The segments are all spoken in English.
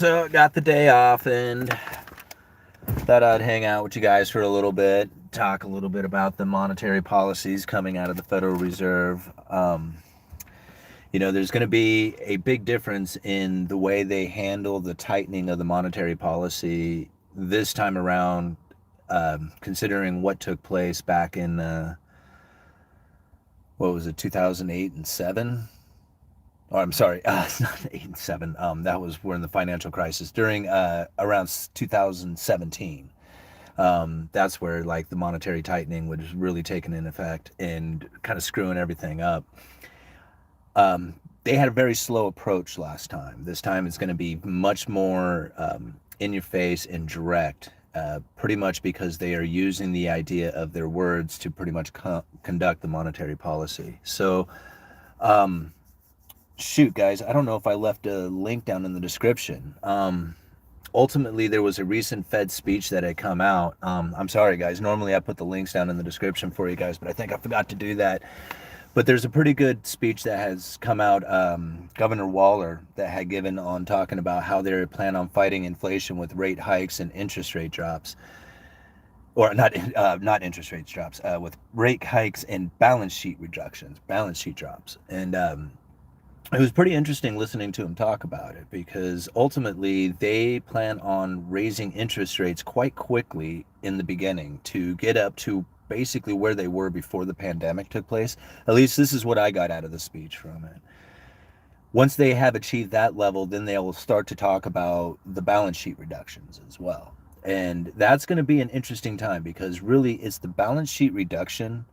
So got the day off and thought I'd hang out with you guys for a little bit, talk a little bit about the monetary policies coming out of the Federal Reserve. There's going to be a big difference in the way they handle the tightening of the monetary policy this time around, considering what took place back in, what was it, 2008 and 7? Oh, I'm sorry, it's not 8 and 7. That was when the financial crisis during around 2017. That's where like the monetary tightening was really taking in effect and kind of screwing everything up. They had a very slow approach last time. This time it's going to be much more in your face and direct, pretty much because they are using the idea of their words to pretty much conduct the monetary policy. So, shoot, guys, I don't know if I left a link down in the description. Ultimately, there was a recent Fed speech that had come out. I'm sorry, guys. Normally, I put the links down in the description for you guys, but I think I forgot to do that. But there's a pretty good speech that has come out, Governor Waller, that had given on talking about how they plan on fighting inflation with rate hikes and interest rate drops, or not interest rate drops, with rate hikes and balance sheet drops, and it was pretty interesting listening to him talk about it because ultimately they plan on raising interest rates quite quickly in the beginning to get up to basically where they were before the pandemic took place. At least this is what I got out of the speech from it. Once they have achieved that level, then they'll start to talk about the balance sheet reductions as well. And that's going to be an interesting time because really it's the balance sheet reduction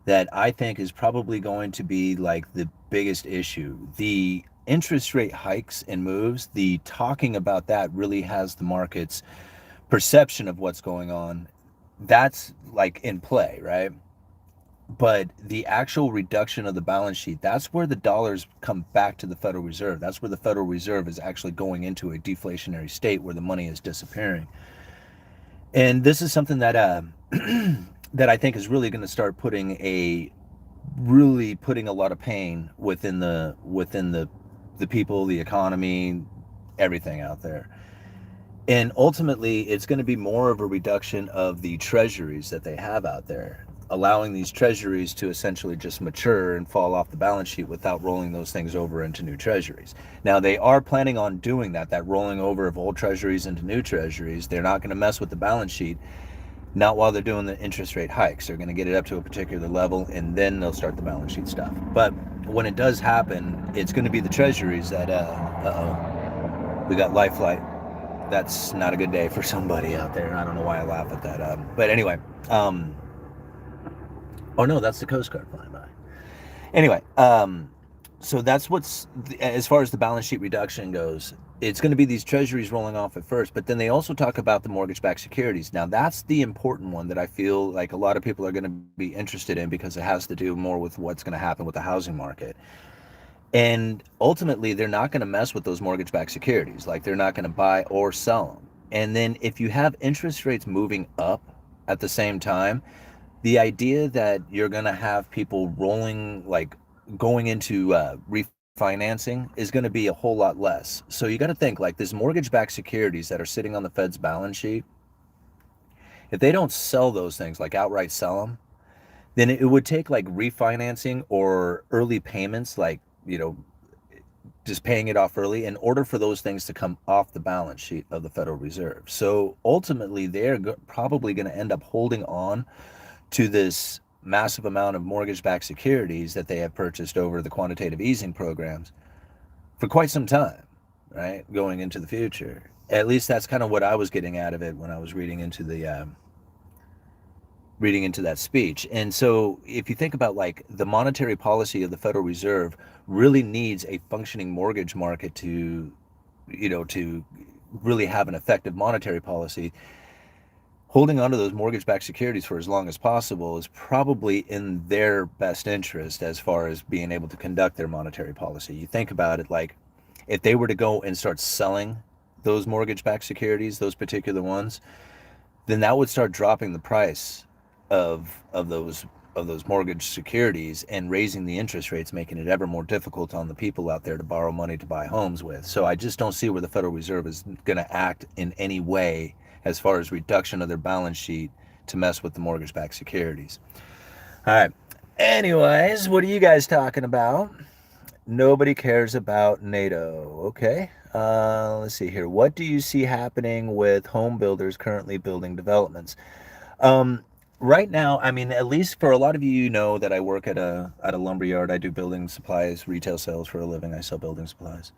that I think is probably going to be like the biggest issue. The interest rate hikes and moves, the talking about that really has the market's perception of what's going on. That's like in play, right? But the actual reduction of the balance sheet, that's where the dollars come back to the Federal Reserve. That's where the Federal Reserve is actually going into a deflationary state where the money is disappearing. And this is something that that I think is really putting a lot of pain within the people, the economy, everything out there. And ultimately, it's going to be more of a reduction of the treasuries that they have out there, allowing these treasuries to essentially just mature and fall off the balance sheet without rolling those things over into new treasuries. Now, they are planning on doing that rolling over of old treasuries into new treasuries. They're not going to mess with the balance sheet, not while they're doing the interest rate hikes. They're going to get it up to a particular level, and then they'll start the balance sheet stuff. But when it does happen, it's going to be the treasuries that, we got Lifeline. That's not a good day for somebody out there. I don't know why I laugh at that. But anyway, oh no, that's the Coast Guard flying by. Anyway, so that's what's, as far as the balance sheet reduction goes, it's going to be these treasuries rolling off at first, but then they also talk about the mortgage-backed securities. Now, that's the important one that I feel like a lot of people are going to be interested in because it has to do more with what's going to happen with the housing market. And ultimately, they're not going to mess with those mortgage-backed securities. Like, they're not going to buy or sell them. And then if you have interest rates moving up at the same time, the idea that you're going to have people going into refinancing is going to be a whole lot less. So you got to think like this mortgage-backed securities that are sitting on the Fed's balance sheet, if they don't sell those things, like outright sell them, then it would take like refinancing or early payments, like, just paying it off early in order for those things to come off the balance sheet of the Federal Reserve. So ultimately, they're probably going to end up holding on to this massive amount of mortgage-backed securities that they have purchased over the quantitative easing programs for quite some time, right? Going into the future. At least that's kind of what I was getting out of it when I was reading into that speech. And so if you think about like the monetary policy of the Federal Reserve really needs a functioning mortgage market to really have an effective monetary policy. Holding onto those mortgage-backed securities for as long as possible is probably in their best interest as far as being able to conduct their monetary policy. You think about it, like if they were to go and start selling those mortgage-backed securities, those particular ones, then that would start dropping the price of those those mortgage securities and raising the interest rates, making it ever more difficult on the people out there to borrow money to buy homes with. So I just don't see where the Federal Reserve is going to act in any way as far as reduction of their balance sheet to mess with the mortgage-backed securities. All right. Anyways, what are you guys talking about? Nobody cares about NATO. Okay. Let's see here. What do you see happening with home builders currently building developments? Um, right now, I mean, at least for a lot of you, you know that I work at a lumber yard. I do building supplies, retail sales for a living. I sell building supplies.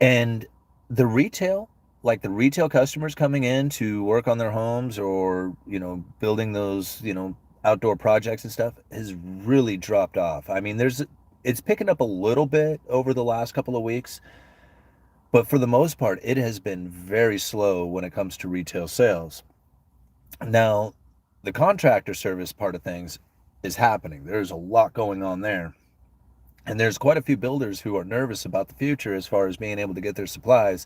And the retail, like the retail customers coming in to work on their homes or, building those, outdoor projects and stuff has really dropped off. I mean, it's picking up a little bit over the last couple of weeks, but for the most part, it has been very slow when it comes to retail sales. Now, the contractor service part of things is happening. There's a lot going on there. And there's quite a few builders who are nervous about the future as far as being able to get their supplies.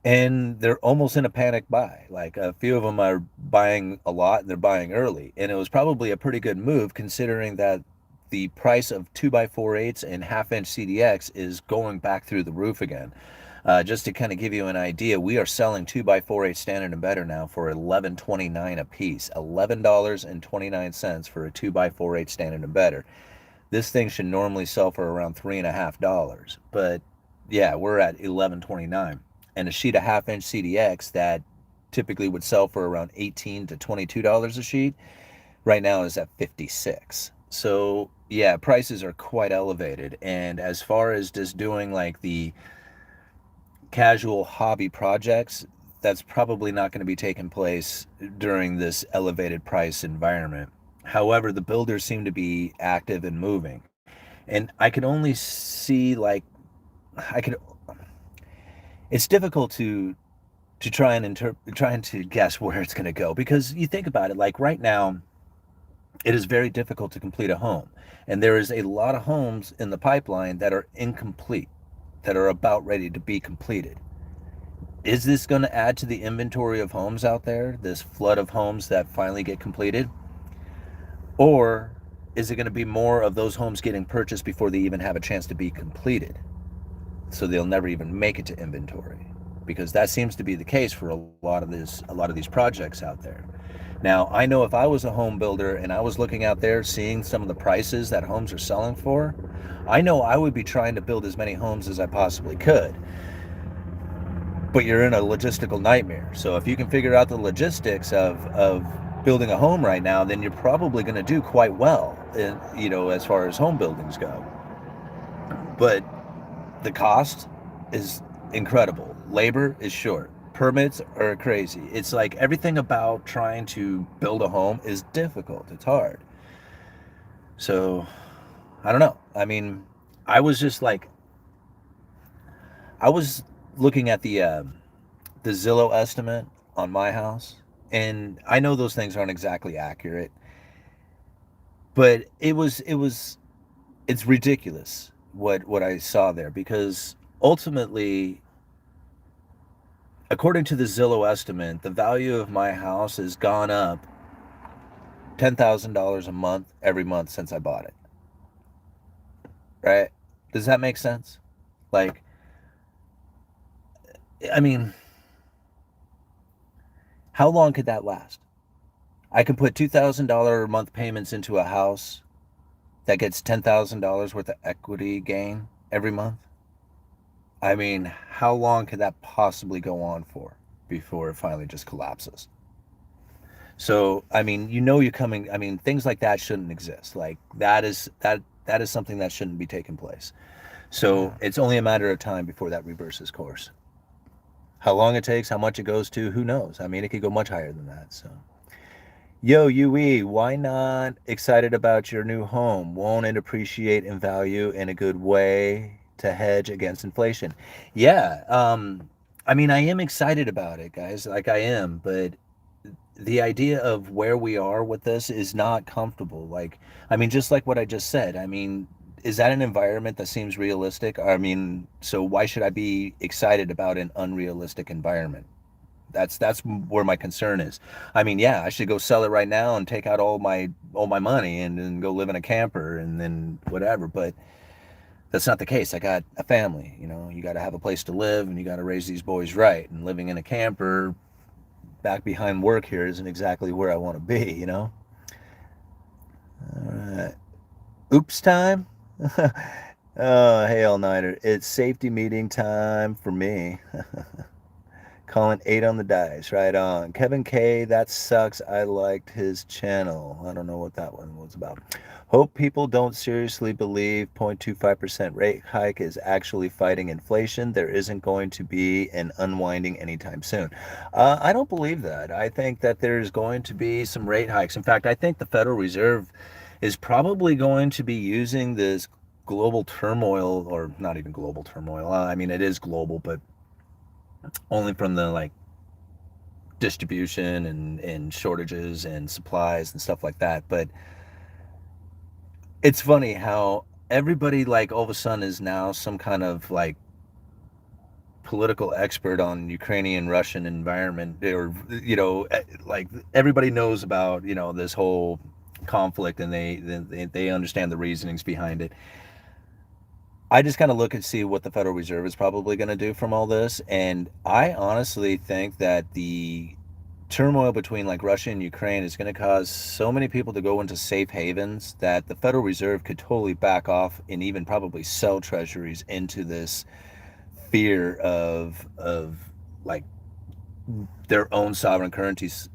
And they're almost in a panic buy. Like a few of them are buying a lot and they're buying early. And it was probably a pretty good move considering that the price of 2x4/8 and half-inch CDX is going back through the roof again. Just to kind of give you an idea, we are selling 2x4/8 standard and better now for $11.29 a piece. $11.29 for a 2x4/8 standard and better. This thing should normally sell for around $3.50, but yeah, we're at $11.29. And a sheet of half-inch CDX that typically would sell for around $18 to $22 a sheet, right now is at $56. So yeah, prices are quite elevated. And as far as just doing like the casual hobby projects, that's probably not going to be taking place during this elevated price environment. However, the builders seem to be active and moving. And I can only see like I could it's difficult to trying to guess where it's going to go, because you think about it, like right now it is very difficult to complete a home, and there is a lot of homes in the pipeline that are incomplete, that are about ready to be completed. Is this going to add to the inventory of homes out there, this flood of homes that finally get completed? Or is it going to be more of those homes getting purchased before they even have a chance to be completed? So they'll never even make it to inventory, because that seems to be the case for a lot of these projects out there. Now, I know if I was a home builder and I was looking out there seeing some of the prices that homes are selling for, I know I would be trying to build as many homes as I possibly could. But you're in a logistical nightmare. So if you can figure out the logistics of building a home right now, then you're probably going to do quite well, as far as home buildings go. But the cost is incredible. Labor is short. Permits are crazy. It's like everything about trying to build a home is difficult. It's hard. So, I don't know. I mean, I was just like, I was looking at the Zillow estimate on my house, and I know those things aren't exactly accurate, but it's ridiculous what I saw there, because ultimately, according to the Zillow estimate, the value of my house has gone up $10,000 a month every month since I bought it. Right? Does that make sense? Like, I mean, how long could that last? I can put $2,000 a month payments into a house that gets $10,000 worth of equity gain every month. I mean, how long could that possibly go on for before it finally just collapses? So, I mean, things like that shouldn't exist. Like that is something that shouldn't be taking place. So it's only a matter of time before that reverses course. How long it takes, how much it goes to, who knows? I mean, it could go much higher than that. So, yo, UE, why not excited about your new home? Won't it appreciate in value in a good way to hedge against inflation? Yeah, I mean, I am excited about it, guys. Like I am, but the idea of where we are with this is not comfortable. Like, I mean, just like what I just said, I mean, is that an environment that seems realistic? I mean, so why should I be excited about an unrealistic environment? That's where my concern is. I mean, yeah, I should go sell it right now and take out all my money and then go live in a camper and then whatever. But that's not the case. I got a family. You got to have a place to live and you got to raise these boys right. And living in a camper back behind work here isn't exactly where I want to be. All right. Oops time. Oh, hey, all-nighter. It's safety meeting time for me. Calling 8 on the dice. Right on. Kevin K, that sucks. I liked his channel. I don't know what that one was about. Hope people don't seriously believe 0.25% rate hike is actually fighting inflation. There isn't going to be an unwinding anytime soon. I don't believe that. I think that there's going to be some rate hikes. In fact, I think the Federal Reserve is probably going to be using this global turmoil, or not even global turmoil. I mean, it is global, but only from the distribution and shortages and supplies and stuff like that. But it's funny how everybody all of a sudden is now some kind of political expert on Ukrainian Russian environment, or everybody knows about this whole conflict, and they understand the reasonings behind it. I just kind of look and see what the Federal Reserve is probably going to do from all this, and I honestly think that the turmoil between Russia and Ukraine is going to cause so many people to go into safe havens that the Federal Reserve could totally back off and even probably sell treasuries into this fear of like their own sovereign currencies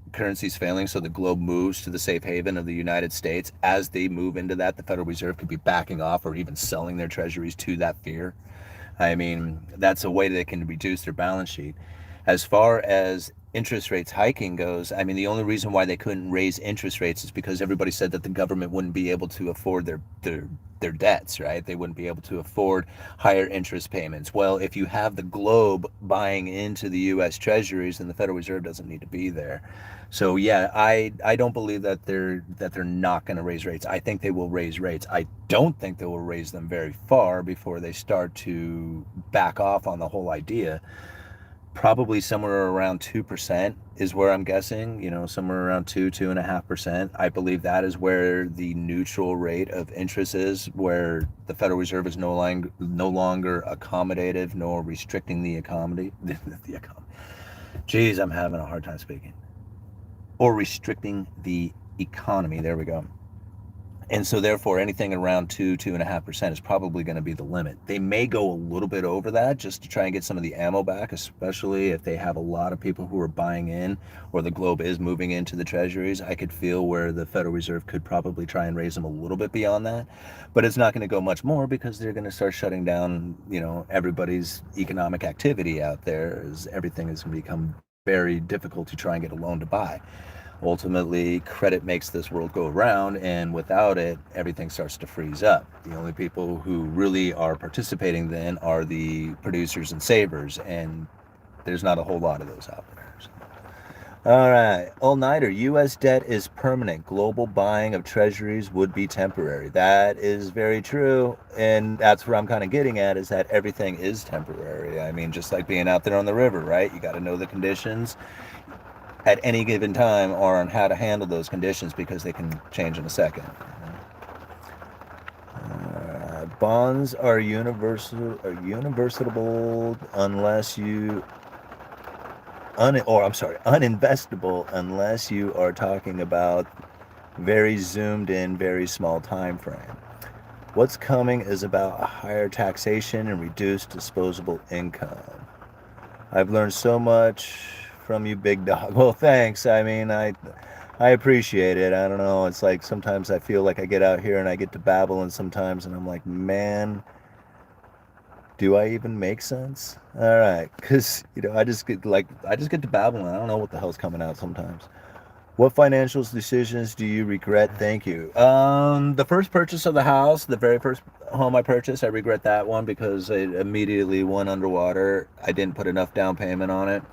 failing, so the globe moves to the safe haven of the United States. As they move into that, the Federal Reserve could be backing off or even selling their treasuries to that fear. I mean, that's a way they can reduce their balance sheet. As far as interest rates hiking goes, I mean, the only reason why they couldn't raise interest rates is because everybody said that the government wouldn't be able to afford their debts, right? They wouldn't be able to afford higher interest payments. Well, if you have the globe buying into the U.S. Treasuries, then the Federal Reserve doesn't need to be there. So yeah, I don't believe that they're not going to raise rates. I think they will raise rates. I don't think they will raise them very far before they start to back off on the whole idea. Probably somewhere around 2% is where I'm guessing, somewhere around 2.5%. I believe that is where the neutral rate of interest is, where the Federal Reserve is no longer accommodative nor restricting the economy. Geez, I'm having a hard time speaking. Or restricting the economy. There we go. And so therefore, anything around 2.5% is probably going to be the limit. They may go a little bit over that just to try and get some of the ammo back, especially if they have a lot of people who are buying in, or the globe is moving into the treasuries. I could feel where the Federal Reserve could probably try and raise them a little bit beyond that. But it's not going to go much more, because they're going to start shutting down, everybody's economic activity out there, as everything has become very difficult to try and get a loan to buy. Ultimately, credit makes this world go around, and without it, everything starts to freeze up. The only people who really are participating then are the producers and savers, and there's not a whole lot of those out there. So. All right, all-nighter. U.S. debt is permanent. Global buying of treasuries would be temporary. That is very true, and that's where I'm kind of getting at, is that everything is temporary. I mean, just like being out there on the river, right? You got to know the conditions at any given time, or on how to handle those conditions, because they can change in a second. Bonds are universal, unless you uninvestable unless you are talking about very zoomed in, very small time frame. What's coming is about a higher taxation and reduced disposable income. I've learned so much from you, big dog. Well, thanks. I mean, I appreciate it. I don't know. It's like sometimes I feel like I get out here and I get to babbling sometimes, and I'm like, man, do I even make sense? All right, because I just get to babbling. I don't know what the hell's coming out sometimes. What financial decisions do you regret? Thank you. The first purchase of the house, the very first home I purchased, I regret that one because it immediately went underwater. I didn't put enough down payment on it.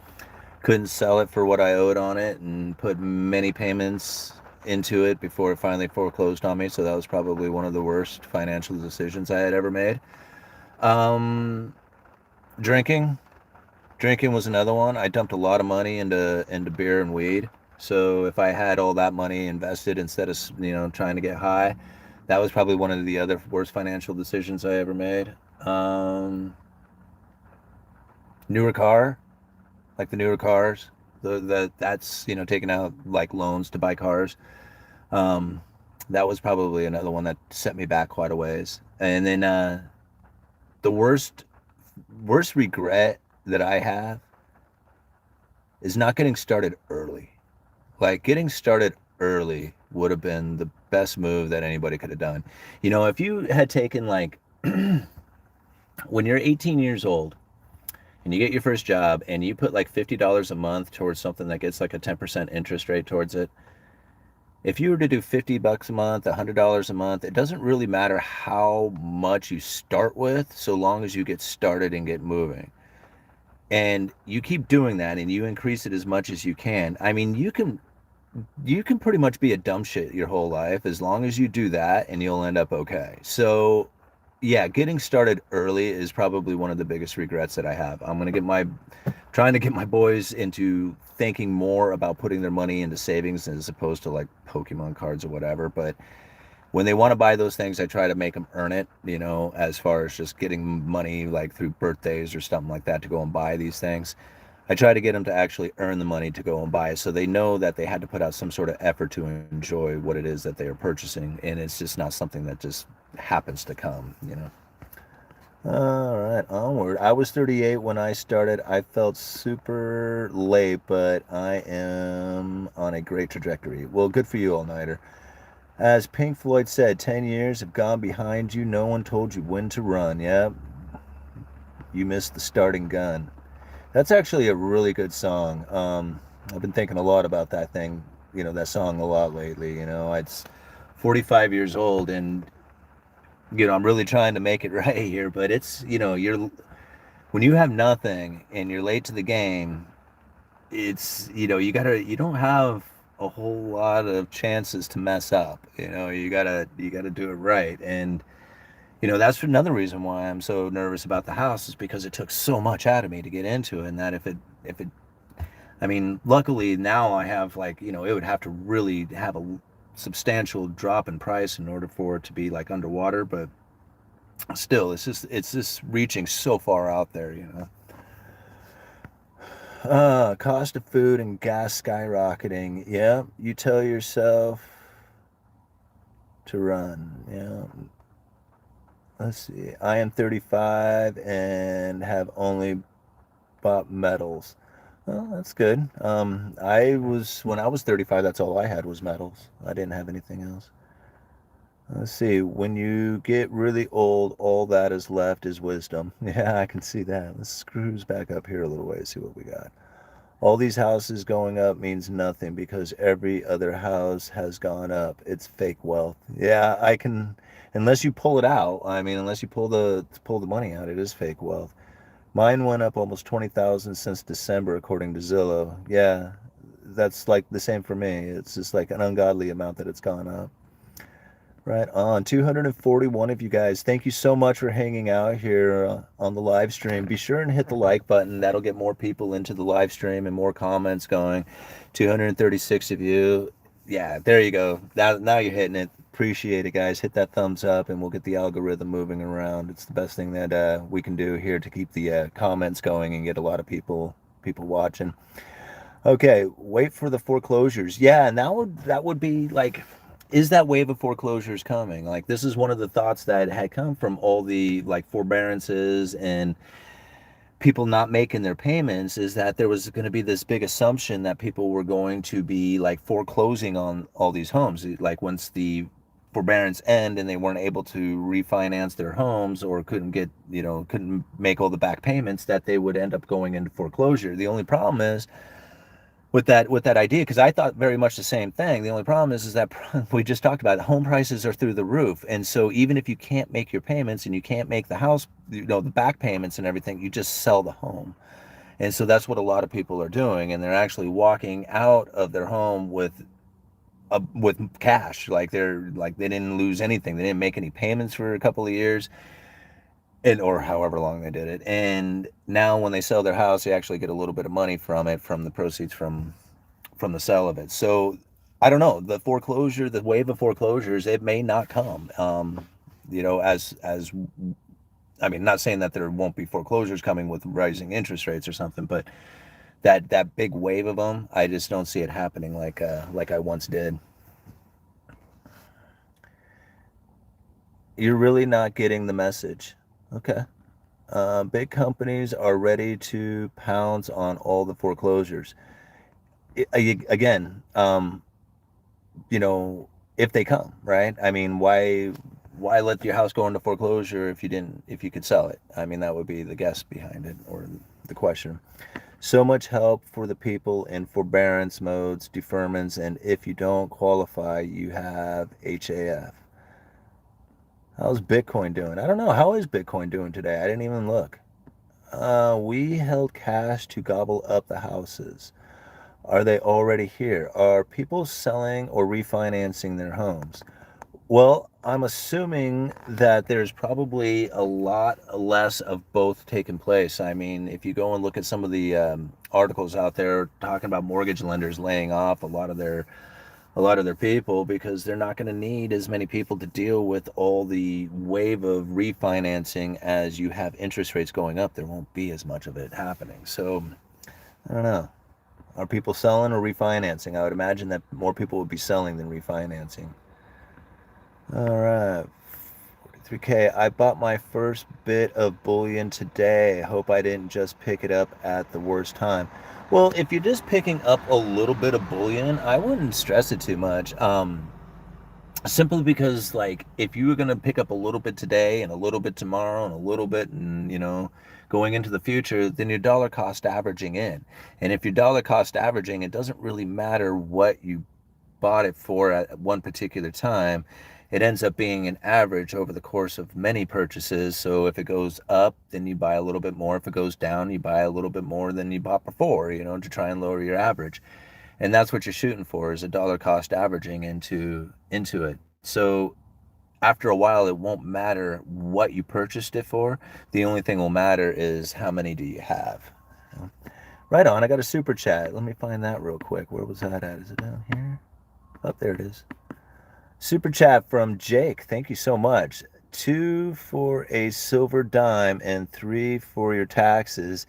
Couldn't sell it for what I owed on it, and put many payments into it before it finally foreclosed on me. So that was probably one of the worst financial decisions I had ever made. Drinking. Drinking was another one. I dumped a lot of money into beer and weed. So if I had all that money invested instead of trying to get high, that was probably one of the other worst financial decisions I ever made. Newer car, like the newer cars, that's taking out like loans to buy cars. Um, that was probably another one that set me back quite a ways. And then the worst regret that I have is not getting started early. Like getting started early would have been the best move that anybody could have done. If you had taken like when you're 18 years old and you get your first job and you put like $50 a month towards something that gets like a 10% interest rate towards it, if you were to do $50 a month, $100 a month, it doesn't really matter how much you start with, so long as you get started and get moving. And you keep doing that and you increase it as much as you can. I mean, you can pretty much be a dumb shit your whole life as long as you do that, and you'll end up okay. So yeah, getting started early is probably one of the biggest regrets that I have. I'm going to trying to get my boys into thinking more about putting their money into savings as opposed to like Pokemon cards or whatever. But when they want to buy those things, I try to make them earn it, as far as just getting money like through birthdays or something like that to go and buy these things. I try to get them to actually earn the money to go and buy it, so they know that they had to put out some sort of effort to enjoy what it is that they are purchasing, and it's just not something that just happens to come. All right, onward. I was 38 when I started. I felt super late, but I am on a great trajectory. Well, good for you, all-nighter. As Pink Floyd said, 10 years have gone behind you. No one told you when to run. Yep, you missed the starting gun. That's actually a really good song. I've been thinking a lot about that song a lot lately. It's 45 years old, and I'm really trying to make it right here. But it's you're when you have nothing and you're late to the game, it's you don't have a whole lot of chances to mess up. You gotta do it right. And that's another reason why I'm so nervous about the house, is because it took so much out of me to get into it. And that if it I mean, luckily now I have like, it would have to really have a substantial drop in price in order for it to be like underwater. But still, it's just reaching so far out there. Cost of food and gas skyrocketing. Yeah, you tell yourself to run. Yeah. Let's see. I am 35 and have only bought metals. Well, that's good. When I was 35, that's all I had was metals. I didn't have anything else. Let's see. When you get really old, all that is left is wisdom. Yeah, I can see that. Let's cruise back up here a little way, see what we got. All these houses going up means nothing because every other house has gone up. It's fake wealth. Yeah, unless you pull it out. I mean, unless you pull the money out, it is fake wealth. Mine went up almost 20,000 since December, according to Zillow. Yeah, that's like the same for me. It's just like an ungodly amount that it's gone up. Right on. 241 of you guys. Thank you so much for hanging out here on the live stream. Be sure and hit the like button. That'll get more people into the live stream and more comments going. 236 of you. Yeah, there you go. Now you're hitting it. Appreciate it, guys. Hit that thumbs up and we'll get the algorithm moving around. It's the best thing that we can do here to keep the comments going and get a lot of people watching. Okay, wait for the foreclosures. Yeah, and that would be like, is that wave of foreclosures coming? Like, this is one of the thoughts that had come from all the like forbearances and people not making their payments, is that there was going to be this big assumption that people were going to be like foreclosing on all these homes. Like once the forbearance end and they weren't able to refinance their homes or couldn't make all the back payments, that they would end up going into foreclosure. The only problem is with that idea, because I thought very much the same thing. The only problem is that we just talked about it, home prices are through the roof, and so even if you can't make your payments and you can't make the house, the back payments and everything, you just sell the home. And so that's what a lot of people are doing, and they're actually walking out of their home with cash, like they didn't lose anything, they didn't make any payments for a couple of years, and or however long they did it. And now when they sell their house, they actually get a little bit of money from it, from the proceeds from the sale of it. So I don't know, the wave of foreclosures, it may not come. As I mean, not saying that there won't be foreclosures coming with rising interest rates or something, but that big wave of them, I just don't see it happening like I once did. You're really not getting the message. Okay. Big companies are ready to pounce on all the foreclosures. Again, you know, if they come, right? I mean, why let your house go into foreclosure if you could sell it? I mean, that would be the guess behind it, or the question. So much help for the people in forbearance modes, deferments, and if you don't qualify, you have HAF. How's Bitcoin doing? I don't know. How is Bitcoin doing today? I didn't even look. We held cash to gobble up the houses. Are they already here? Are people selling or refinancing their homes? Well, I'm assuming that there's probably a lot less of both taking place. I mean, if you go and look at some of the articles out there talking about mortgage lenders laying off a lot of their people because they're not going to need as many people to deal with all the wave of refinancing as you have interest rates going up. There won't be as much of it happening. So I don't know. Are people selling or refinancing? I would imagine that more people would be selling than refinancing. All right. 43K. I bought my first bit of bullion today. Hope I didn't just pick it up at the worst time. Well, if you're just picking up a little bit of bullion, I wouldn't stress it too much. Simply because, like, if you were going to pick up a little bit today and a little bit tomorrow and a little bit, and, going into the future, then you're dollar cost averaging in. And if you're dollar cost averaging, it doesn't really matter what you bought it for at one particular time. It ends up being an average over the course of many purchases. So if it goes up, then you buy a little bit more. If it goes down, you buy a little bit more than you bought before, to try and lower your average. And that's what you're shooting for, is a dollar cost averaging into it. So after a while, it won't matter what you purchased it for. The only thing will matter is how many do you have. Right on. I got a super chat. Let me find that real quick. Where was that at? Is it down here? Oh, there it is. Super chat from Jake. Thank you so much. 2 for a silver dime and 3 for your taxes.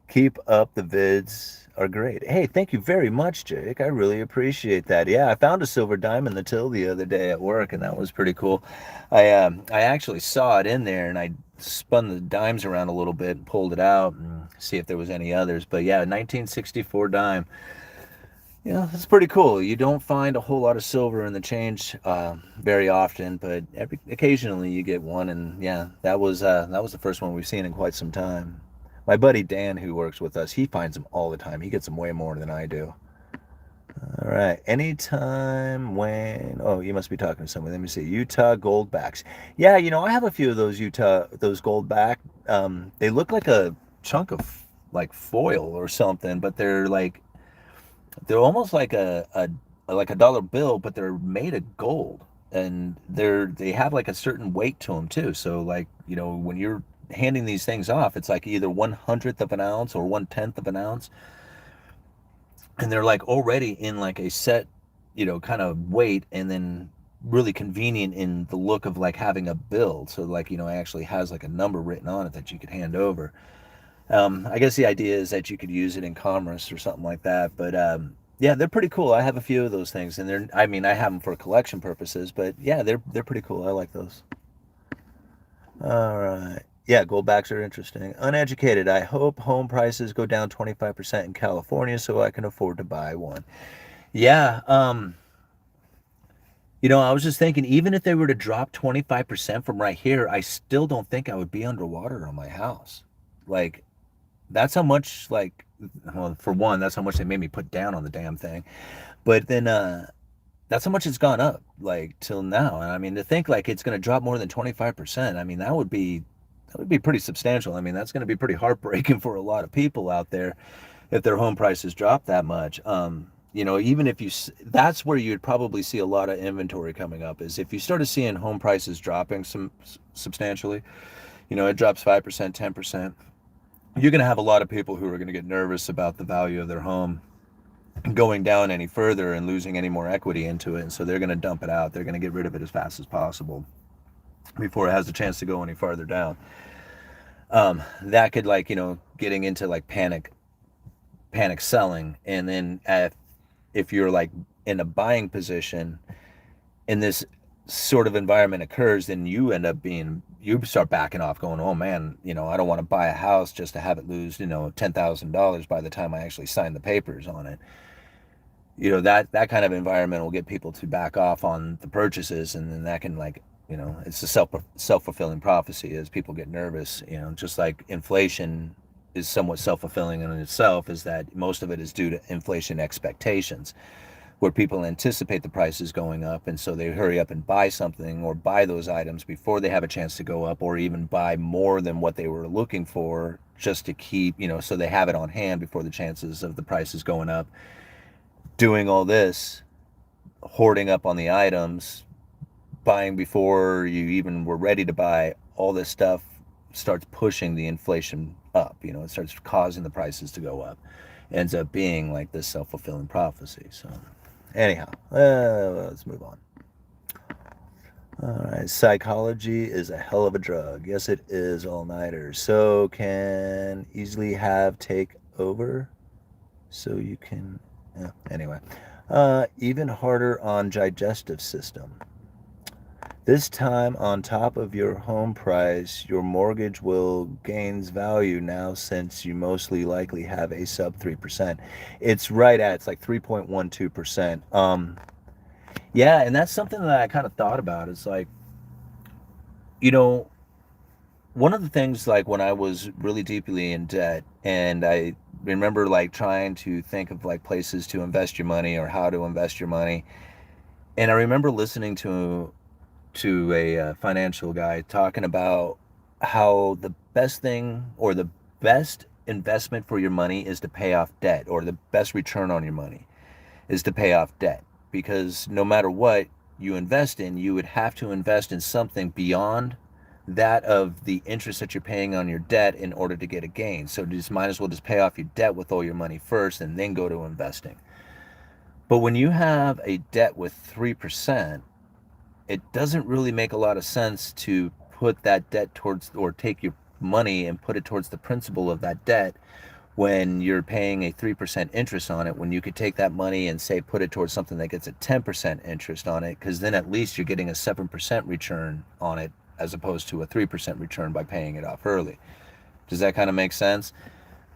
Keep up, the vids are great. Hey, thank you very much, Jake. I really appreciate that. Yeah, I found a silver dime in the till the other day at work, and that was pretty cool. I actually saw it in there, and I spun the dimes around a little bit and pulled it out and see if there was any others. But yeah, 1964 dime. Yeah, that's pretty cool. You don't find a whole lot of silver in the change very often, but occasionally you get one, and yeah, that was the first one we've seen in quite some time. My buddy Dan, who works with us, he finds them all the time. He gets them way more than I do. All right. Anytime when... Oh, you must be talking to someone. Let me see. Utah Goldbacks. Yeah, I have a few of those those Goldback. They look like a chunk of, like, foil or something, but they're almost like a dollar bill, but they're made of gold. And they have, like, a certain weight to them, too. So, like, when you're handing these things off, it's like either 1/100th of an ounce or 1/10th of an ounce, and they're like already in like a set kind of weight, and then really convenient in the look of like having a bill. So like it actually has like a number written on it that you could hand over. I guess the idea is that you could use it in commerce or something like that. But yeah, they're pretty cool. I have a few of those things, and I have them for collection purposes, but yeah, they're pretty cool. I like those. All right. Yeah, goldbacks are interesting. Uneducated. I hope home prices go down 25% in California so I can afford to buy one. Yeah. I was just thinking, even if they were to drop 25% from right here, I still don't think I would be underwater on my house. Like, that's how much, like, well, for one, that's how much they made me put down on the damn thing. But then, that's how much it's gone up, like, till now. And I mean, to think like it's going to drop more than 25%, I mean, that would be pretty substantial. I mean, that's going to be pretty heartbreaking for a lot of people out there if their home prices drop that much. Even if that's where you'd probably see a lot of inventory coming up, is if you started seeing home prices dropping substantially. It drops 5%, 10%. You're going to have a lot of people who are going to get nervous about the value of their home going down any further and losing any more equity into it. And so they're going to dump it out. They're going to get rid of it as fast as possible before it has a chance to go any farther down. That could, like, getting into like panic selling. And then if you're like in a buying position and this sort of environment occurs, then you start backing off going, oh man, I don't want to buy a house just to have it lose, $10,000 by the time I actually sign the papers on it. That kind of environment will get people to back off on the purchases, and then that can, like, it's a self-fulfilling prophecy as people get nervous. Just like inflation is somewhat self-fulfilling in itself, is that most of it is due to inflation expectations, where people anticipate the prices going up, and so they hurry up and buy something or buy those items before they have a chance to go up, or even buy more than what they were looking for, just to keep, so they have it on hand before the chances of the prices going up. Doing all this, hoarding up on the items, buying before you even were ready to buy, all this stuff starts pushing the inflation up. It starts causing the prices to go up. Ends up being like this self-fulfilling prophecy. So anyhow, let's move on. All right, psychology is a hell of a drug. Yes, it is, all-nighters. So can easily have take over. So you can, anyway. Even harder on digestive system. This time, on top of your home price, your mortgage will gains value now, since you mostly likely have a sub 3%. It's like 3.12%. Yeah, and that's something that I kind of thought about. It's like, one of the things, like when I was really deeply in debt, and I remember like trying to think of like places to invest your money or how to invest your money. And I remember listening to a financial guy talking about how the best thing, or the best investment for your money, is to pay off debt, or the best return on your money is to pay off debt. Because no matter what you invest in, you would have to invest in something beyond that of the interest that you're paying on your debt in order to get a gain. So you just might as well just pay off your debt with all your money first and then go to investing. But when you have a debt with 3%, it doesn't really make a lot of sense to put that debt towards, or take your money and put it towards the principal of that debt, when you're paying a 3% interest on it, when you could take that money and, say, put it towards something that gets a 10% interest on it, because then at least you're getting a 7% return on it, as opposed to a 3% return by paying it off early. Does that kind of make sense?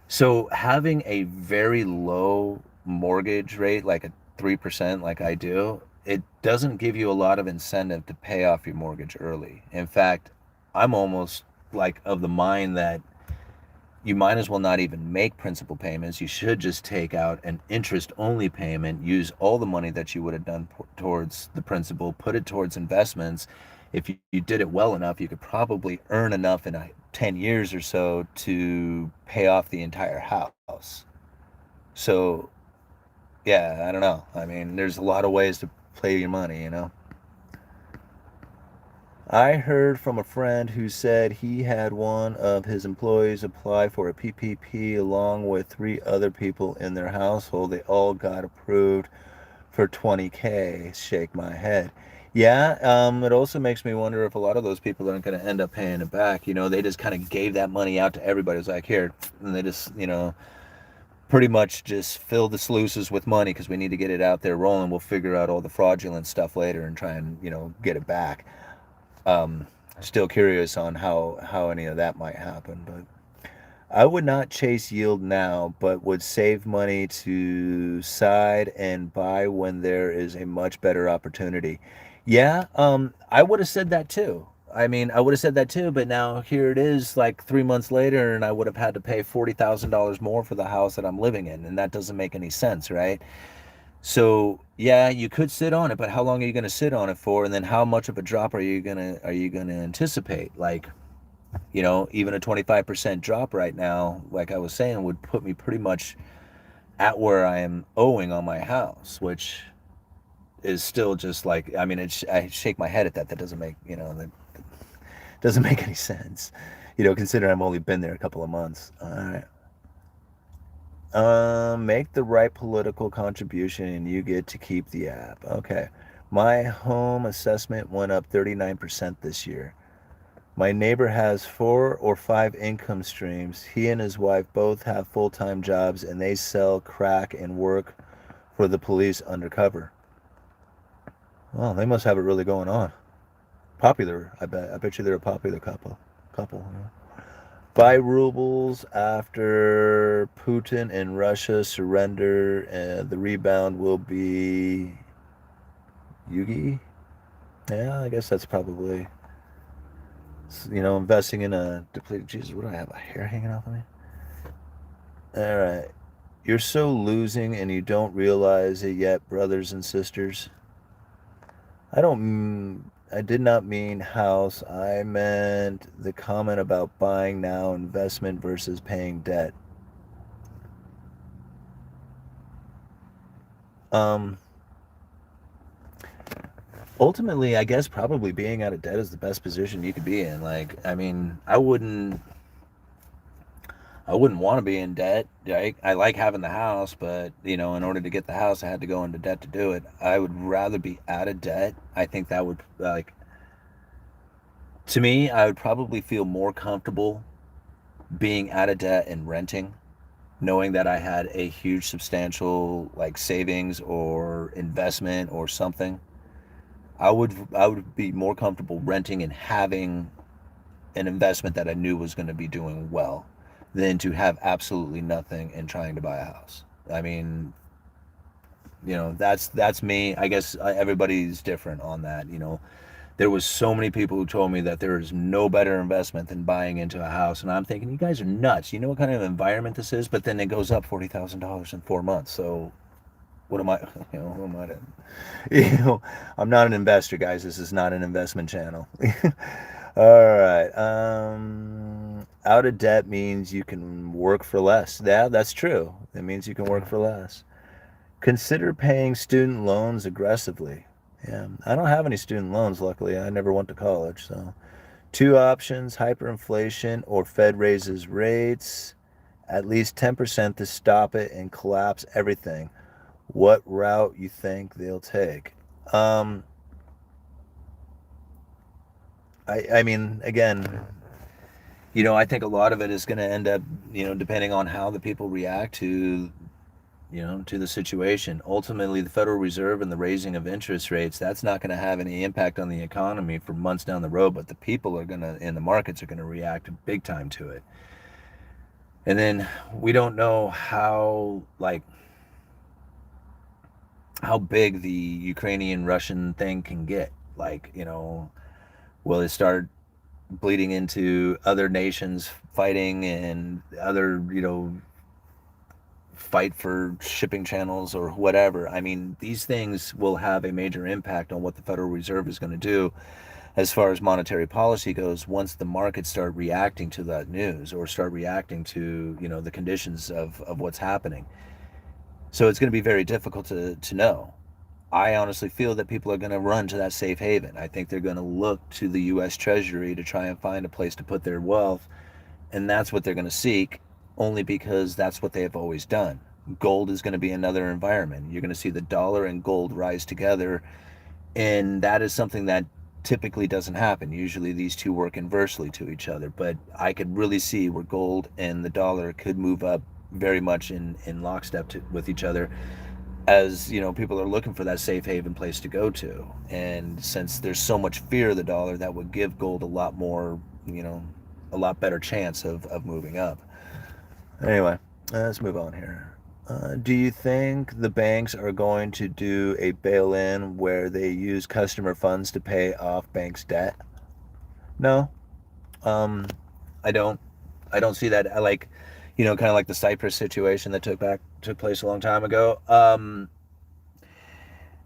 So having a very low mortgage rate, like a 3%, like I do, it doesn't give you a lot of incentive to pay off your mortgage early. In fact, I'm almost like of the mind that you might as well not even make principal payments. You should just take out an interest-only payment, use all the money that you would have done towards the principal, put it towards investments. If you did it well enough, you could probably earn enough in 10 years or so to pay off the entire house. So, yeah, I don't know. I mean, there's a lot of ways to play your money. I heard from a friend who said he had one of his employees apply for a PPP along with 3 other people in their household. They all got approved for $20K. Shake my head. Yeah, it also makes me wonder if a lot of those people aren't going to end up paying it back. They just kind of gave that money out to everybody. It was like, here, and they just, pretty much just fill the sluices with money because we need to get it out there rolling. We'll figure out all the fraudulent stuff later and try and, get it back. Still curious on how any of that might happen, but I would not chase yield now, but would save money to side and buy when there is a much better opportunity. Yeah, I would have said that too. I mean, I would have said that too, but now here it is, like 3 months later, and I would have had to pay $40,000 more for the house that I'm living in, and that doesn't make any sense, right? So yeah, you could sit on it, but how long are you going to sit on it for? And then how much of a drop are you gonna anticipate? Like, even a 25% drop right now, like I was saying, would put me pretty much at where I am owing on my house, which is still just I shake my head at that. That doesn't make, that doesn't make any sense. considering I've only been there a couple of months. All right. Make the right political contribution and you get to keep the app. Okay. My home assessment went up 39% this year. My neighbor has 4 or 5 income streams. He and his wife both have full-time jobs and they sell crack and work for the police undercover. Well, they must have it really going on. Popular, I bet. I bet you they're a popular couple. Buy rubles after Putin and Russia surrender, and the rebound will be Yugi. Yeah, I guess that's probably investing in a depleted. Jesus, what do I have? A hair hanging off of me? All right. You're so losing and you don't realize it yet, brothers and sisters. I did not mean house. I meant the comment about buying now, investment versus paying debt. Um, Ultimately, I guess probably being out of debt is the best position you could be in. Like, I mean, I wouldn't want to be in debt. Right? I like having the house, but in order to get the house, I had to go into debt to do it. I would rather be out of debt. I think that would to me, I would probably feel more comfortable being out of debt and renting, knowing that I had a huge substantial like savings or investment or something. I would be more comfortable renting and having an investment that I knew was going to be doing well than to have absolutely nothing and trying to buy a house. I mean, that's me. I guess everybody's different on that. There was so many people who told me that there is no better investment than buying into a house, and I'm thinking, you guys are nuts. You know what kind of environment this is? But then it goes up $40,000 in 4 months. So what am I? Who am I to? I'm not an investor, guys. This is not an investment channel. All right. Out of debt means you can work for less. Yeah, that's true. It means you can work for less. Consider paying student loans aggressively. Yeah, I don't have any student loans, luckily. I never went to college, so. 2 options, hyperinflation or Fed raises rates at least 10% to stop it and collapse everything. What route you think they'll take? Um, I mean, again, I think a lot of it is going to end up, depending on how the people react to the situation. Ultimately, the Federal Reserve and the raising of interest rates, that's not going to have any impact on the economy for months down the road, but the people are going to, and the markets are going to react big time to it. And then we don't know how big the Ukrainian Russian thing can get. Will it start bleeding into other nations fighting and other, fight for shipping channels or whatever? I mean, these things will have a major impact on what the Federal Reserve is going to do as far as monetary policy goes once the markets start reacting to that news or start reacting to, the conditions of what's happening. So it's going to be very difficult to know. I honestly feel that people are going to run to that safe haven. I think they're going to look to the U.S. Treasury to try and find a place to put their wealth, and that's what they're going to seek, only because that's what they have always done. Gold is going to be another environment. You're going to see the dollar and gold rise together, and that is something that typically doesn't happen. Usually these two work inversely to each other, but I could really see where gold and the dollar could move up very much in lockstep with each other, as people are looking for that safe haven place to go to. And since there's so much fear of the dollar, that would give gold a lot more, a lot better chance of moving up. Anyway, let's move on here. Do you think the banks are going to do a bail-in where they use customer funds to pay off banks' debt? No, um, I don't. I don't see that. I like, kind of like the Cyprus situation that took place a long time ago.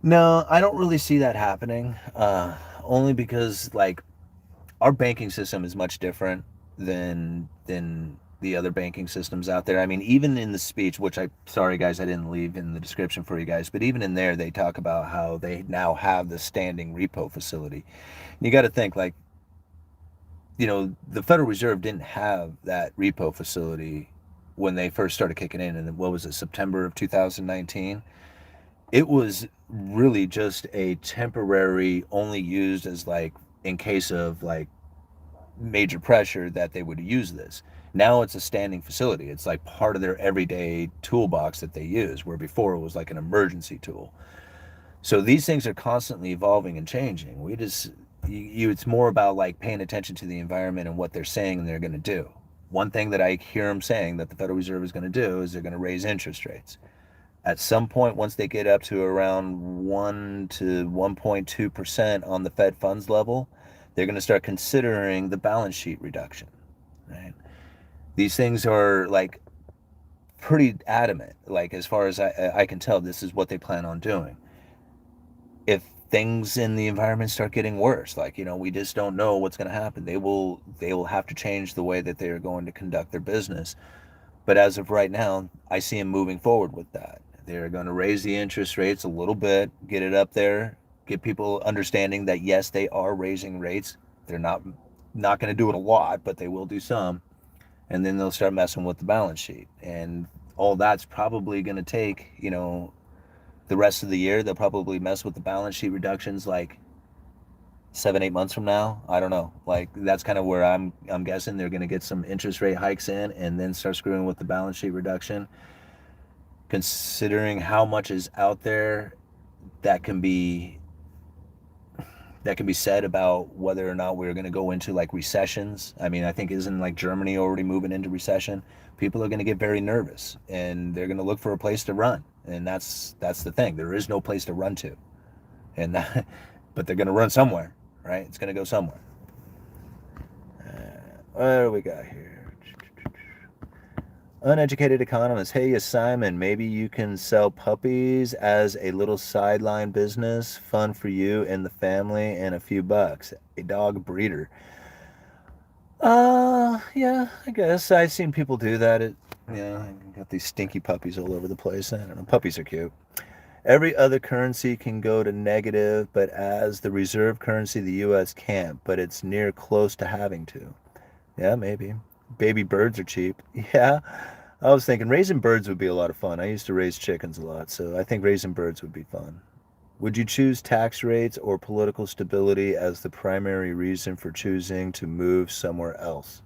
No, I don't really see that happening. Only because our banking system is much different than the other banking systems out there. I mean, even in the speech, which sorry guys, I didn't leave in the description for you guys, but even in there, they talk about how they now have the standing repo facility. You got to think the Federal Reserve didn't have that repo facility when they first started kicking in what was it, September of 2019? It was really just a temporary, only used as like in case of like major pressure that they would use this. Now it's a standing facility. It's like part of their everyday toolbox that they use, where before it was like an emergency tool. So these things are constantly evolving and changing. We just it's more about like paying attention to the environment and what they're saying and they're going to do. One thing that I hear them saying that the Federal Reserve is going to do is they're going to raise interest rates. At some point, once they get up to around 1 to 1.2% on the Fed funds level, they're going to start considering the balance sheet reduction. Right? These things are like pretty adamant. Like as far as I can tell, this is what they plan on doing. If things in the environment start getting worse, like we just don't know what's going to happen, they will have to change the way that they are going to conduct their business. But as of right now, I see them moving forward with that. They're going to raise the interest rates a little bit, get it up there, get people understanding that yes, they are raising rates. They're not going to do it a lot, but they will do some. And then they'll start messing with the balance sheet. And all that's probably going to take, the rest of the year. They'll probably mess with the balance sheet reductions like 7-8 months from now. I don't know. Like that's kind of where I'm guessing they're going to get some interest rate hikes in and then start screwing with the balance sheet reduction. Considering how much is out there that can be said about whether or not we're going to go into like recessions. I mean, I think isn't like Germany already moving into recession? People are going to get very nervous and they're going to look for a place to run. And that's the thing. There is no place to run to. And that, but they're going to run somewhere, right? It's going to go somewhere. What do we got here? Uneducated Economist. Hey, Simon, maybe you can sell puppies as a little sideline business. Fun for you and the family and a few bucks. A dog breeder. Yeah, I guess. I've seen people do that. Got these stinky puppies all over the place. I don't know. Puppies are cute. Every other currency can go to negative, but as the reserve currency, the US can't, but it's near close to having to. Yeah, maybe. Baby birds are cheap. Yeah. I was thinking raising birds would be a lot of fun. I used to raise chickens a lot, so I think raising birds would be fun. Would you choose tax rates or political stability as the primary reason for choosing to move somewhere else?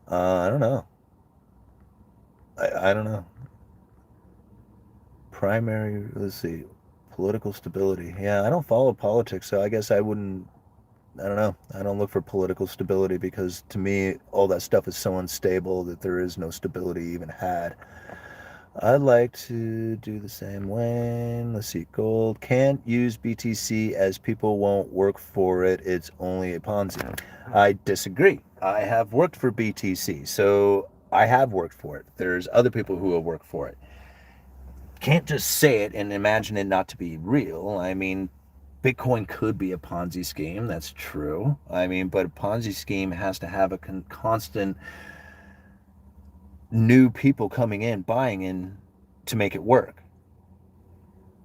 I don't know. I don't know. Primary, let's see, political stability. Yeah, I don't follow politics, so I guess I don't know. I don't look for political stability because to me, all that stuff is so unstable that there is no stability even had. I'd like to do the same way. Let's see, gold. Can't use BTC as people won't work for it. It's only a Ponzi. I disagree. I have worked for BTC, so I have worked for it. There's other people who have worked for it. Can't just say it and imagine it not to be real. I mean, Bitcoin could be a Ponzi scheme. That's true. I mean, but a Ponzi scheme has to have a constant new people coming in, buying in to make it work.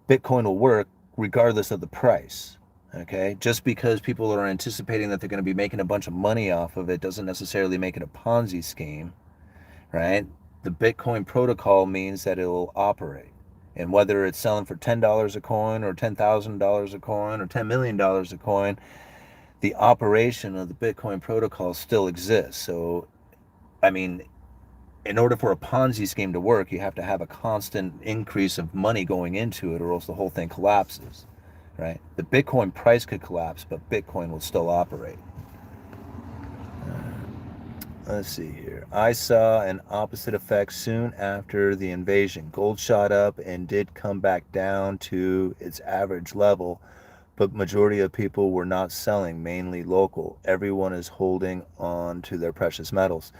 Bitcoin will work regardless of the price. Okay. Just because people are anticipating that they're going to be making a bunch of money off of it doesn't necessarily make it a Ponzi scheme, right? The Bitcoin protocol means that it will operate. And whether it's selling for $10 a coin or $10,000 a coin or $10 million a coin, the operation of the Bitcoin protocol still exists. So, I mean, in order for a Ponzi scheme to work, you have to have a constant increase of money going into it, or else the whole thing collapses, right? The Bitcoin price could collapse, but Bitcoin will still operate. Let's see here. I saw an opposite effect soon after the invasion. Gold shot up and did come back down to its average level, but majority of people were not selling, mainly local. Everyone is holding on to their precious metals.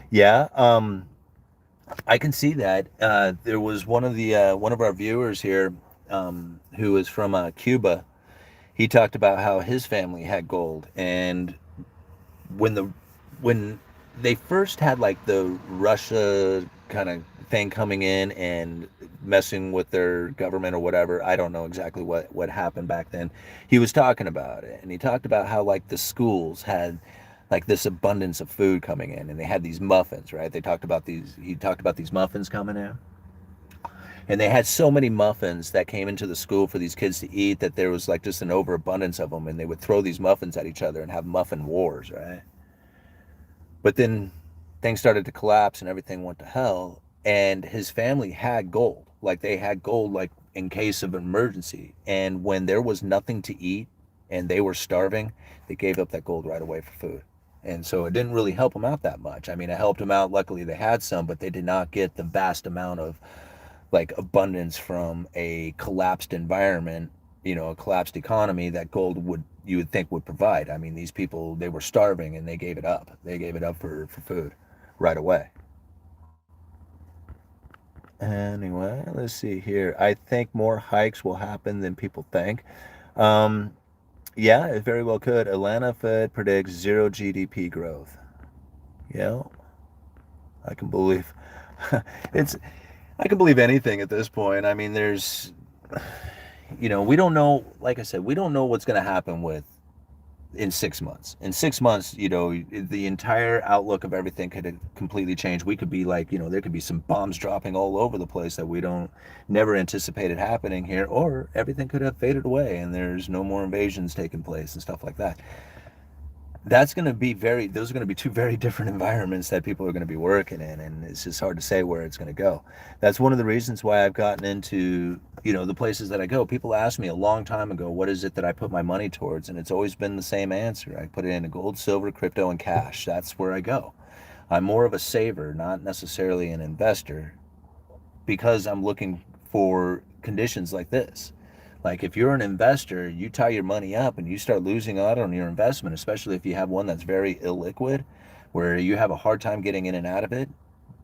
Yeah, I can see that. There was one of our viewers here who is from Cuba. He talked about how his family had gold, and when they first had like the Russia kind of thing coming in and messing with their government or whatever. I don't know exactly what happened back then. He was talking about it, and he talked about how like the schools had like this abundance of food coming in, and they had these muffins, right? They talked about these. He talked about these muffins coming in, and they had so many muffins that came into the school for these kids to eat that there was like just an overabundance of them, and they would throw these muffins at each other and have muffin wars, right? But then things started to collapse and everything went to hell. And his family had gold. Like they had gold, like in case of emergency. And when there was nothing to eat and they were starving, they gave up that gold right away for food. And so it didn't really help them out that much. I mean, it helped them out. Luckily, they had some, but they did not get the vast amount of like abundance from a collapsed environment, a collapsed economy that gold would you would think would provide. I mean, these people, they were starving and they gave it up. They gave it up for food right away. Anyway, let's see here. I think more hikes will happen than people think. Um, yeah, it very well could. Atlanta Fed predicts zero GDP growth. Yeah, I can believe it's I can believe anything at this point. I mean, we don't know, like I said, we don't know what's going to happen with in 6 months. In 6 months, the entire outlook of everything could have completely changed. We could be like, there could be some bombs dropping all over the place that we don't never anticipated happening here, or everything could have faded away and there's no more invasions taking place and stuff like that. Those are going to be two very different environments that people are going to be working in, and it's just hard to say where it's going to go. That's one of the reasons why I've gotten into the places that I go. People ask me a long time ago, what is it that I put my money towards, and it's always been the same answer. I put it into gold, silver, crypto, and cash. That's where I go. I'm more of a saver, not necessarily an investor, because I'm looking for conditions like this. Like if you're an investor, you tie your money up and you start losing out on your investment, especially if you have one that's very illiquid, where you have a hard time getting in and out of it.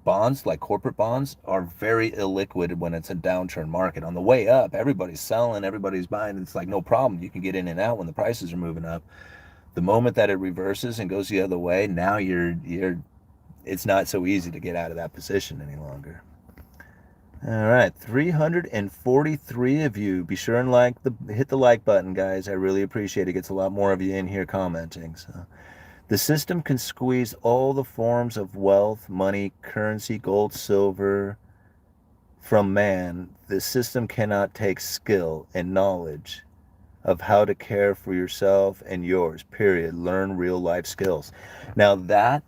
Bonds, like corporate bonds, are very illiquid when it's a downturn market. On the way up, everybody's selling, everybody's buying. It's like no problem. You can get in and out when the prices are moving up. The moment that it reverses and goes the other way, now it's not so easy to get out of that position any longer. All right, 343 of you. Be sure and hit the like button, guys. I really appreciate it. It gets a lot more of you in here commenting. So, the system can squeeze all the forms of wealth, money, currency, gold, silver from man. The system cannot take skill and knowledge of how to care for yourself and yours. Period. Learn real life skills. Now that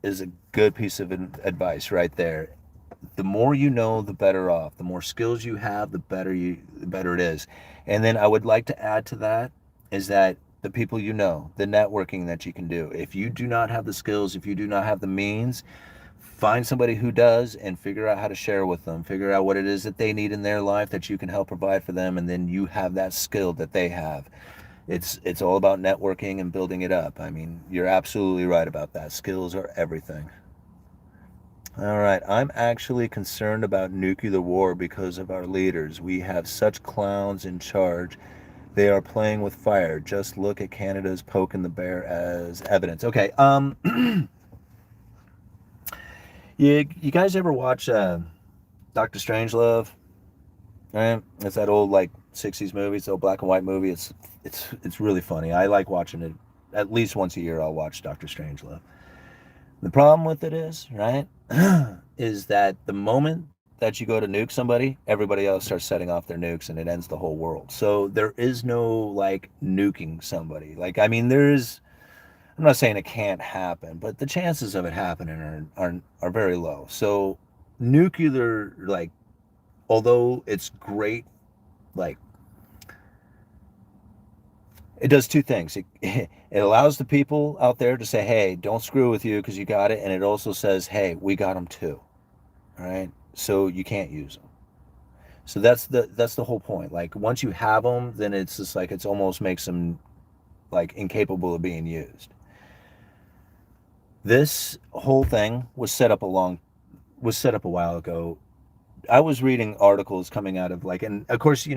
is a good piece of advice right there. The more you know, the better off. The more skills you have, the better it is. And then I would like to add to that is that the people the networking that you can do. If you do not have the skills, if you do not have the means, find somebody who does and figure out how to share with them. Figure out what it is that they need in their life that you can help provide for them, and then you have that skill that they have. It's all about networking and building it up. I mean, you're absolutely right about that. Skills are everything. All right, I'm actually concerned about nuclear war because of our leaders. We have such clowns in charge. They are playing with fire. Just look at Canada's poking the bear as evidence. Okay, you guys ever watch Dr. Strangelove? Right? It's that old like 60s movie, it's an old black and white movie. It's really funny. I like watching it. At least once a year I'll watch Dr. Strangelove. The problem with it is, right, is that the moment that you go to nuke somebody, everybody else starts setting off their nukes and it ends the whole world. So there is no like nuking somebody. Like, I mean, I'm not saying it can't happen, but the chances of it happening are very low. So nuclear, like, although it's great, like, it does two things. It allows the people out there to say, hey, don't screw with you because you got it. And it also says, hey, we got them too. All right. So you can't use them. So that's the whole point. Like once you have them, then it's just like, it's almost makes them like incapable of being used. This whole thing was set up a while ago. I was reading articles coming out of like, and of course,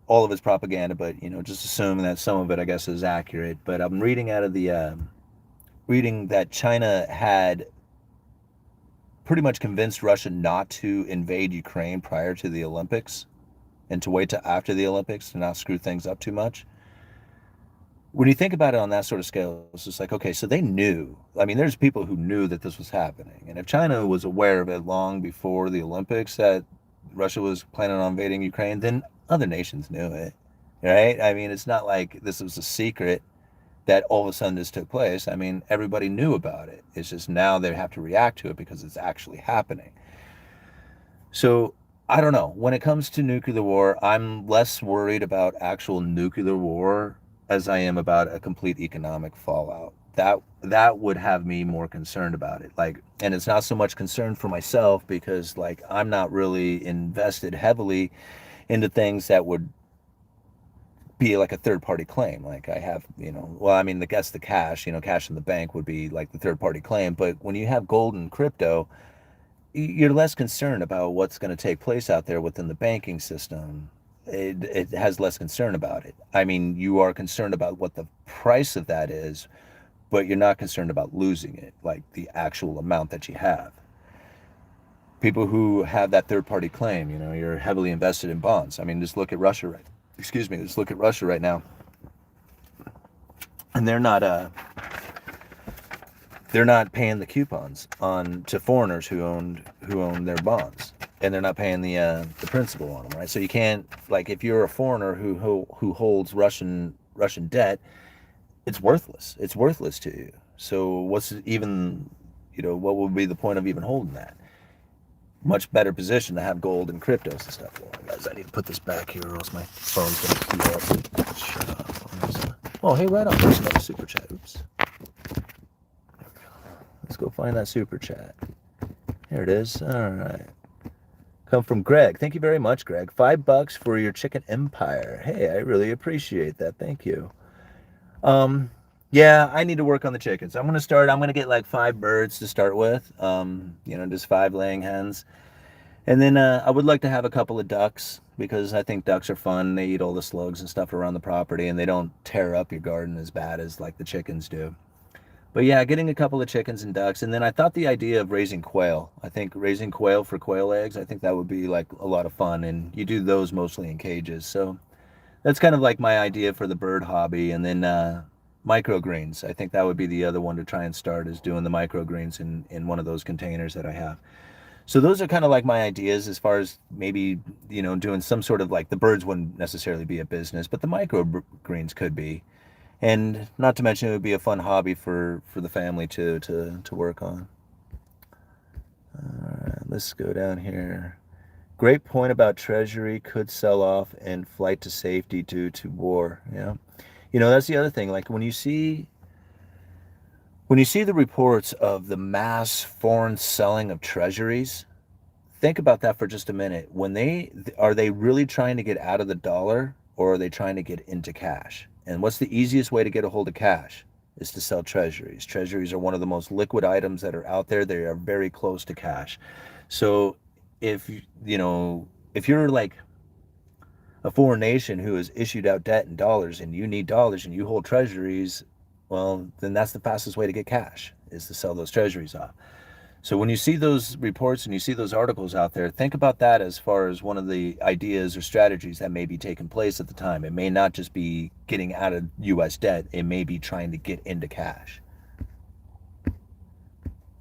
all of it's propaganda, but just assuming that some of it, I guess, is accurate. But I'm reading out of the reading that China had pretty much convinced Russia not to invade Ukraine prior to the Olympics and to wait till after the Olympics to not screw things up too much. When you think about it on that sort of scale, it's just like, okay, so they knew. I mean, there's people who knew that this was happening. And if China was aware of it long before the Olympics that Russia was planning on invading Ukraine, then other nations knew it, right? I mean, it's not like this was a secret that all of a sudden this took place. I mean, everybody knew about it. It's just now they have to react to it because it's actually happening. So I don't know. When it comes to nuclear war, I'm less worried about actual nuclear war as I am about a complete economic fallout. That would have me more concerned about it. Like, and it's not so much concern for myself because like I'm not really invested heavily into things that would be like a third party claim. Like I have, well, I mean, guess the cash, cash in the bank would be like the third party claim. But when you have gold and crypto, you're less concerned about what's going to take place out there within the banking system. It has less concern about it. I mean, you are concerned about what the price of that is, but you're not concerned about losing it, like the actual amount that you have. People who have that third party claim, you're heavily invested in bonds. I mean, just look at Russia right. Excuse me, just look at Russia right now. And they're not paying the coupons on to foreigners who own their bonds, and they're not paying the principal on them, right? So you can't, like, if you're a foreigner who holds Russian debt, it's worthless. It's worthless to you. So what's even, what would be the point of even holding that? Much better position to have gold and cryptos and stuff. Well, guys, I need to put this back here or else my phone's gonna heat up. Shut up. Oh, hey, right on. There's another super chat. Oops. Let's go find that super chat. Here it is. All right. Come from Greg. Thank you very much, Greg. $5 for your chicken empire. Hey, I really appreciate that. Thank you. Yeah, I need to work on the chickens. I'm gonna get like 5 birds to start with. Just 5 laying hens. And then I would like to have a couple of ducks because I think ducks are fun. They eat all the slugs and stuff around the property and they don't tear up your garden as bad as like the chickens do. But yeah, getting a couple of chickens and ducks. And then I thought the idea of raising quail. I think raising quail for quail eggs, I think that would be like a lot of fun. And you do those mostly in cages. So that's kind of like my idea for the bird hobby. And then microgreens. I think that would be the other one to try and start, is doing the microgreens in one of those containers that I have. So those are kind of like my ideas as far as maybe, doing some sort of, like, the birds wouldn't necessarily be a business, but the microgreens could be. And not to mention it would be a fun hobby for the family to work on. All right, let's go down here. Great point about Treasury could sell off and flight to safety due to war. Yeah. That's the other thing. Like when you see the reports of the mass foreign selling of treasuries, think about that for just a minute. Are they really trying to get out of the dollar, or are they trying to get into cash? And what's the easiest way to get a hold of cash? Is to sell treasuries. Treasuries are one of the most liquid items that are out there. They are very close to cash. So if you're like a foreign nation who has issued out debt in dollars and you need dollars and you hold treasuries, well, then that's the fastest way to get cash, is to sell those treasuries off. So when you see those reports and you see those articles out there, think about that as far as one of the ideas or strategies that may be taking place at the time. It may not just be getting out of U.S. debt. It may be trying to get into cash.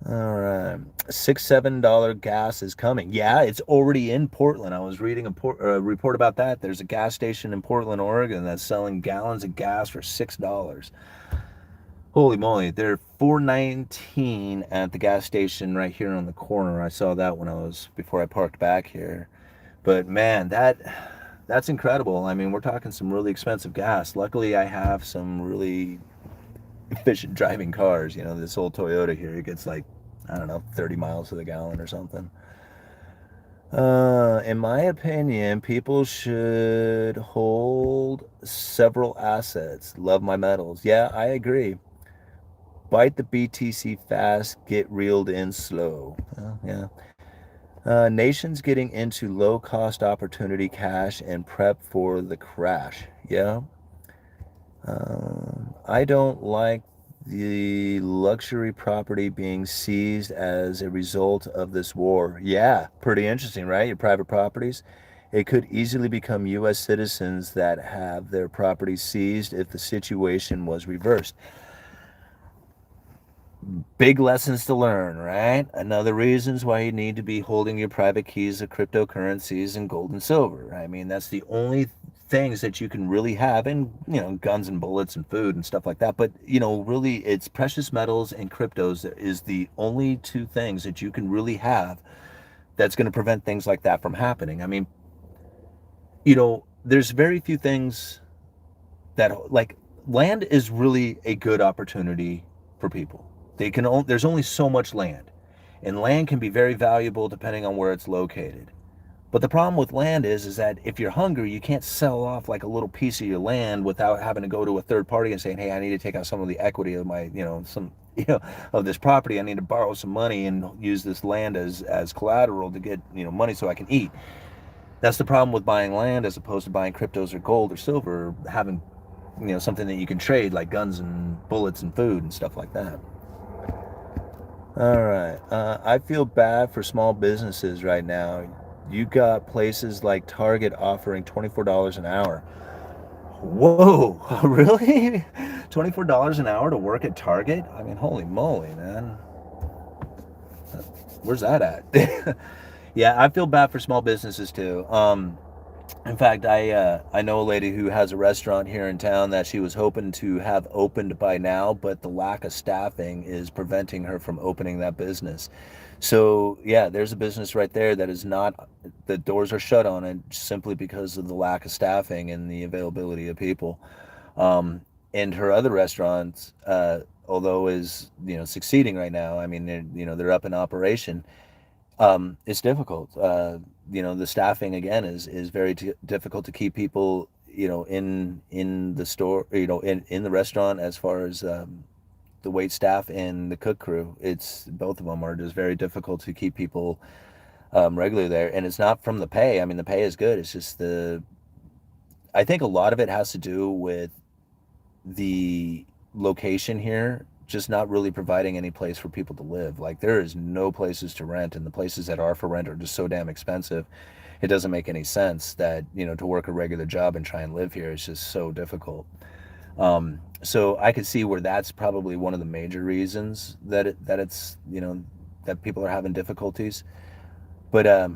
All right. $6-7 gas is coming. Yeah, it's already in Portland. I was reading a report about that. There's a gas station in Portland, Oregon that's selling gallons of gas for $6. Holy moly, they're $4.19 at the gas station right here on the corner. I saw that before I parked back here. But man, that's incredible. I mean, we're talking some really expensive gas. Luckily, I have some really efficient driving cars. This old Toyota here, it gets like, I don't know, 30 miles to the gallon or something. In my opinion, people should hold several assets. Love my metals. Yeah, I agree. Bite the BTC fast, get reeled in slow. Yeah. Nations getting into low-cost opportunity cash and prep for the crash. Yeah. I don't like the luxury property being seized as a result of this war. Yeah, pretty interesting, right? Your private properties. It could easily become U.S. citizens that have their property seized if the situation was reversed. Big lessons to learn, right? Another reasons why you need to be holding your private keys of cryptocurrencies and gold and silver. I mean, that's the only things that you can really have, and guns and bullets and food and stuff like that. But really, it's precious metals and cryptos that is the only two things that you can really have that's going to prevent things like that from happening. I mean, there's very few things that like land is really a good opportunity for people. There's only so much land, and land can be very valuable depending on where it's located. But the problem with land is that if you're hungry, you can't sell off like a little piece of your land without having to go to a third party and saying, "Hey, I need to take out some of the equity of my, of this property. I need to borrow some money and use this land as collateral to get, money so I can eat." That's the problem with buying land as opposed to buying cryptos or gold or silver, having, something that you can trade like guns and bullets and food and stuff like that. All right. I feel bad for small businesses right now. You got places like Target offering $24 an hour. Whoa, really? $24 an hour to work at Target? I mean, holy moly, man. Where's that at? Yeah, I feel bad for small businesses too. In fact, I know a lady who has a restaurant here in town that she was hoping to have opened by now, but the lack of staffing is preventing her from opening that business. So yeah, there's a business right there that is not, the doors are shut on it simply because of the lack of staffing and the availability of people. And her other restaurants, although is succeeding right now. I mean, they're up in operation. It's difficult. The staffing again is very difficult to keep people, in the store, in the restaurant as far as the wait staff and the cook crew. It's both of them are just very difficult to keep people regularly there. And it's not from the pay. I mean, the pay is good. It's just I think a lot of it has to do with the location here just not really providing any place for people to live. Like there is no places to rent, and the places that are for rent are just so damn expensive. It doesn't make any sense that, to work a regular job and try and live here is just so difficult. So I could see where that's probably one of the major reasons that it's, that people are having difficulties. But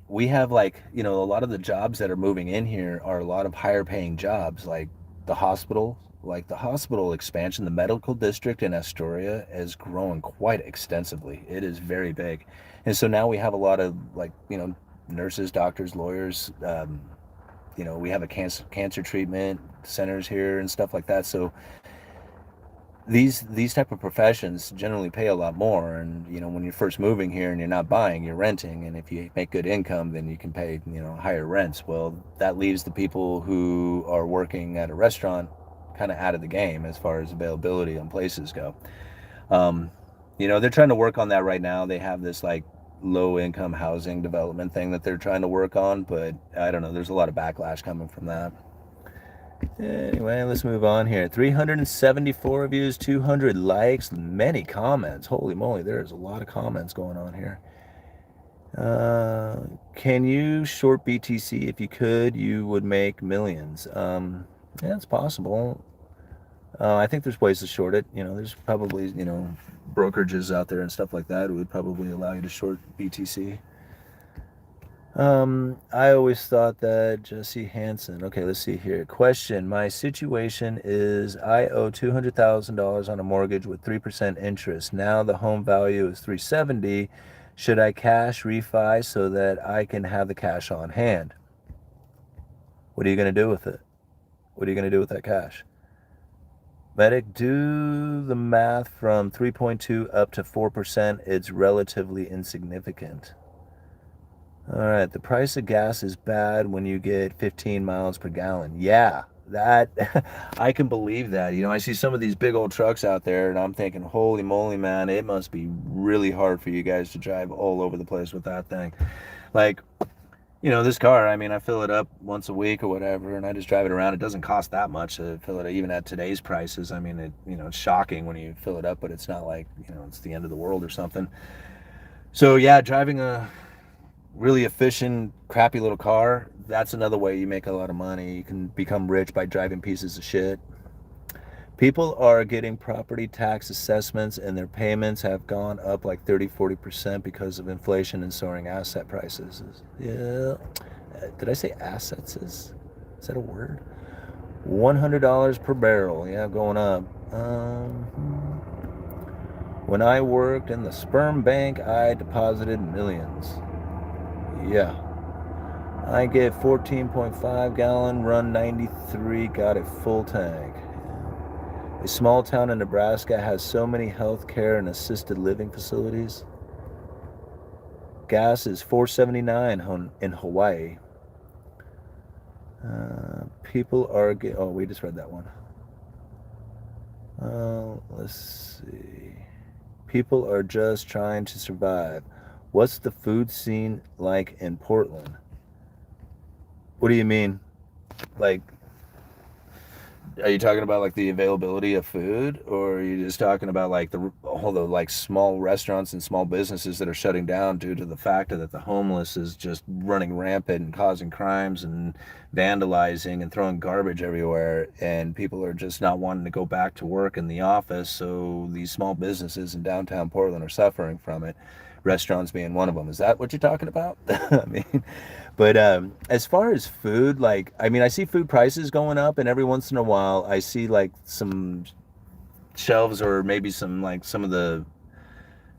we have like, a lot of the jobs that are moving in here are a lot of higher paying jobs, the hospital, like the hospital expansion. The medical district in Astoria is growing quite extensively. It is very big. And so now we have a lot of like, nurses, doctors, lawyers, we have a cancer treatment centers here and stuff like that. So these type of professions generally pay a lot more. And when you're first moving here and you're not buying, you're renting, and if you make good income, then you can pay higher rents. Well, that leaves the people who are working at a restaurant kind of out of the game as far as availability on places go. They're trying to work on that right now. They have this like low income housing development thing that they're trying to work on, but I don't know, there's a lot of backlash coming from that. Anyway, let's move on here. 374 reviews, 200 likes, many comments. Holy moly, there's a lot of comments going on here. Can you short BTC? If you could, you would make millions. Yeah, it's possible. I think there's ways to short it. There's probably, brokerages out there and stuff like that who would probably allow you to short BTC. I always thought that Jesse Hansen. Okay, let's see here. Question. My situation is I owe $200,000 on a mortgage with 3% interest. Now the home value is $370,000. Should I cash refi so that I can have the cash on hand? What are you going to do with it? What are you going to do with that cash? Medic, do the math from 3.2 up to 4%. It's relatively insignificant. All right, the price of gas is bad when you get 15 miles per gallon. Yeah, that I can believe that. I see some of these big old trucks out there, and I'm thinking, holy moly, man, it must be really hard for you guys to drive all over the place with that thing. Like, This car, I mean, I fill it up once a week or whatever, and I just drive it around. It doesn't cost that much to fill it, even at today's prices. I mean, it's shocking when you fill it up, but it's not like, it's the end of the world or something. So yeah, driving a really efficient, crappy little car, that's another way you make a lot of money. You can become rich by driving pieces of shit. People are getting property tax assessments and their payments have gone up like 30-40% because of inflation and soaring asset prices. Yeah. Did I say assets? Is that a word? $100 per barrel. Yeah, going up. When I worked in the sperm bank, I deposited millions. Yeah. I get 14.5 gallon, run 93, got a full tank. A small town in Nebraska has so many healthcare and assisted living facilities. Gas is $4.79 in Hawaii. People are oh, we just read that one. Let's see. People are just trying to survive. What's the food scene like in Portland? What do you mean? Like, are you talking about like the availability of food, or are you just talking about like all the like small restaurants and small businesses that are shutting down due to the fact that the homeless is just running rampant and causing crimes and vandalizing and throwing garbage everywhere, and people are just not wanting to go back to work in the office, so these small businesses in downtown Portland are suffering from it, restaurants being one of them. Is that what you're talking about? I mean, but as far as food, like, I mean, I see food prices going up, and every once in a while, I see like some shelves or maybe some of the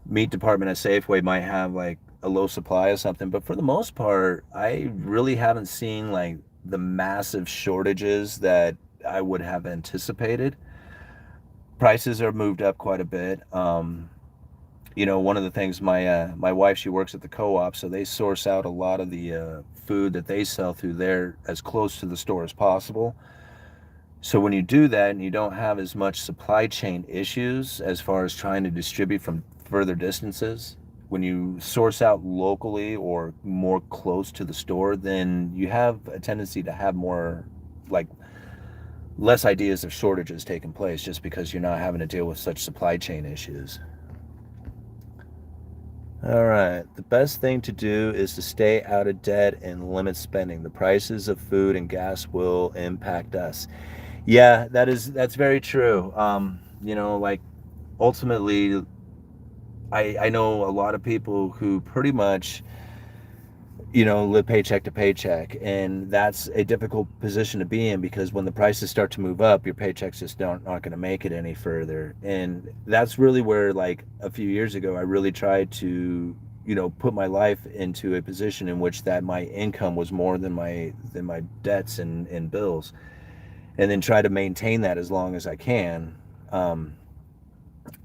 meat department at Safeway might have like a low supply of something. But for the most part, I really haven't seen like the massive shortages that I would have anticipated. Prices are moved up quite a bit. One of the things, my wife, she works at the co-op, so they source out a lot of the food that they sell through there as close to the store as possible. So when you do that and you don't have as much supply chain issues as far as trying to distribute from further distances, when you source out locally or more close to the store, then you have a tendency to have more, like, less ideas of shortages taking place just because you're not having to deal with such supply chain issues. All right. The best thing to do is to stay out of debt and limit spending. The prices of food and gas will impact us. Yeah, that's very true. Like, ultimately, I know a lot of people who pretty much, live paycheck to paycheck, and that's a difficult position to be in because when the prices start to move up, your paychecks just aren't going to make it any further. And that's really where, like, a few years ago, I really tried to, put my life into a position in which that my income was more than my debts and bills, and then try to maintain that as long as I can, um,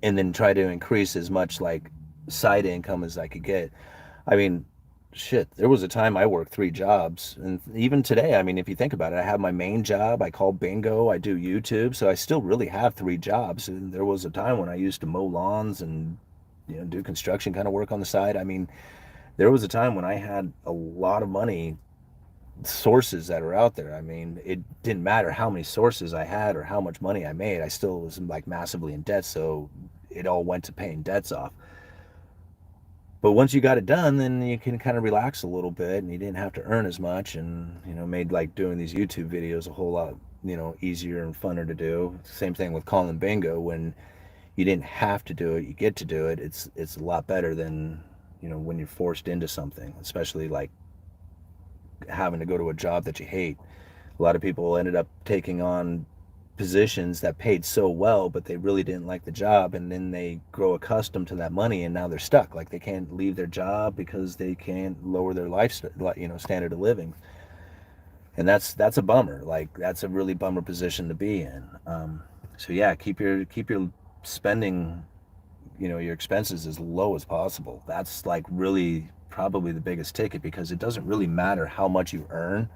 and then try to increase as much like side income as I could get. I mean, shit, there was a time I worked 3 jobs. And even today, I mean, if you think about it, I have my main job, I call bingo, I do YouTube. So I still really have 3 jobs. And there was a time when I used to mow lawns and, do construction kind of work on the side. I mean, there was a time when I had a lot of money sources that are out there. I mean, it didn't matter how many sources I had or how much money I made. I still was like massively in debt. So it all went to paying debts off. But once you got it done, then you can kind of relax a little bit and you didn't have to earn as much, and, made like doing these YouTube videos a whole lot, easier and funner to do. Same thing with calling bingo. When you didn't have to do it, you get to do it. It's a lot better than, when you're forced into something, especially like having to go to a job that you hate. A lot of people ended up taking on positions that paid so well, but they really didn't like the job, and then they grow accustomed to that money, and now they're stuck. Like, they can't leave their job because they can't lower their standard of living, and that's a bummer. Like, that's a really bummer position to be in. So yeah, keep your spending, your expenses as low as possible. That's like really probably the biggest ticket, because it doesn't really matter how much you earn.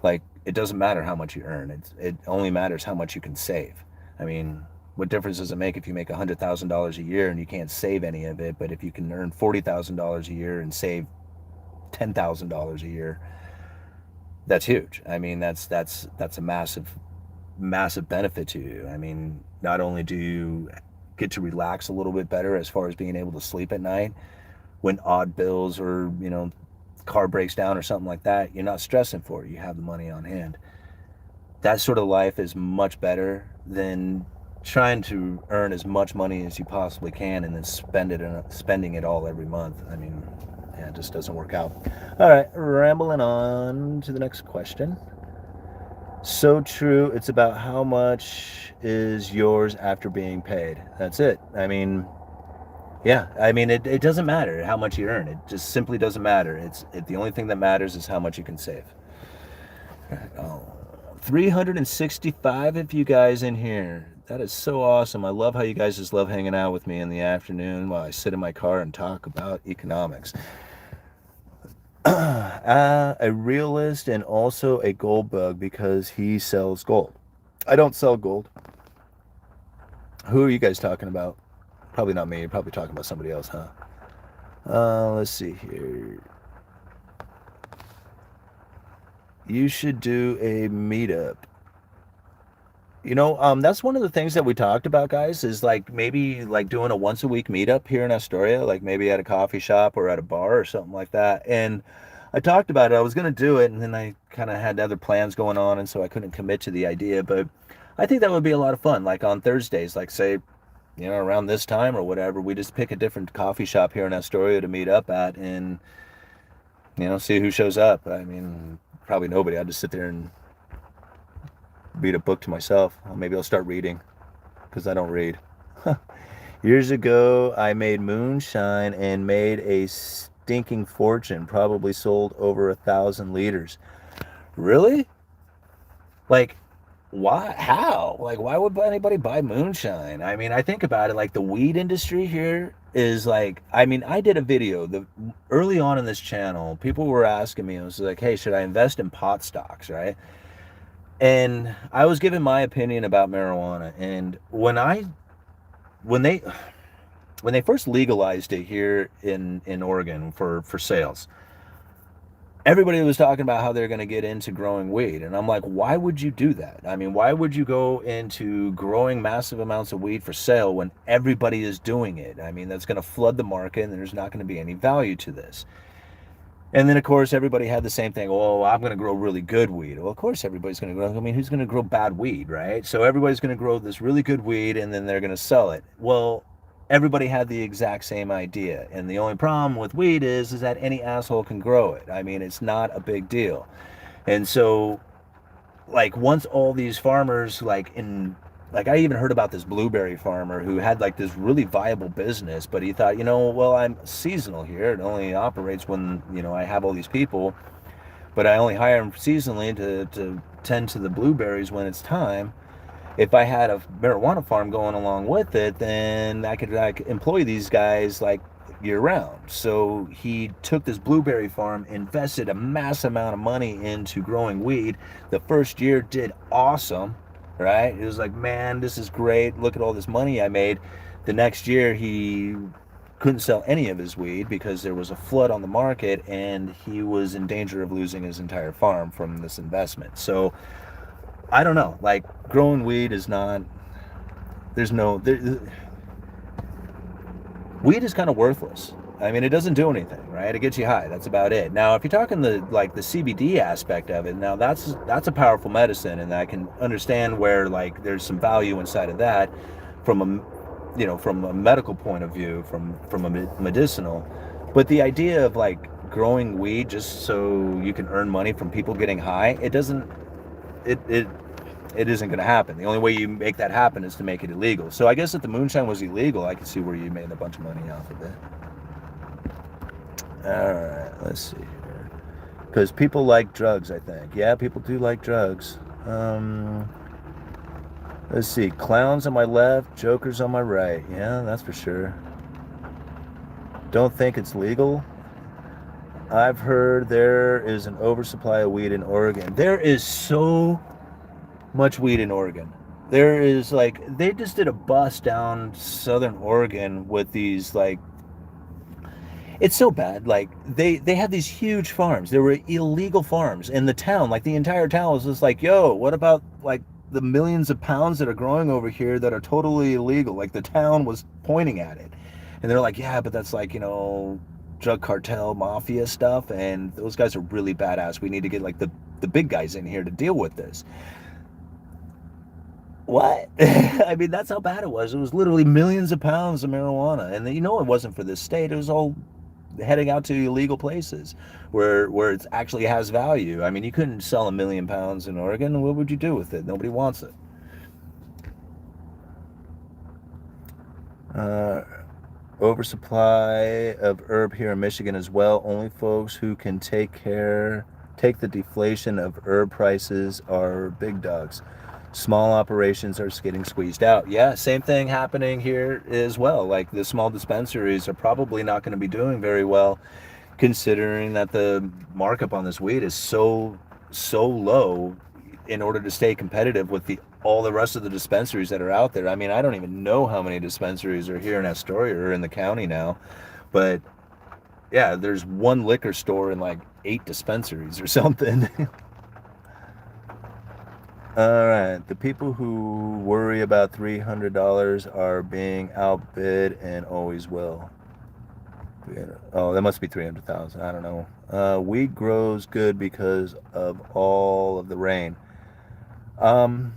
Like, it doesn't matter how much you earn. It only matters how much you can save. I mean, what difference does it make if you make $100,000 a year and you can't save any of it? But if you can earn $40,000 a year and save $10,000 a year, that's huge. I mean, that's a massive benefit to you. I mean, not only do you get to relax a little bit better as far as being able to sleep at night when odd bills or, car breaks down or something like that, you're not stressing for it. You have the money on hand. That sort of life is much better than trying to earn as much money as you possibly can and then spending it all every month. I mean, yeah, it just doesn't work out. All right, rambling on to the next question. So true. It's about how much is yours after being paid. That's it. I mean, yeah. I mean, it doesn't matter how much you earn. It just simply doesn't matter. The only thing that matters is how much you can save. Oh, 365 of you guys in here. That is so awesome. I love how you guys just love hanging out with me in the afternoon while I sit in my car and talk about economics. A realist and also a gold bug because he sells gold. I don't sell gold. Who are you guys talking about? Probably not me. You're probably talking about somebody else, huh? Let's see here. You should do a meetup. That's one of the things that we talked about, guys, is like maybe like doing a once a week meetup here in Astoria, like maybe at a coffee shop or at a bar or something like that. And I talked about it. I was going to do it, and then I kind of had other plans going on, and so I couldn't commit to the idea. But I think that would be a lot of fun, like on Thursdays, like say, around this time or whatever, we just pick a different coffee shop here in Astoria to meet up at and, see who shows up. I mean, probably nobody. I'll just sit there and read a book to myself. Maybe I'll start reading because I don't read. Years ago, I made moonshine and made a stinking fortune. Probably sold over 1,000 liters. Really? Like, why? How? Like, why would anybody buy moonshine? I mean, I think about it, like the weed industry here is like, I mean, I did a video early on in this channel. People were asking me, it was like, hey, should I invest in pot stocks, right? And I was giving my opinion about marijuana. And when they first legalized it here in Oregon for sales, everybody was talking about how they're going to get into growing weed. And I'm like, why would you do that? I mean, why would you go into growing massive amounts of weed for sale when everybody is doing it? I mean, that's going to flood the market and there's not going to be any value to this. And then, of course, everybody had the same thing. Oh, I'm going to grow really good weed. Well, of course, everybody's going to grow. I mean, who's going to grow bad weed, right? So everybody's going to grow this really good weed and then they're going to sell it. Well, everybody had the exact same idea. And the only problem with weed is that any asshole can grow it. I mean, it's not a big deal. And so, like, once all these farmers, I even heard about this blueberry farmer who had like this really viable business, but he thought, well, I'm seasonal here. It only operates when, I have all these people, but I only hire them seasonally to tend to the blueberries when it's time. If I had a marijuana farm going along with it, then I could employ these guys like year round. So he took this blueberry farm, invested a mass amount of money into growing weed. The first year did awesome, right? It was like, man, this is great. Look at all this money I made. The next year he couldn't sell any of his weed because there was a flood on the market and he was in danger of losing his entire farm from this investment. So I don't know, like growing weed is not, weed is kind of worthless. I mean, it doesn't do anything, right? It gets you high. That's about it. Now, if you're talking the CBD aspect of it, now that's a powerful medicine, and I can understand where like there's some value inside of that from a medical point of view, from a medicinal. But the idea of like growing weed just so you can earn money from people getting high, it isn't going to happen. The only way you make that happen is to make it illegal. So I guess if the moonshine was illegal, I could see where you made a bunch of money off of it. All right, let's see here. Because people like drugs, I think. Yeah, people do like drugs. Let's see. Clowns on my left, jokers on my right. Yeah, that's for sure. Don't think it's legal. I've heard there is an oversupply of weed in Oregon. There is so much weed in Oregon. There is like, they just did a bus down southern Oregon with these like, It's so bad. Like they had these huge farms. There were illegal farms in the town. Like the entire town was just like, yo, what about like the millions of pounds that are growing over here that are totally illegal? Like the town was pointing at it. And they're like, yeah, but that's like, drug cartel mafia stuff, and those guys are really badass. We need to get like the big guys in here to deal with this. What? I mean, that's how bad it was. It was literally millions of pounds of marijuana, and it wasn't for this state. It was all heading out to illegal places where it actually has value. I mean, you couldn't sell 1 million pounds in Oregon. What would you do with it? Nobody wants it. Uh, Oversupply of herb here in Michigan as well. Only folks who can take the deflation of herb prices are big dogs. Small operations are getting squeezed out. Yeah, same thing happening here as well. Like the small dispensaries are probably not going to be doing very well, considering that the markup on this weed is so low in order to stay competitive with the all the rest of the dispensaries that are out there. I mean, I don't even know how many dispensaries are here in Astoria or in the county now, but yeah, there's one liquor store and like 8 dispensaries or something. All right, the people who worry about $300 are being outbid and always will. Oh, that must be 300,000. I don't know. Wheat grows good because of all of the rain. Um,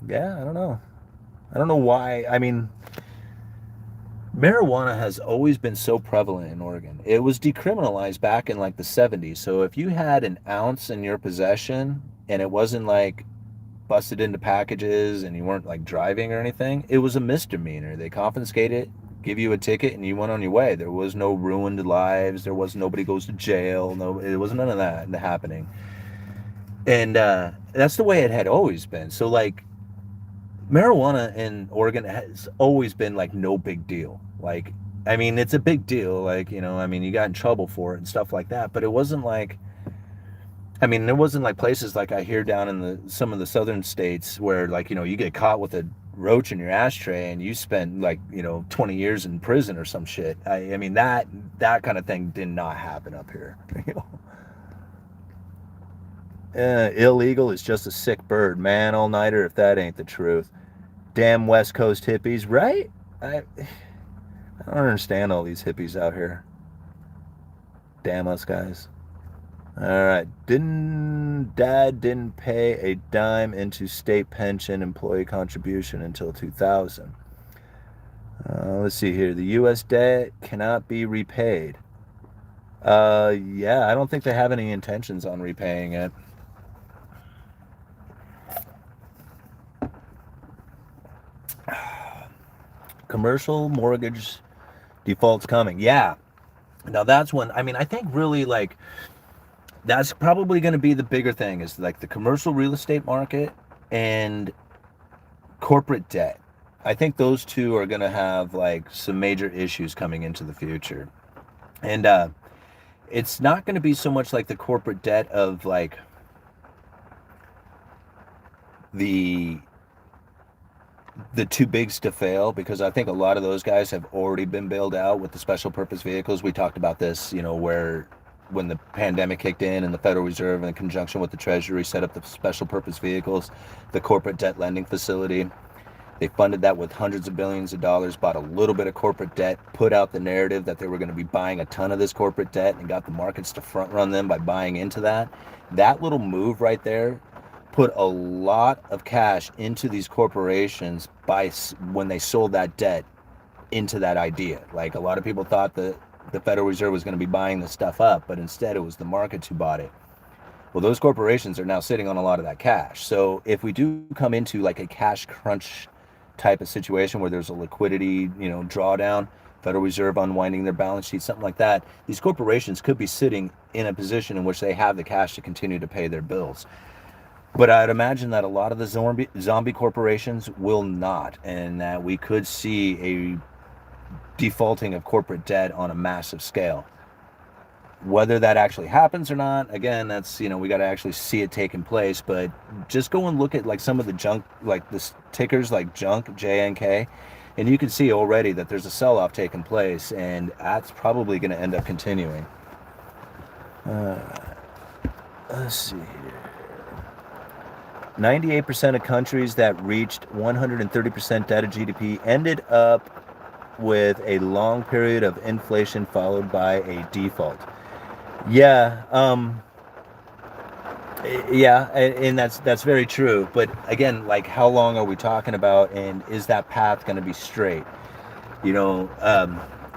yeah, I don't know. I don't know why. I mean, marijuana has always been so prevalent in Oregon. It was decriminalized back in like the 70s. So if you had an ounce in your possession and it wasn't like busted into packages and you weren't like driving or anything, it was a misdemeanor. They confiscated it, give you a ticket, and you went on your way. There was no ruined lives. There was nobody goes to jail. No, it was none of that happening. And that's the way it had always been. So like marijuana in Oregon has always been like no big deal. Like, I mean, it's a big deal. Like, I mean, you got in trouble for it and stuff like that. But it wasn't like, I mean, there wasn't like places like I hear down in some of the southern states where like, you get caught with a roach in your ashtray and you spend like, 20 years in prison or some shit. I mean, that kind of thing did not happen up here. Illegal is just a sick bird, man. All-nighter if that ain't the truth. Damn West Coast hippies, right? I don't understand all these hippies out here. Damn us guys. All right. Dad didn't pay a dime into state pension employee contribution until 2000. Let's see here. The U.S. debt cannot be repaid. Yeah, I don't think they have any intentions on repaying it. Commercial mortgage defaults coming. Yeah. Now that's when, I mean, I think really like that's probably going to be the bigger thing is like the commercial real estate market and corporate debt. I think those two are going to have like some major issues coming into the future. And it's not going to be so much like the corporate debt of like the too bigs to fail, because I think a lot of those guys have already been bailed out with the special purpose vehicles. We talked about this, where when the pandemic kicked in and the Federal Reserve in conjunction with the Treasury set up the special purpose vehicles, the corporate debt lending facility. They funded that with hundreds of billions of dollars, bought a little bit of corporate debt, put out the narrative that they were going to be buying a ton of this corporate debt and got the markets to front run them by buying into that. That little move right there put a lot of cash into these corporations when they sold that debt into that idea. Like a lot of people thought that the Federal Reserve was going to be buying this stuff up, but instead it was the markets who bought it. Well, those corporations are now sitting on a lot of that cash. So if we do come into like a cash crunch type of situation where there's a liquidity, drawdown, Federal Reserve unwinding their balance sheet, something like that, these corporations could be sitting in a position in which they have the cash to continue to pay their bills. But I'd imagine that a lot of the zombie corporations will not, and that we could see a defaulting of corporate debt on a massive scale. Whether that actually happens or not, again, that's, we got to actually see it taking place. But just go and look at like some of the junk, like the tickers like junk, JNK. And you can see already that there's a sell-off taking place, and that's probably going to end up continuing. Let's see here. 98% of countries that reached 130% debt of GDP ended up with a long period of inflation followed by a default. Yeah, and that's very true. But again, like, how long are we talking about, and is that path going to be straight? You know,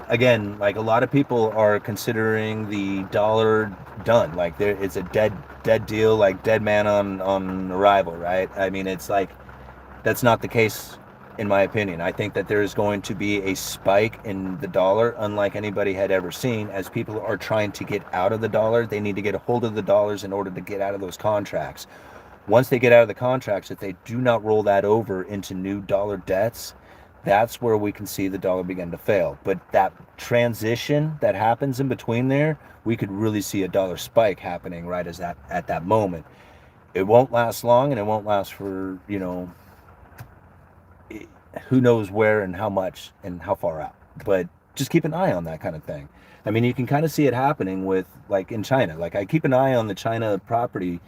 again, like, a lot of people are considering the dollar done. Like, it's a dead deal, like dead man on arrival, right? I mean, it's like, that's not the case, in my opinion. I think that there is going to be a spike in the dollar unlike anybody had ever seen. As people are trying to get out of the dollar, they need to get a hold of the dollars in order to get out of those contracts. Once they get out of the contracts, if they do not roll that over into new dollar debts, that's where we can see the dollar begin to fail. But that transition that happens in between there, we could really see a dollar spike happening right as that at that moment. It won't last long, and it won't last for, who knows where and how much and how far out. But just keep an eye on that kind of thing. I mean, you can kind of see it happening with, like, in China. Like, I keep an eye on the China property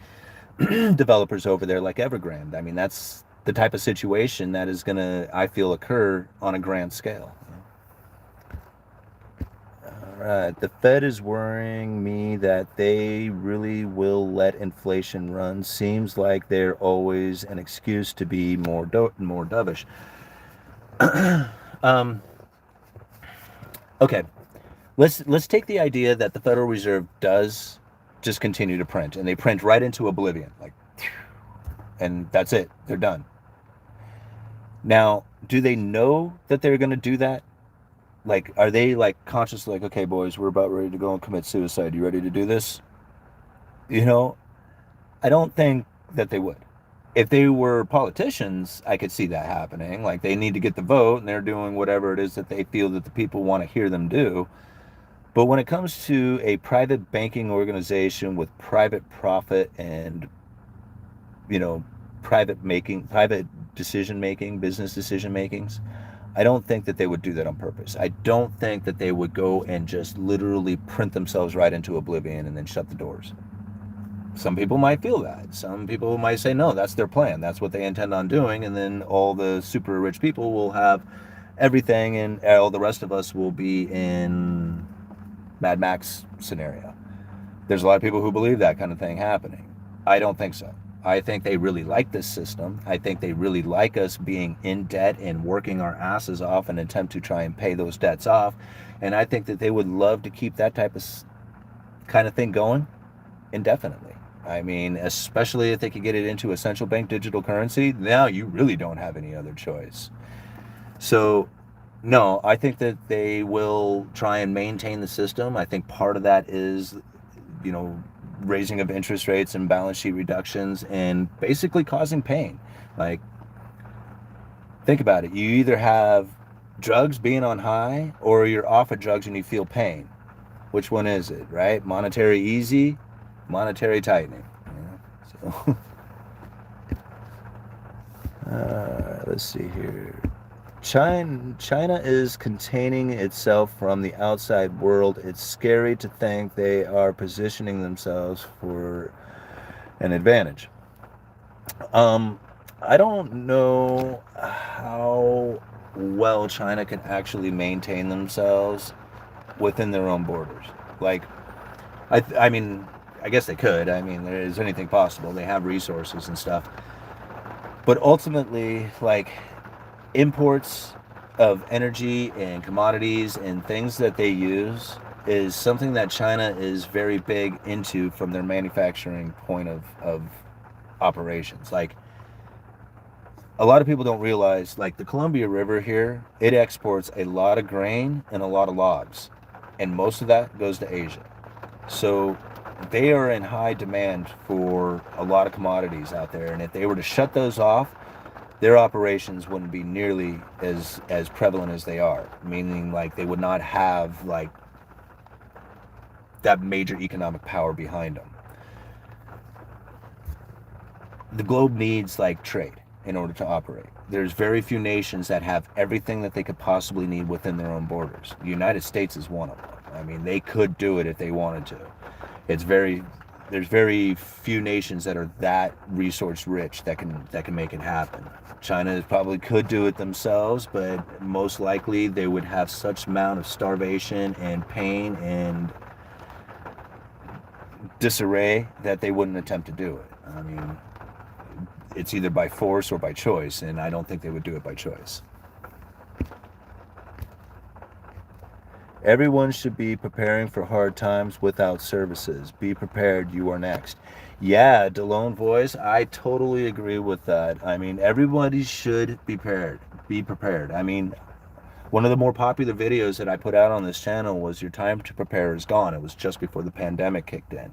developers over there, like Evergrande. I mean, that's the type of situation that is going to, I feel, occur on a grand scale. All right. The Fed is worrying me that they really will let inflation run. Seems like they're always an excuse to be more dovish. Okay, let's take the idea that the Federal Reserve does just continue to print, and they print right into oblivion, like, and that's it. They're done. Now, do they know that they're going to do that? Like, are they, like, conscious, like, okay, boys, we're about ready to go and commit suicide. You ready to do this? I don't think that they would. If they were politicians, I could see that happening. Like, they need to get the vote, and they're doing whatever it is that they feel that the people want to hear them do. But when it comes to a private banking organization with private profit and, private decision making, business decision makings, I don't think that they would do that on purpose. I don't think that they would go and just literally print themselves right into oblivion and then shut the doors. Some people might feel that. Some people might say, no, that's their plan. That's what they intend on doing. And then all the super rich people will have everything, and all the rest of us will be in Mad Max scenario. There's a lot of people who believe that kind of thing happening. I don't think so. I think they really like this system. I think they really like us being in debt and working our asses off in an attempt to try and pay those debts off. And I think that they would love to keep that type of kind of thing going indefinitely. I mean, especially if they could get it into a central bank digital currency, now you really don't have any other choice. So, no, I think that they will try and maintain the system. I think part of that is, raising of interest rates and balance sheet reductions and basically causing pain. Like, think about it. You either have drugs being on high, or you're off of drugs and you feel pain. Which one is it, right? Monetary easy, monetary tightening. So, let's see here. China is containing itself from the outside world. It's scary to think they are positioning themselves for an advantage. I don't know how well China can actually maintain themselves within their own borders. Like, I mean, I guess they could. I mean, there is anything possible. They have resources and stuff. But ultimately, like, imports of energy and commodities and things that they use is something that China is very big into from their manufacturing point of operations. Like, a lot of people don't realize, like, the Columbia River here, it exports a lot of grain and a lot of logs, and most of that goes to Asia. So they are in high demand for a lot of commodities out there, and if they were to shut those off, their operations wouldn't be nearly as prevalent as they are, meaning, like, they would not have, like, that major economic power behind them. The globe needs, like, trade, in order to operate. There's very few nations that have everything that they could possibly need within their own borders. The United States is one of them. I mean, they could do it if they wanted to. There's very few nations that are that resource rich that can make it happen. China probably could do it themselves, but most likely they would have such amount of starvation and pain and disarray that they wouldn't attempt to do it. I mean, it's either by force or by choice, and I don't think they would do it by choice. Everyone should be preparing for hard times without services. Be prepared, you are next. Yeah, DeLone Voice, I totally agree with that. I mean, everybody should be prepared. Be prepared. I mean, one of the more popular videos that I put out on this channel was Your Time to Prepare is Gone. It was just before the pandemic kicked in.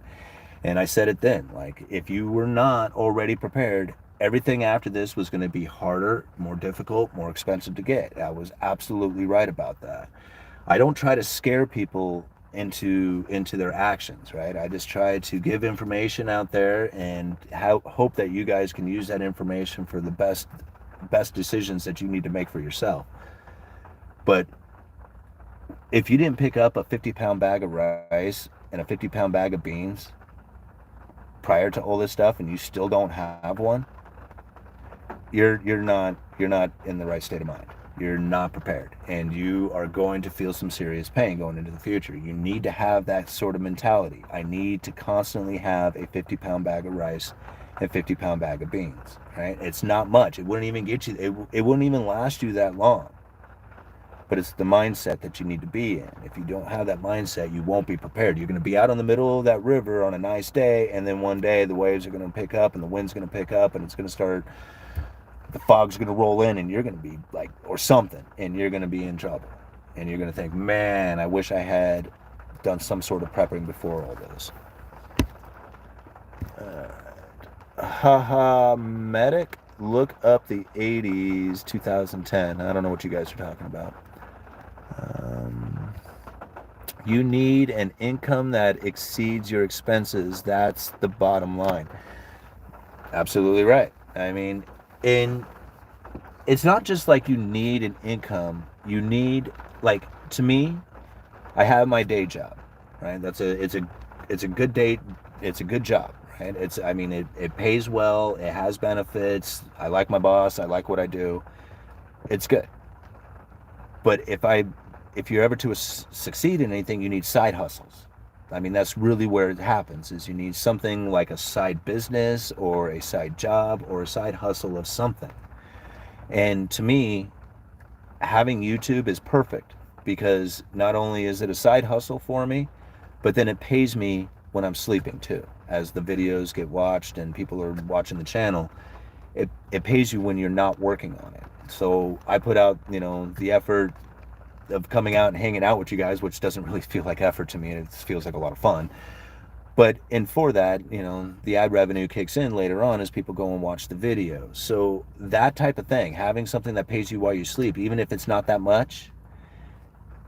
And I said it then, like, if you were not already prepared, everything after this was going to be harder, more difficult, more expensive to get. I was absolutely right about that. I don't try to scare people into their actions, right? I just try to give information out there and hope that you guys can use that information for the best decisions that you need to make for yourself. But if you didn't pick up a 50-pound bag of rice and a 50-pound bag of beans prior to all this stuff and you still don't have one, you're not in the right state of mind. You're not prepared, and you are going to feel some serious pain going into the future. You need to have that sort of mentality. I need to constantly have a 50-pound bag of rice and 50-pound bag of beans, right? It's not much. It wouldn't even get you, it wouldn't even last you that long. But it's the mindset that you need to be in. If you don't have that mindset, you won't be prepared. You're going to be out in the middle of that river on a nice day, and then one day the waves are going to pick up and the wind's going to pick up and it's going to start, the fog's going to roll in and you're going to be like, or something, and you're going to be in trouble. And you're going to think, man, I wish I had done some sort of prepping before all this. Haha, medic, look up the 80s, 2010. I don't know what you guys are talking about. You need an income that exceeds your expenses. That's the bottom line. Absolutely right. I mean, it's not just like you need an income. You need, like, to me, I have my day job, right? It's a good day. It's a good job, right? It pays well. It has benefits. I like my boss. I like what I do. It's good. But if you're ever to succeed in anything, you need side hustles. I mean, that's really where it happens, is you need something like a side business or a side job or a side hustle of something. And to me, having YouTube is perfect, because not only is it a side hustle for me, but then it pays me when I'm sleeping too. As the videos get watched and people are watching the channel, it pays you when you're not working on it. So I put out, the effort of coming out and hanging out with you guys, which doesn't really feel like effort to me. It feels like a lot of fun. But for that, the ad revenue kicks in later on as people go and watch the video. So that type of thing, having something that pays you while you sleep, even if it's not that much,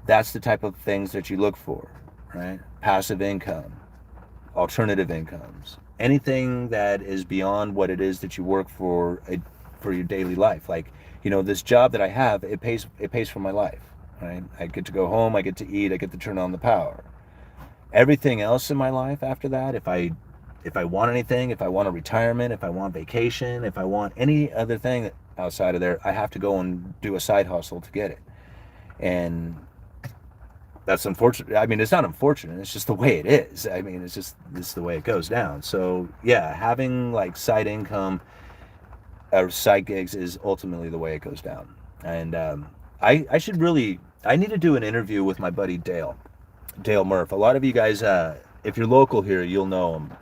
that's the type of things that you look for, right? Passive income, alternative incomes, anything that is beyond what it is that you work for your daily life. Like, this job that I have, it pays for my life, right? I get to go home, I get to eat, I get to turn on the power. Everything else in my life after that, if I want anything, if I want a retirement, if I want vacation, if I want any other thing outside of there, I have to go and do a side hustle to get it. And that's unfortunate. I mean, it's not unfortunate, it's just the way it is. I mean, it's the way it goes down. So yeah, having like side income or side gigs is ultimately the way it goes down. And I need to do an interview with my buddy Dale Murph. A lot of you guys, if you're local here, you'll know him.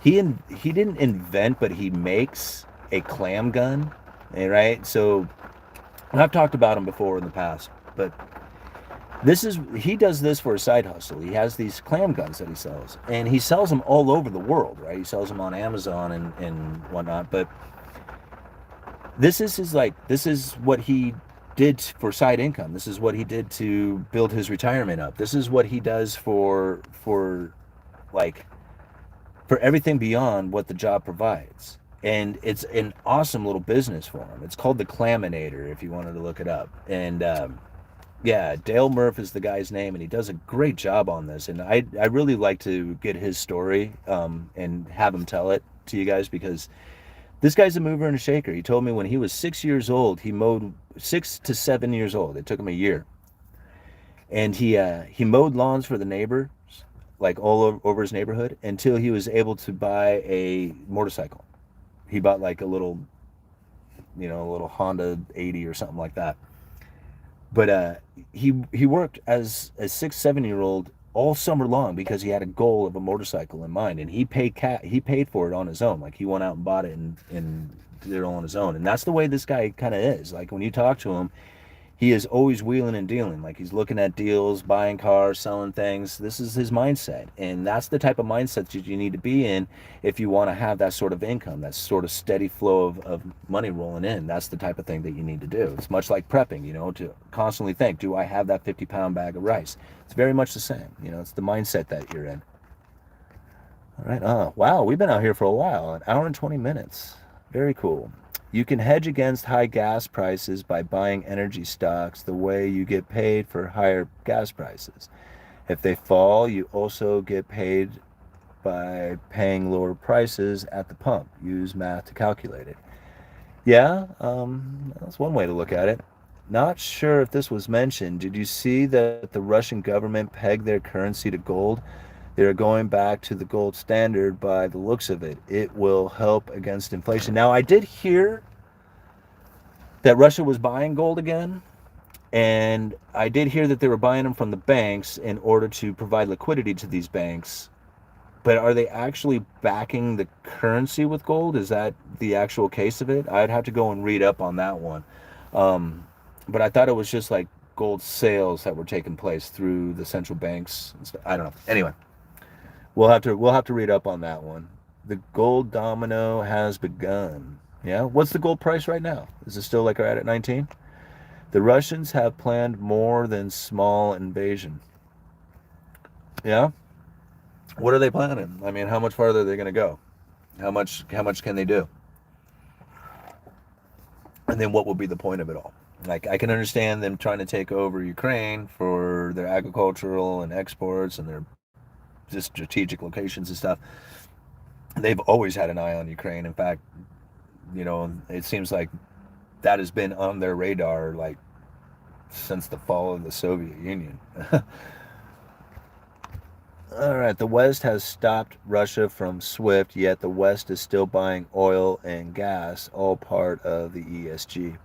He didn't invent, but he makes a clam gun, right? So, and I've talked about him before in the past, but he does this for a side hustle. He has these clam guns that he sells, and he sells them all over the world, right? He sells them on Amazon and whatnot. But this is what he did for side income. This is what he did to build his retirement up. This is what he does for everything beyond what the job provides. and it's an awesome little business for him. It's called the Claminator, if you wanted to look it up. And yeah, Dale Murph is the guy's name, and he does a great job on this. And I really like to get his story and have him tell it to you guys, because this guy's a mover and a shaker. He told me when he was 6 years old, he mowed 6 to 7 years old. It took him a year, and he mowed lawns for the neighbors, like all over his neighborhood, until he was able to buy a motorcycle. He bought like a little, a little Honda 80 or something like that. But he worked as a 6, 7 year old all summer long because he had a goal of a motorcycle in mind, and he paid for it on his own. Like he went out and bought it and did it all on his own. And that's the way this guy kind of is. Like when you talk to him, he is always wheeling and dealing. Like he's looking at deals, buying cars, selling things. This is his mindset. And that's the type of mindset that you need to be in if you want to have that sort of income, that sort of steady flow of money rolling in. That's the type of thing that you need to do. It's much like prepping, to constantly think, do I have that 50-pound bag of rice? It's very much the same. It's the mindset that you're in. All right. Wow, we've been out here for a while, an hour and 20 minutes. Very cool. You can hedge against high gas prices by buying energy stocks the way you get paid for higher gas prices. If they fall, you also get paid by paying lower prices at the pump. Use math to calculate it. Yeah, that's one way to look at it. Not sure if this was mentioned. Did you see that the Russian government pegged their currency to gold? They're going back to the gold standard by the looks of it. It will help against inflation. Now, I did hear that Russia was buying gold again, and I did hear that they were buying them from the banks in order to provide liquidity to these banks. But are they actually backing the currency with gold? Is that the actual case of it? I'd have to go and read up on that one. But I thought it was just like gold sales that were taking place through the central banks and stuff. I don't know. Anyway. We'll have to read up on that one. The gold domino has begun. Yeah, what's the gold price right now? Is it still like right at 19? The Russians have planned more than small invasion. Yeah? What are they planning? I mean, how much farther are they going to go? How much can they do? And then what will be the point of it all? Like, I can understand them trying to take over Ukraine for their agricultural and exports and their just strategic locations and stuff. They've always had an eye on Ukraine. In fact, it seems like that has been on their radar like since the fall of the Soviet Union. All right, the West has stopped Russia from SWIFT, yet the West is still buying oil and gas, all part of the ESG.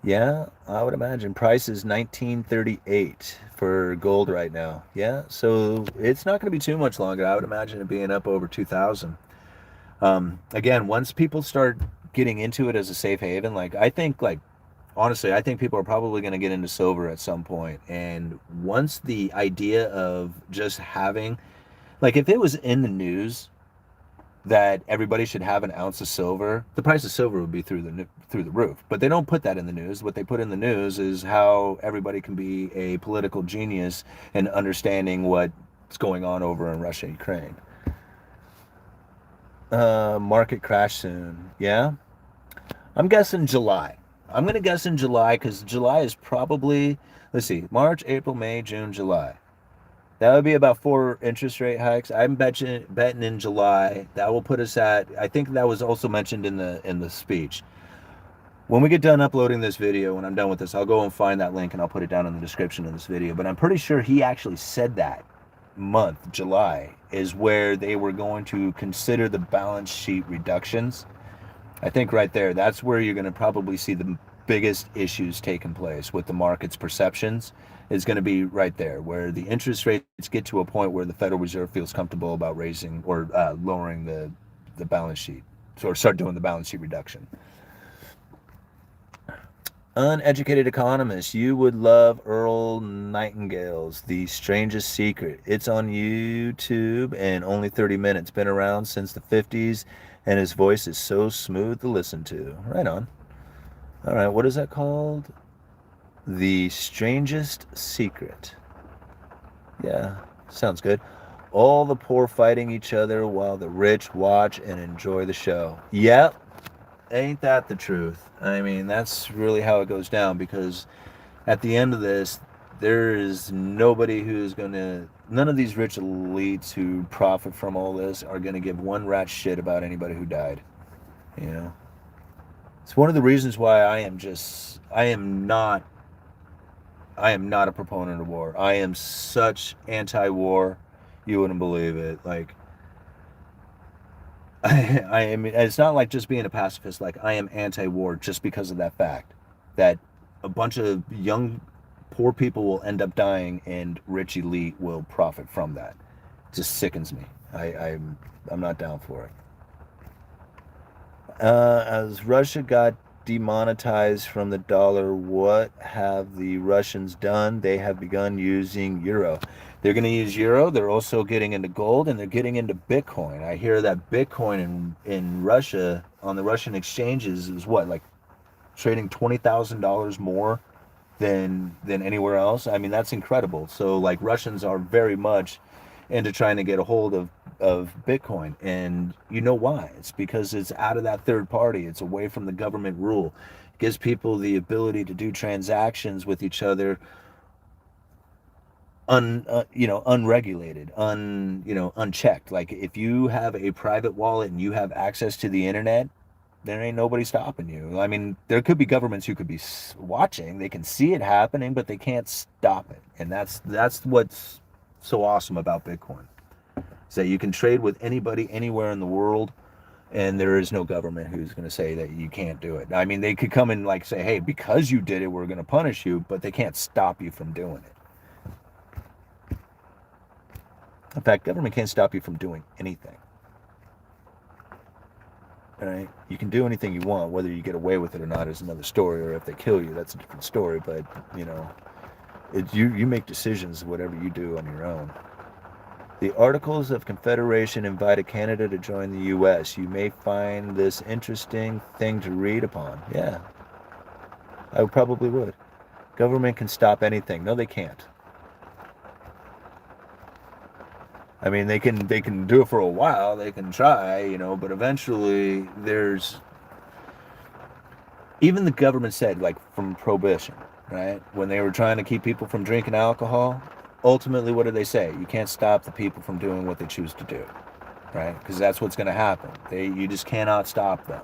Yeah, I would imagine. Price is 1938 for gold right now. Yeah, so it's not going to be too much longer. I would imagine it being up over 2,000. Again, once people start getting into it as a safe haven, honestly, I think people are probably going to get into silver at some point. And once the idea of just having, if it was in the news that everybody should have an ounce of silver, the price of silver would be through the roof. But they don't put that in the news. What they put in the news is how everybody can be a political genius in understanding what's going on over in Russia and Ukraine. Market crash soon. Yeah? I'm guessing July. I'm going to guess in July, because July is probably, let's see, March, April, May, June, July. That would be about 4 interest rate hikes. I'm betting in July. That will put us at, I think that was also mentioned in the speech. When we get done uploading this video, when I'm done with this, I'll go and find that link and I'll put it down in the description of this video. But I'm pretty sure he actually said that month, July, is where they were going to consider the balance sheet reductions. I think right there, that's where you're going to probably see the biggest issues taking place with the market's perceptions. Is going to be right there, where the interest rates get to a point where the Federal Reserve feels comfortable about raising or lowering the balance sheet, or start doing the balance sheet reduction. Uneducated Economist, you would love Earl Nightingale's The Strangest Secret. It's on YouTube and only 30 minutes. Been around since the 50s, and his voice is so smooth to listen to. Right on. All right, what is that called? The Strangest Secret. Yeah, sounds good. All the poor fighting each other while the rich watch and enjoy the show. Yep, ain't that the truth? I mean, that's really how it goes down, because at the end of this, there is nobody who's going to, none of these rich elites who profit from all this are going to give one rat shit about anybody who died. You know? It's one of the reasons why I am not a proponent of war. I am such anti-war, you wouldn't believe it. Like, I am. It's not like just being a pacifist. Like, I am anti-war just because of that fact, that a bunch of young, poor people will end up dying, and rich elite will profit from that. It just sickens me. I'm not down for it. As Russia got demonetized from the dollar, what have the Russians done? They have begun using euro. They're going to use euro. They're also getting into gold, and they're getting into Bitcoin. I hear that Bitcoin in Russia on the Russian exchanges is what, like trading $20,000 more than anywhere else. I mean, that's incredible. So like Russians are very much into trying to get a hold of Bitcoin. And you know why? It's because it's out of that third party. It's away from the government rule. It gives people the ability to do transactions with each other unregulated, unchecked. Like if you have a private wallet and you have access to the internet, there ain't nobody stopping you. I mean, there could be governments who could be watching. They can see it happening, but they can't stop it. And that's what's so awesome about Bitcoin. Is that you can trade with anybody anywhere in the world, and there is no government who's going to say that you can't do it. I mean, they could come and like say, "Hey, because you did it, we're going to punish you," but they can't stop you from doing it. In fact, government can't stop you from doing anything. Right? You can do anything you want. Whether you get away with it or not is another story, or if they kill you, that's a different story. But you make decisions whatever you do on your own. The Articles of Confederation invited Canada to join the U.S. You may find this interesting thing to read upon. Yeah, I probably would. Government can stop anything. No, they can't. I mean, they can do it for a while. They can try, but eventually even the government said, like, from prohibition, right? When they were trying to keep people from drinking alcohol, ultimately, what did they say? You can't stop the people from doing what they choose to do, right? Because that's what's going to happen. You just cannot stop them.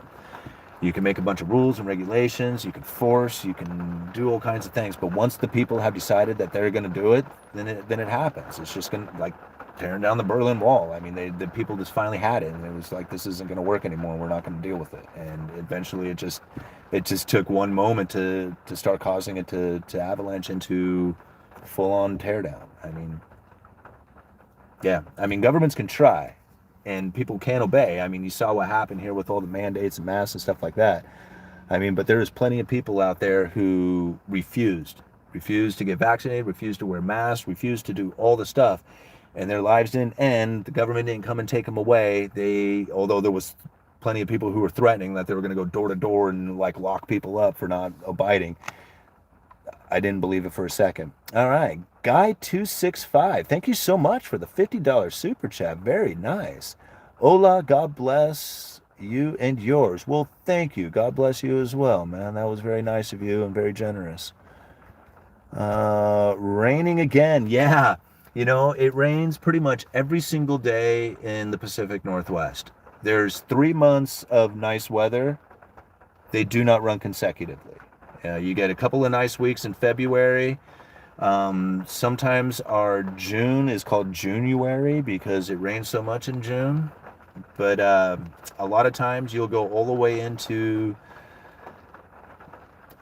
You can make a bunch of rules and regulations. You can force. You can do all kinds of things. But once the people have decided that they're going to do it, then it happens. It's just going to, like, tearing down the Berlin Wall. I mean, the people just finally had it, and it was like, this isn't going to work anymore. We're not going to deal with it. And eventually, it just took one moment to start causing it to avalanche into full-on teardown. I mean, yeah. I mean, governments can try, and people can obey. I mean, you saw what happened here with all the mandates and masks and stuff like that. I mean, but there's plenty of people out there who refused to get vaccinated, refused to wear masks, refused to do all the stuff, and their lives didn't end. The government didn't come and take them away. Although there was plenty of people who were threatening that they were going to go door to door and like lock people up for not abiding. I didn't believe it for a second. All right, Guy265, thank you so much for the $50 super chat. Very nice. Ola, God bless you and yours. Well, thank you. God bless you as well, man. That was very nice of you and very generous. Raining again. Yeah. It rains pretty much every single day in the Pacific Northwest. There's 3 months of nice weather. They do not run consecutively. You get a couple of nice weeks in February. Sometimes our June is called January because it rains so much in June. But a lot of times you'll go all the way into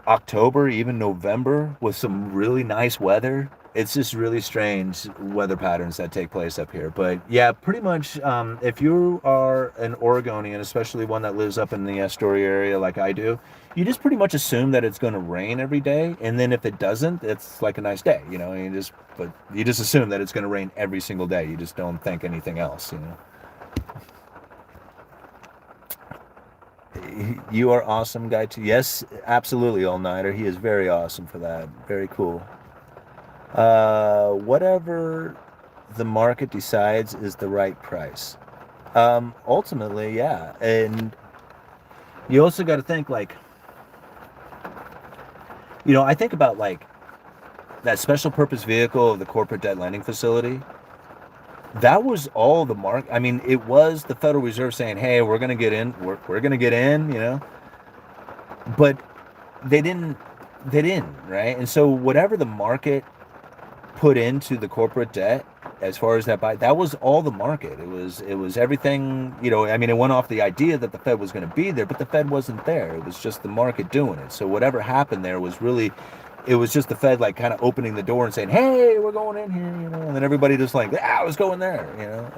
October, even November, with some really nice weather. It's just really strange weather patterns that take place up here. But yeah, pretty much if you are an Oregonian, especially one that lives up in the Astoria area like I do, you just pretty much assume that it's going to rain every day. And then if it doesn't, it's like a nice day, but you just assume that it's going to rain every single day. You just don't think anything else. You are awesome, Guy. Too. Yes, absolutely, all-nighter. He is very awesome for that. Very cool. Whatever the market decides is the right price. Ultimately, yeah. And you also got to think like, I think about like that special purpose vehicle of the corporate debt lending facility. That was all the market. I mean, it was the Federal Reserve saying, "Hey, we're going to get in. We're going to get in." But they didn't. They didn't, right? And so whatever the market put into the corporate debt, as far as that was all the market. It was everything. I mean, it went off the idea that the Fed was going to be there, but the Fed wasn't there. It was just the market doing it. So whatever happened there was really, it was just the Fed like kind of opening the door and saying, "Hey, we're going in here," and then everybody just like, let's go in there,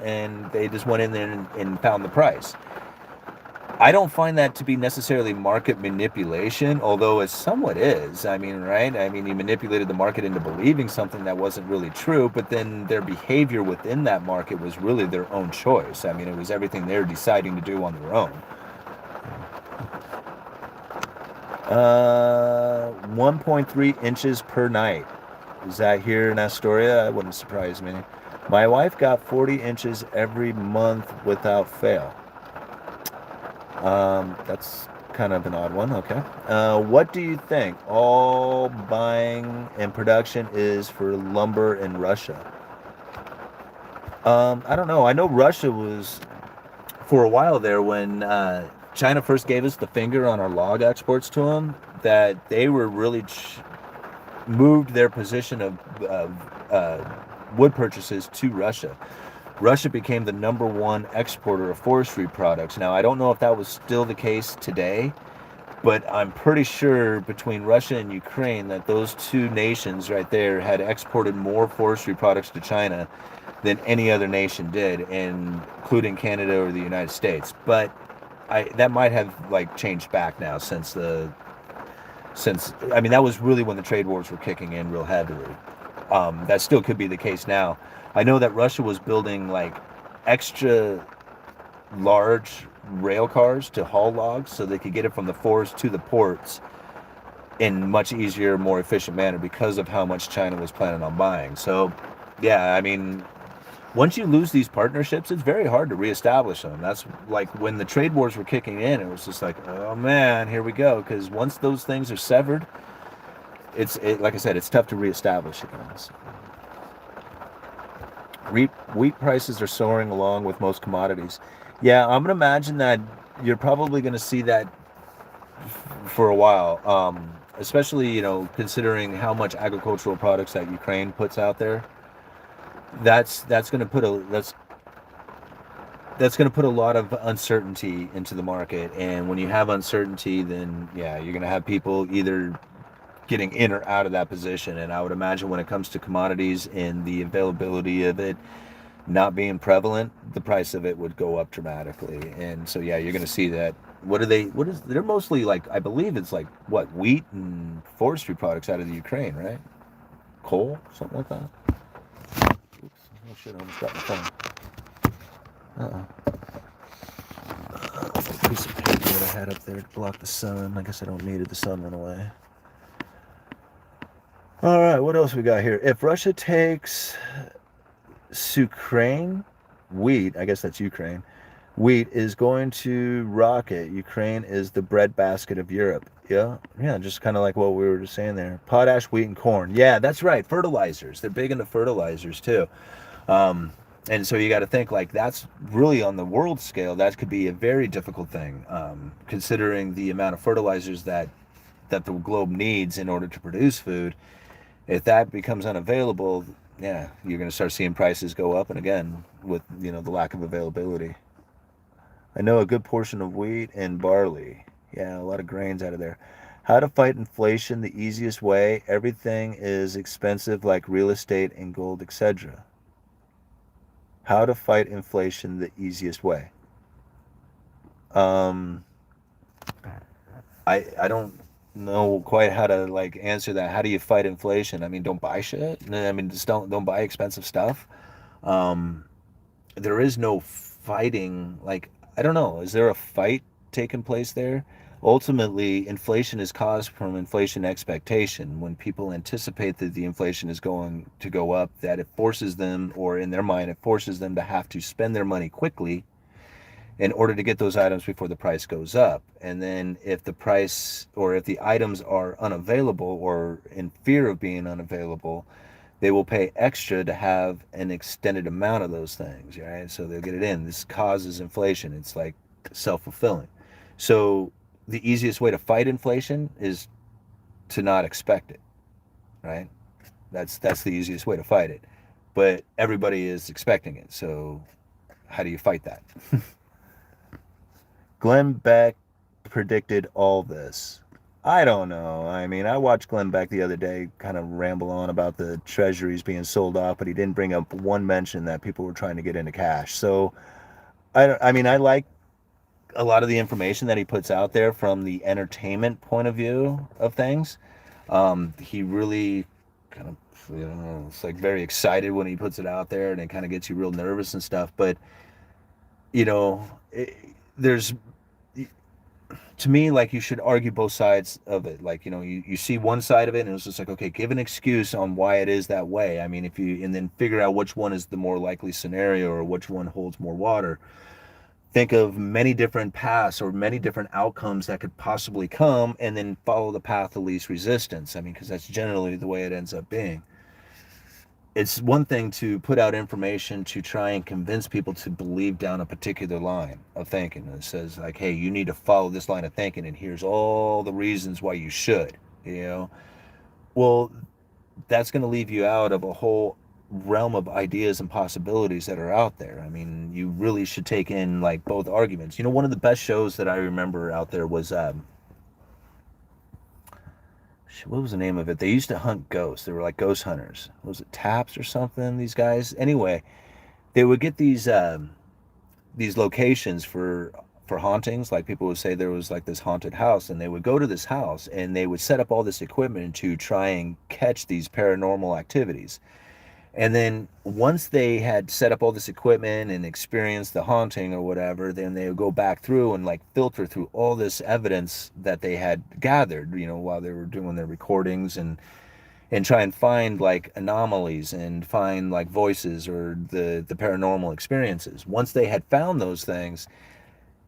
and they just went in there and found the price. I don't find that to be necessarily market manipulation, although it somewhat is. I mean, right? I mean, you manipulated the market into believing something that wasn't really true, but then their behavior within that market was really their own choice. I mean, it was everything they're deciding to do on their own. 1.3 inches per night. Is that here in Astoria? That wouldn't surprise me. My wife got 40 inches every month without fail. That's kind of an odd one. Okay. What do you think all buying and production is for lumber in Russia? I don't know. I know Russia was, for a while there, when China first gave us the finger on our log exports to them, that they were really moved their position of wood purchases to Russia. Russia became the number one exporter of forestry products. Now, I don't know if that was still the case today, but I'm pretty sure between Russia and Ukraine that those two nations right there had exported more forestry products to China than any other nation did, including Canada or the United States. But that might have like changed back now since I mean, that was really when the trade wars were kicking in real heavily. That still could be the case now. I know that Russia was building like extra large rail cars to haul logs so they could get it from the forest to the ports in much easier, more efficient manner because of how much China was planning on buying. So, yeah, I mean, once you lose these partnerships, it's very hard to reestablish them. That's like when the trade wars were kicking in, it was just like, oh man, here we go. Because once those things are severed, like I said, it's tough to reestablish again. So. Wheat prices are soaring along with most commodities. Yeah, I'm gonna imagine that you're probably gonna see that for a while, especially considering how much agricultural products that Ukraine puts out there. That's gonna put a lot of uncertainty into the market, and when you have uncertainty, then yeah, you're gonna have people either getting in or out of that position. And I would imagine when it comes to commodities and the availability of it not being prevalent, the price of it would go up dramatically. And so yeah, you're going to see that. They're mostly like, I believe it's like what, wheat and forestry products out of the Ukraine, right? Coal, something like that. Oops, oh shit, I almost got my phone. Piece of paper that I had up there to block the sun. I guess I don't need it. The sun went away. All right, what else we got here? If Russia takes Ukraine, wheat, I guess that's Ukraine, wheat is going to rocket. Ukraine is the breadbasket of Europe. Yeah, just kind of like what we were just saying there. Potash, wheat, and corn. Yeah, that's right. Fertilizers. They're big into fertilizers too. And so you got to think like that's really on the world scale. That could be a very difficult thing, considering the amount of fertilizers that the globe needs in order to produce food. If that becomes unavailable, yeah, you're going to start seeing prices go up, and again, with the lack of availability. I know a good portion of wheat and barley. Yeah, a lot of grains out of there. How to fight inflation the easiest way. Everything is expensive like real estate and gold, etc. How to fight inflation the easiest way. I don't know quite how to like answer that. How do you fight inflation? I mean, don't buy shit. I mean, just don't buy expensive stuff. There is no fighting. Like, I don't know. Is there a fight taken place there. Ultimately, inflation is caused from inflation expectation. When people anticipate that the inflation is going to go up, that it forces them, or in their mind, it forces them to have to spend their money quickly in order to get those items before the price goes up. And then if the price, or if the items are unavailable or in fear of being unavailable, they will pay extra to have an extended amount of those things, right? So they'll get it in. This causes inflation. It's like self-fulfilling. So the easiest way to fight inflation is to not expect it, right? That's the easiest way to fight it. But everybody is expecting it. So how do you fight that? Glenn Beck predicted all this. I don't know. I mean, I watched Glenn Beck the other day kind of ramble on about the treasuries being sold off, but he didn't bring up one mention that people were trying to get into cash. So, I mean, I like a lot of the information that he puts out there from the entertainment point of view of things. He really kind of, it's like very excited when he puts it out there, and it kind of gets you real nervous and stuff. But, you know, there's, to me, like, you should argue both sides of it. Like, you see one side of it, and it's just like, okay, give an excuse on why it is that way. I mean, and then figure out which one is the more likely scenario, or which one holds more water. Think of many different paths or many different outcomes that could possibly come, and then follow the path of least resistance. I mean, because that's generally the way it ends up being. It's one thing to put out information to try and convince people to believe down a particular line of thinking. It says, like, hey, you need to follow this line of thinking, and here's all the reasons why you should, Well, that's going to leave you out of a whole realm of ideas and possibilities that are out there. I mean, you really should take in, like, both arguments. One of the best shows that I remember out there was, what was the name of it? They used to hunt ghosts. They were like ghost hunters. Was it Taps or something? These guys. Anyway, they would get these locations for hauntings. Like, people would say there was like this haunted house, and they would go to this house, and they would set up all this equipment to try and catch these paranormal activities. And then once they had set up all this equipment and experienced the haunting or whatever, then they would go back through and, like, filter through all this evidence that they had gathered, while they were doing their recordings, and try and find, like, anomalies, and find, like, voices or the paranormal experiences. Once they had found those things,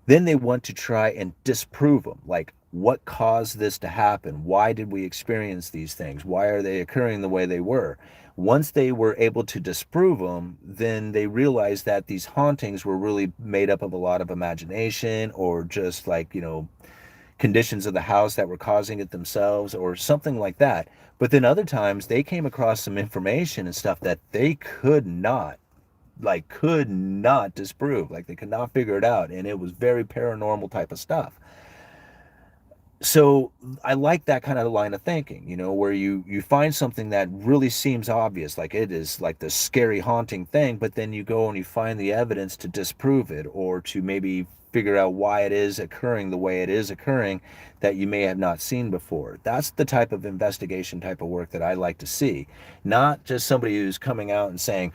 then they want to try and disprove them. Like, what caused this to happen? Why did we experience these things? Why are they occurring the way they were? Once they were able to disprove them, then they realized that these hauntings were really made up of a lot of imagination, or just, like, conditions of the house that were causing it themselves, or something like that. But then other times they came across some information and stuff that they could not disprove. Like, they could not figure it out, and it was very paranormal type of stuff. So I like that kind of line of thinking, where you find something that really seems obvious, like it is like this scary haunting thing, but then you go and you find the evidence to disprove it, or to maybe figure out why it is occurring the way it is occurring, that you may have not seen before. That's the type of investigation type of work that I like to see. Not just somebody who's coming out and saying,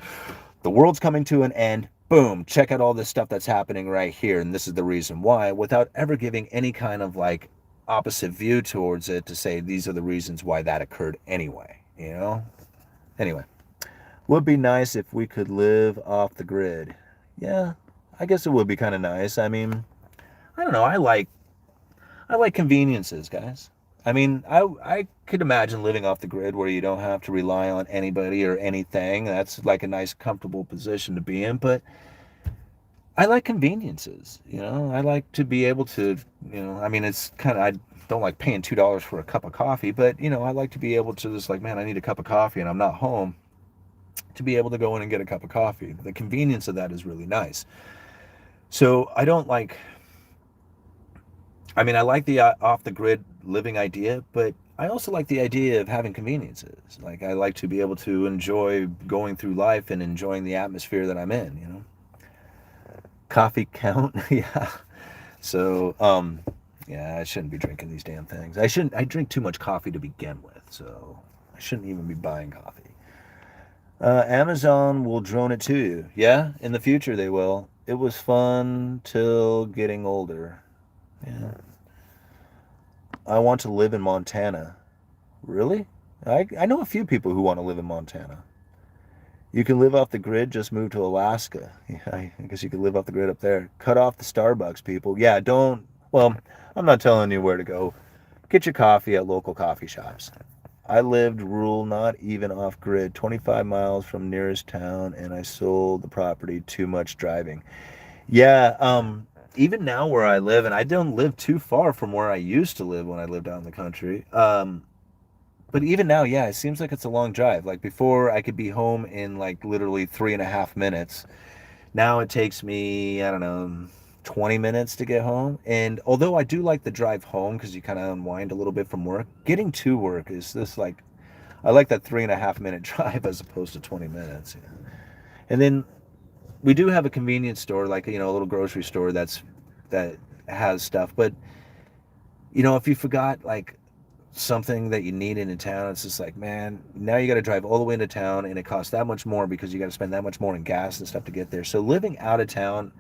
the world's coming to an end, boom, check out all this stuff that's happening right here, and this is the reason why, without ever giving any kind of, like, opposite view towards it, to say these are the reasons why that occurred anyway. Anyway, would be nice if we could live off the grid. Yeah, I guess it would be kind of nice. I mean, I don't know, I like conveniences, guys. I mean, I could imagine living off the grid, where you don't have to rely on anybody or anything. That's like a nice, comfortable position to be in. But I like conveniences. I like to be able to, I mean, it's kind of, I don't like paying $2 for a cup of coffee, but, I like to be able to just, like, man, I need a cup of coffee and I'm not home, to be able to go in and get a cup of coffee. The convenience of that is really nice. So I don't like, I mean, I like the off the grid living idea, but I also like the idea of having conveniences. Like, I like to be able to enjoy going through life and enjoying the atmosphere that I'm in, Coffee count? Yeah. So, yeah, I shouldn't be drinking these damn things. I drink too much coffee to begin with, so I shouldn't even be buying coffee. Amazon will drone it to you. Yeah, in the future they will. It was fun till getting older. Yeah. I want to live in Montana. Really? I know a few people who want to live in Montana. You can live off the grid, just move to Alaska. Yeah, I guess you could live off the grid up there. Cut off the Starbucks, people. Yeah, don't. Well, I'm not telling you where to go. Get your coffee at local coffee shops. I lived rural, not even off grid, 25 miles from nearest town, and I sold the property. Too much driving. Yeah, even now where I live, and I don't live too far from where I used to live when I lived out in the country. But even now, yeah, it seems like it's a long drive. Like before, I could be home in like literally 3.5 minutes. Now it takes me, I don't know, 20 minutes to get home. And although I do like the drive home because you kind of unwind a little bit from work, getting to work is this like, I like that 3.5 minute drive as opposed to 20 minutes. Yeah. And then we do have a convenience store, like, a little grocery store that has stuff. But, if you forgot like something that you need in a town, it's just like, man, now you got to drive all the way into town and it costs that much more because you got to spend that much more in gas and stuff to get there. So living out of town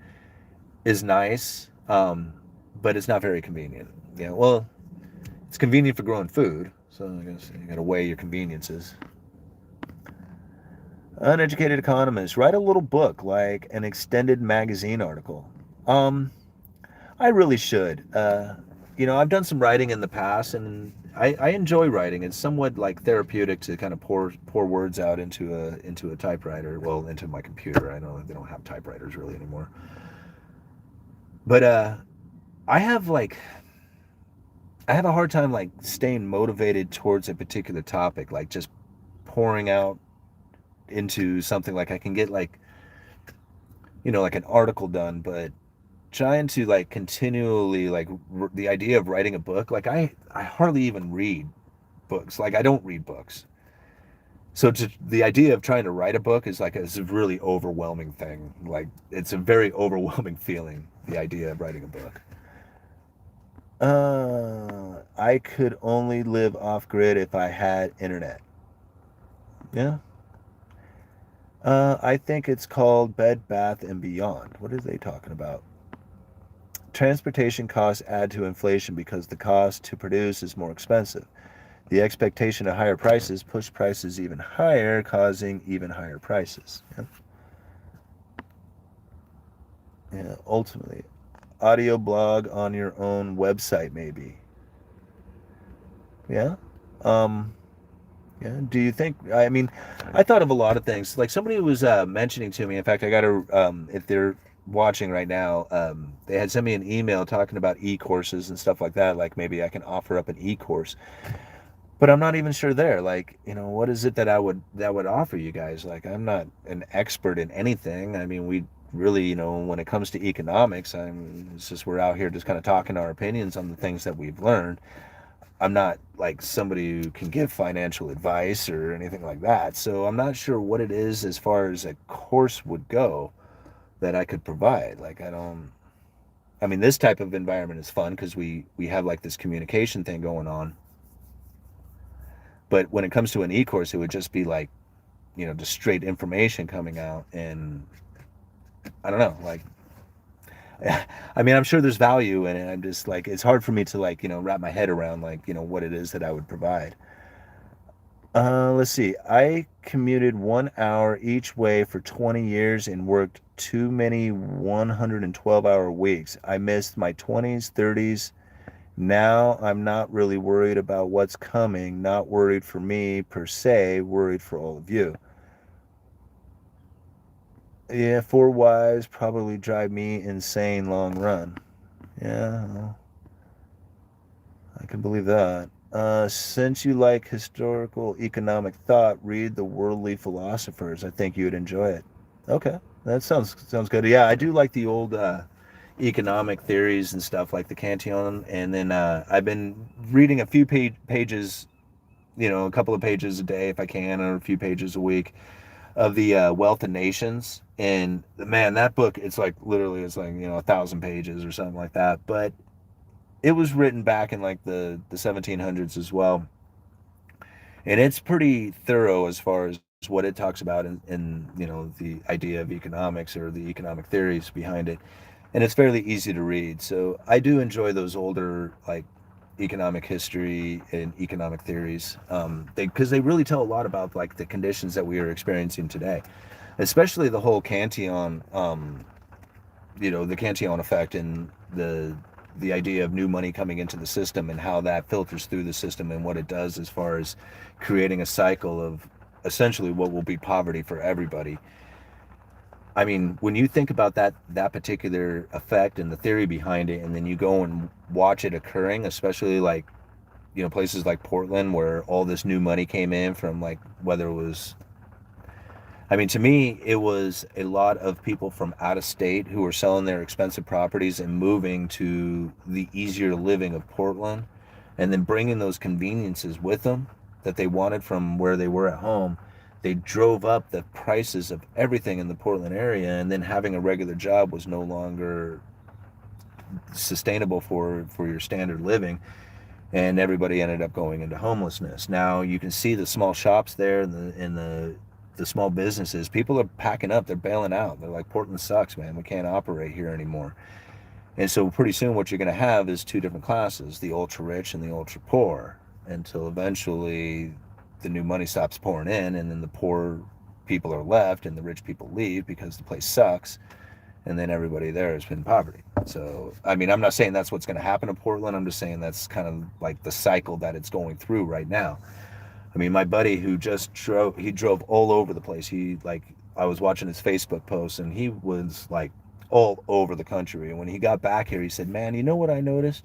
is nice, but it's not very convenient. Yeah, well, it's convenient for growing food, so I guess you got to weigh your conveniences. Uneducated Economist, write a little book like an extended magazine article. Um, I really should. I've done some writing in the past, and I enjoy writing. It's somewhat like therapeutic to kind of pour words out into a typewriter. Well, into my computer. I know they don't have typewriters really anymore. But I have like I have a hard time like staying motivated towards a particular topic, like just pouring out into something. Like I can get like like an article done, but trying to like continually like the idea of writing a book, like I hardly even read books. Like I don't read books. So the idea of trying to write a book is like a really overwhelming thing. Like it's a very overwhelming feeling, the idea of writing a book. I could only live off grid if I had internet. Yeah. I think it's called Bed Bath and Beyond. What are they talking about? Transportation costs add to inflation because the cost to produce is more expensive. The expectation of higher prices push prices even higher, causing even higher prices. Yeah. Yeah, ultimately, audio blog on your own website, maybe. Yeah. Um, yeah. Do you think? I mean, I thought of a lot of things. Like somebody was mentioning to me. In fact, I got to. If they're watching right now, they had sent me an email talking about e-courses and stuff like that. Like maybe I can offer up an e-course, but I'm not even sure there. Like, what is it that would offer you guys? Like, I'm not an expert in anything. I mean, we really, when it comes to economics, it's just we're out here just kind of talking our opinions on the things that we've learned. I'm not like somebody who can give financial advice or anything like that. So I'm not sure what it is as far as a course would go that I could provide. Like, I mean, this type of environment is fun because we have like this communication thing going on. But when it comes to an e-course, it would just be like, just straight information coming out. And I don't know, like, I mean, I'm sure there's value in it. I'm just like, it's hard for me to like, wrap my head around like, what it is that I would provide. Let's see. I commuted 1 hour each way for 20 years and worked too many 112-hour weeks. I missed my 20s, 30s. Now I'm not really worried about what's coming, not worried for me per se, worried for all of you. Yeah, 4 wives probably drive me insane long run. Yeah, well, I can believe that. Since you like historical economic thought, read the worldly philosophers. I think you'd enjoy it. Okay, that sounds good. Yeah, I do like the old economic theories and stuff like the Cantillon, and then I've been reading a few pages, a couple of pages a day if I can, or a few pages a week of the Wealth of Nations. And man, that book, it's like 1,000 pages or something like that. But it was written back in like the 1700s as well, and it's pretty thorough as far as what it talks about in the idea of economics or the economic theories behind it. and it's fairly easy to read. So I do enjoy those older like economic history and economic theories, because they really tell a lot about like the conditions that we are experiencing today, especially the whole Cantillon, the Cantillon effect and the idea of new money coming into the system and how that filters through the system and what it does as far as creating a cycle of essentially what will be poverty for everybody. I mean, when you think about that particular effect and the theory behind it, and then you go and watch it occurring, especially like places like Portland where all this new money came in from like whether it was, I mean, to me, it was a lot of people from out of state who were selling their expensive properties and moving to the easier living of Portland, and then bringing those conveniences with them that they wanted from where they were at home. They drove up the prices of everything in the Portland area, and then having a regular job was no longer sustainable for your standard living, and everybody ended up going into homelessness. Now you can see the small shops there and the small businesses. People are packing up. They're bailing out. They're like, Portland sucks, man. We can't operate here anymore. And so pretty soon what you're going to have is two different classes, the ultra rich and the ultra poor, until eventually the new money stops pouring in, and then the poor people are left and the rich people leave because the place sucks, and then everybody there has been poverty. So, I mean, I'm not saying that's what's going to happen in Portland. I'm just saying that's kind of like the cycle that it's going through right now. I mean, my buddy who just drove all over the place. I was watching his Facebook posts, and he was like all over the country. And when he got back here, he said, man, you know what I noticed?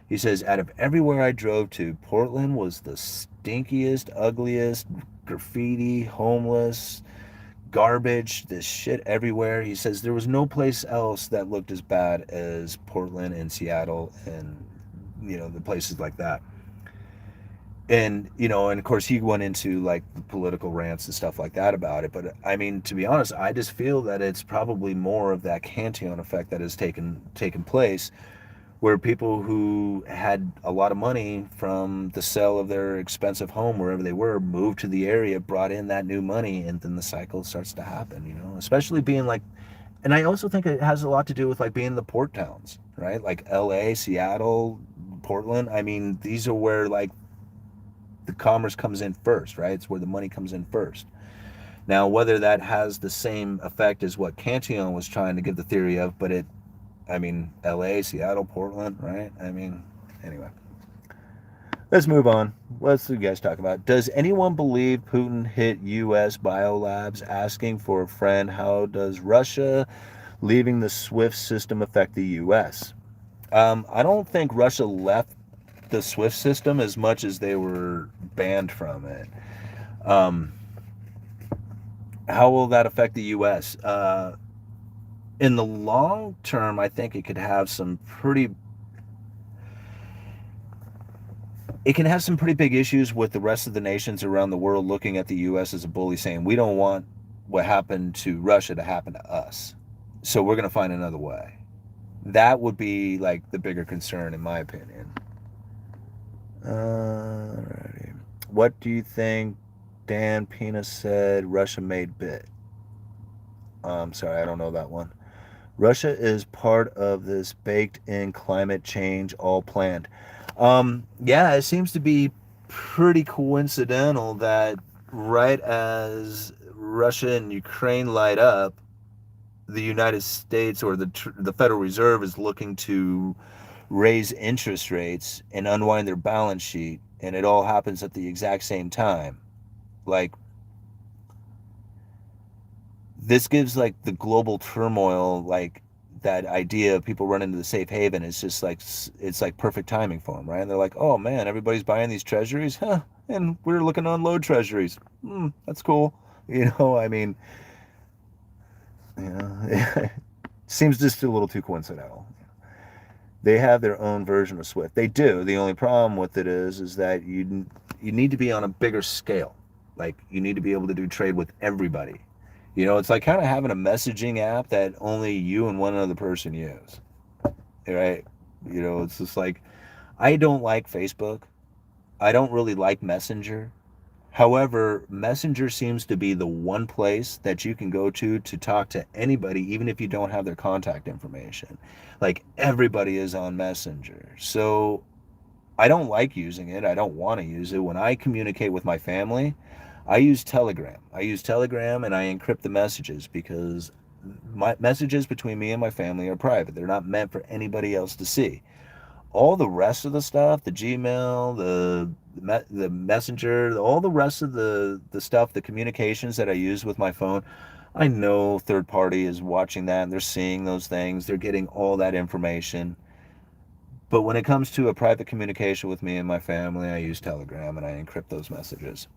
He says, out of everywhere I drove to, Portland was the stinkiest, ugliest, graffiti, homeless, garbage, this shit everywhere. He says there was no place else that looked as bad as Portland and Seattle and, the places like that. And of course he went into like the political rants and stuff like that about it. But I mean, to be honest, I just feel that it's probably more of that Cantillon effect that has taken place, where people who had a lot of money from the sale of their expensive home wherever they were moved to the area, brought in that new money, and then the cycle starts to happen, especially being like, and I also think it has a lot to do with like being in the port towns, right? Like LA, Seattle, Portland. I mean, these are where like the commerce comes in first, right? It's where the money comes in first. Now, whether that has the same effect as what Cantillon was trying to give the theory of, but I mean, LA, Seattle, Portland, right? I mean, anyway. Let's move on. Let's you guys talk about. Does anyone believe Putin hit U.S. biolabs asking for a friend? How does Russia leaving the SWIFT system affect the U.S.? I don't think Russia left the SWIFT system as much as they were banned from it. How will that affect the U.S.? In the long term, I think it can have some pretty big issues with the rest of the nations around the world looking at the U.S. as a bully, saying we don't want what happened to Russia to happen to us, so we're going to find another way. That would be like the bigger concern, in my opinion. Alrighty. What do you think? Dan Pina said Russia made bit. Sorry, I don't know that one. Russia is part of this baked-in climate change, all planned. Yeah, it seems to be pretty coincidental that right as Russia and Ukraine light up, the United States or the Federal Reserve is looking to raise interest rates and unwind their balance sheet, and it all happens at the exact same time. Like, this gives like the global turmoil, like that idea of people running to the safe haven. It's just like, it's like perfect timing for them, right? And they're like, oh man, everybody's buying these treasuries, huh? And we're looking to unload treasuries. That's cool. I mean, seems just a little too coincidental. They have their own version of SWIFT. They do. The only problem with it is that you need to be on a bigger scale. Like, you need to be able to do trade with everybody. It's like kind of having a messaging app that only you and one other person use, right? It's just like, I don't like Facebook. I don't really like Messenger. However, Messenger seems to be the one place that you can go to talk to anybody, even if you don't have their contact information. Like everybody is on Messenger. So I don't like using it. I don't want to use it. When I communicate with my family, I use Telegram. I use Telegram and I encrypt the messages because my messages between me and my family are private. They're not meant for anybody else to see. All the rest of the stuff, the Gmail, the Messenger, all the rest of the stuff, the communications that I use with my phone, I know third party is watching that and they're seeing those things. They're getting all that information. But when it comes to a private communication with me and my family, I use Telegram and I encrypt those messages.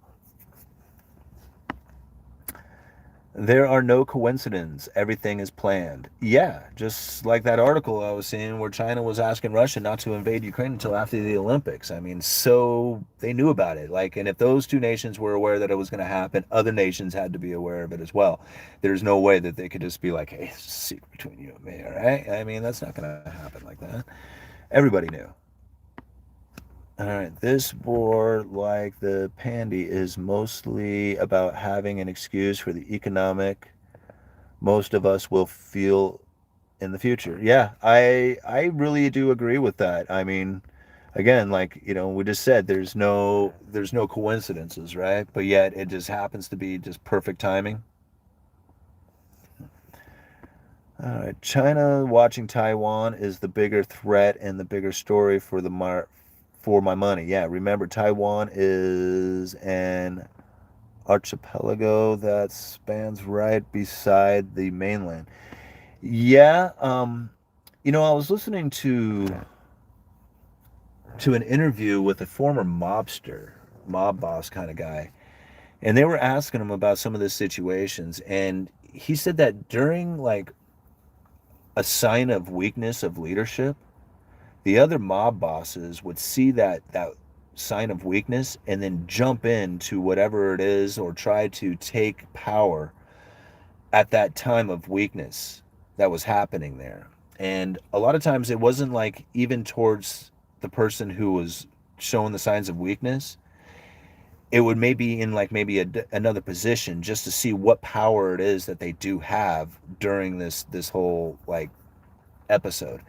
There are no coincidences. Everything is planned. Yeah, just like that article I was seeing where China was asking Russia not to invade Ukraine until after the Olympics. I mean, so they knew about it. Like, and if those two nations were aware that it was going to happen, other nations had to be aware of it as well. There's no way that they could just be like, hey, it's a secret between you and me, all right? I mean, that's not going to happen like that. Everybody knew. All right, this board, like the Pandy, is mostly about having an excuse for the economic most of us will feel in the future. Yeah, I really do agree with that. I mean, again, like, we just said there's no coincidences, right? But yet it just happens to be just perfect timing. All right, China watching Taiwan is the bigger threat and the bigger story for my money. Yeah, remember Taiwan is an archipelago that spans right beside the mainland. Yeah, I was listening to an interview with a former mobster, mob boss kind of guy, and they were asking him about some of the situations, and he said that during like a sign of weakness of leadership, the other mob bosses would see that sign of weakness and then jump into whatever it is or try to take power at that time of weakness that was happening there. And a lot of times it wasn't like even towards the person who was showing the signs of weakness. It would maybe in like maybe another position just to see what power it is that they do have during this whole like episode.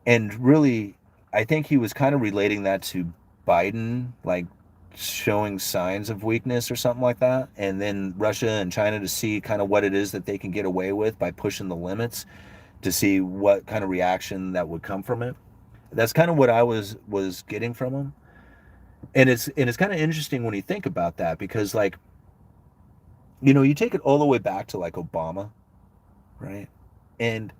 And really, I think he was kind of relating that to Biden, like showing signs of weakness or something like that. And then Russia and China to see kind of what it is that they can get away with by pushing the limits to see what kind of reaction that would come from it. That's kind of what I was getting from him. And it's kind of interesting when you think about that because like, you take it all the way back to like Obama, right? And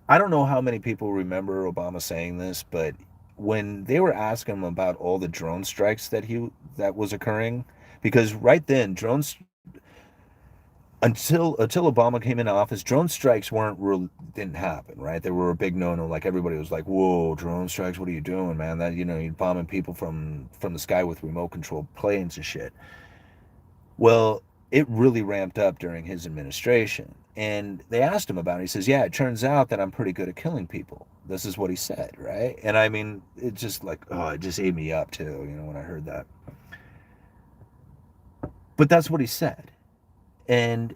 I don't know how many people remember Obama saying this, but when they were asking him about all the drone strikes that was occurring, because right then drones until Obama came into office, drone strikes didn't happen, right? They were a big no-no. Like everybody was like, "Whoa, drone strikes! What are you doing, man? That you're bombing people from the sky with remote controlled planes and shit." Well, it really ramped up during his administration. And they asked him about it. He says, yeah, it turns out that I'm pretty good at killing people. This is what he said, right? And I mean, it just like, oh, it just ate me up too, when I heard that. But that's what he said. And,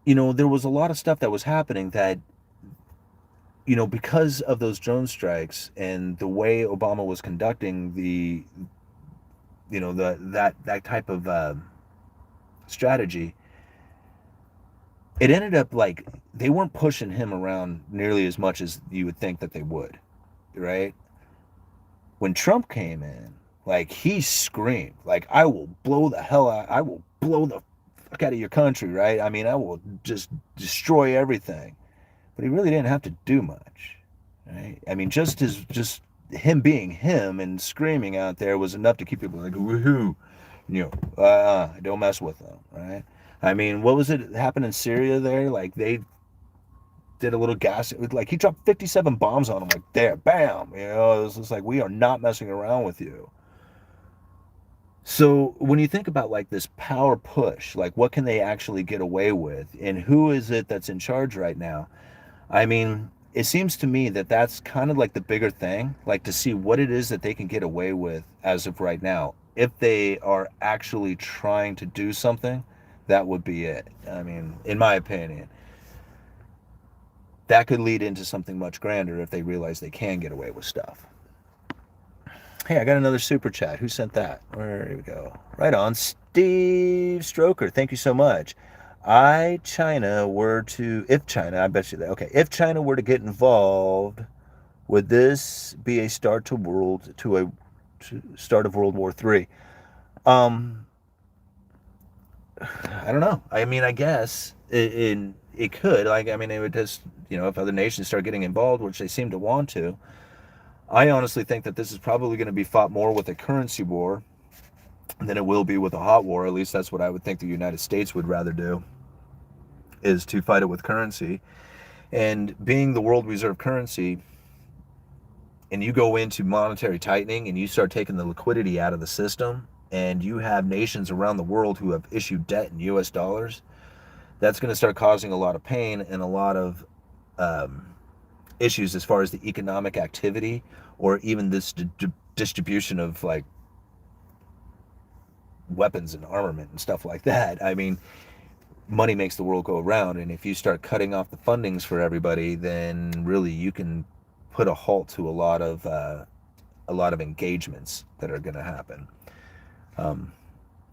there was a lot of stuff that was happening that, because of those drone strikes and the way Obama was conducting that type of strategy, it ended up like they weren't pushing him around nearly as much as you would think that they would, right? When Trump came in, like he screamed, like I will blow the hell out, I will blow the fuck out of your country, right? I mean, I will just destroy everything. But he really didn't have to do much, right? I mean, just him being him and screaming out there was enough to keep people like woohoo, don't mess with them, right? I mean, what was it happened in Syria there? Like they did a little gas, like he dropped 57 bombs on them, like there, bam. It was just like we are not messing around with you. So when you think about like this power push, like what can they actually get away with, and who is it that's in charge right now? I mean, it seems to me that that's kind of like the bigger thing, like to see what it is that they can get away with as of right now. if they are actually trying to do something, that would be it. I mean, in my opinion, that could lead into something much grander if they realize they can get away with stuff. Hey, I got another super chat. Who sent that? Where we go? Right on. Steve Stroker. Thank you so much. China were to, if China, I bet you that. Okay, if China were to get involved, would this be a start to start of World War III? Um, I don't know. I mean, I guess it could. Like, I mean, it would just, if other nations start getting involved, which they seem to want to. I honestly think that this is probably going to be fought more with a currency war than it will be with a hot war. At least that's what I would think the United States would rather do, is to fight it with currency. And being the world reserve currency, and you go into monetary tightening and you start taking the liquidity out of the system, and you have nations around the world who have issued debt in US dollars, that's going to start causing a lot of pain and a lot of issues as far as the economic activity, or even this distribution of like weapons and armament and stuff like that. I mean, money makes the world go around, and if you start cutting off the fundings for everybody, then really you can put a halt to a lot of engagements that are going to happen.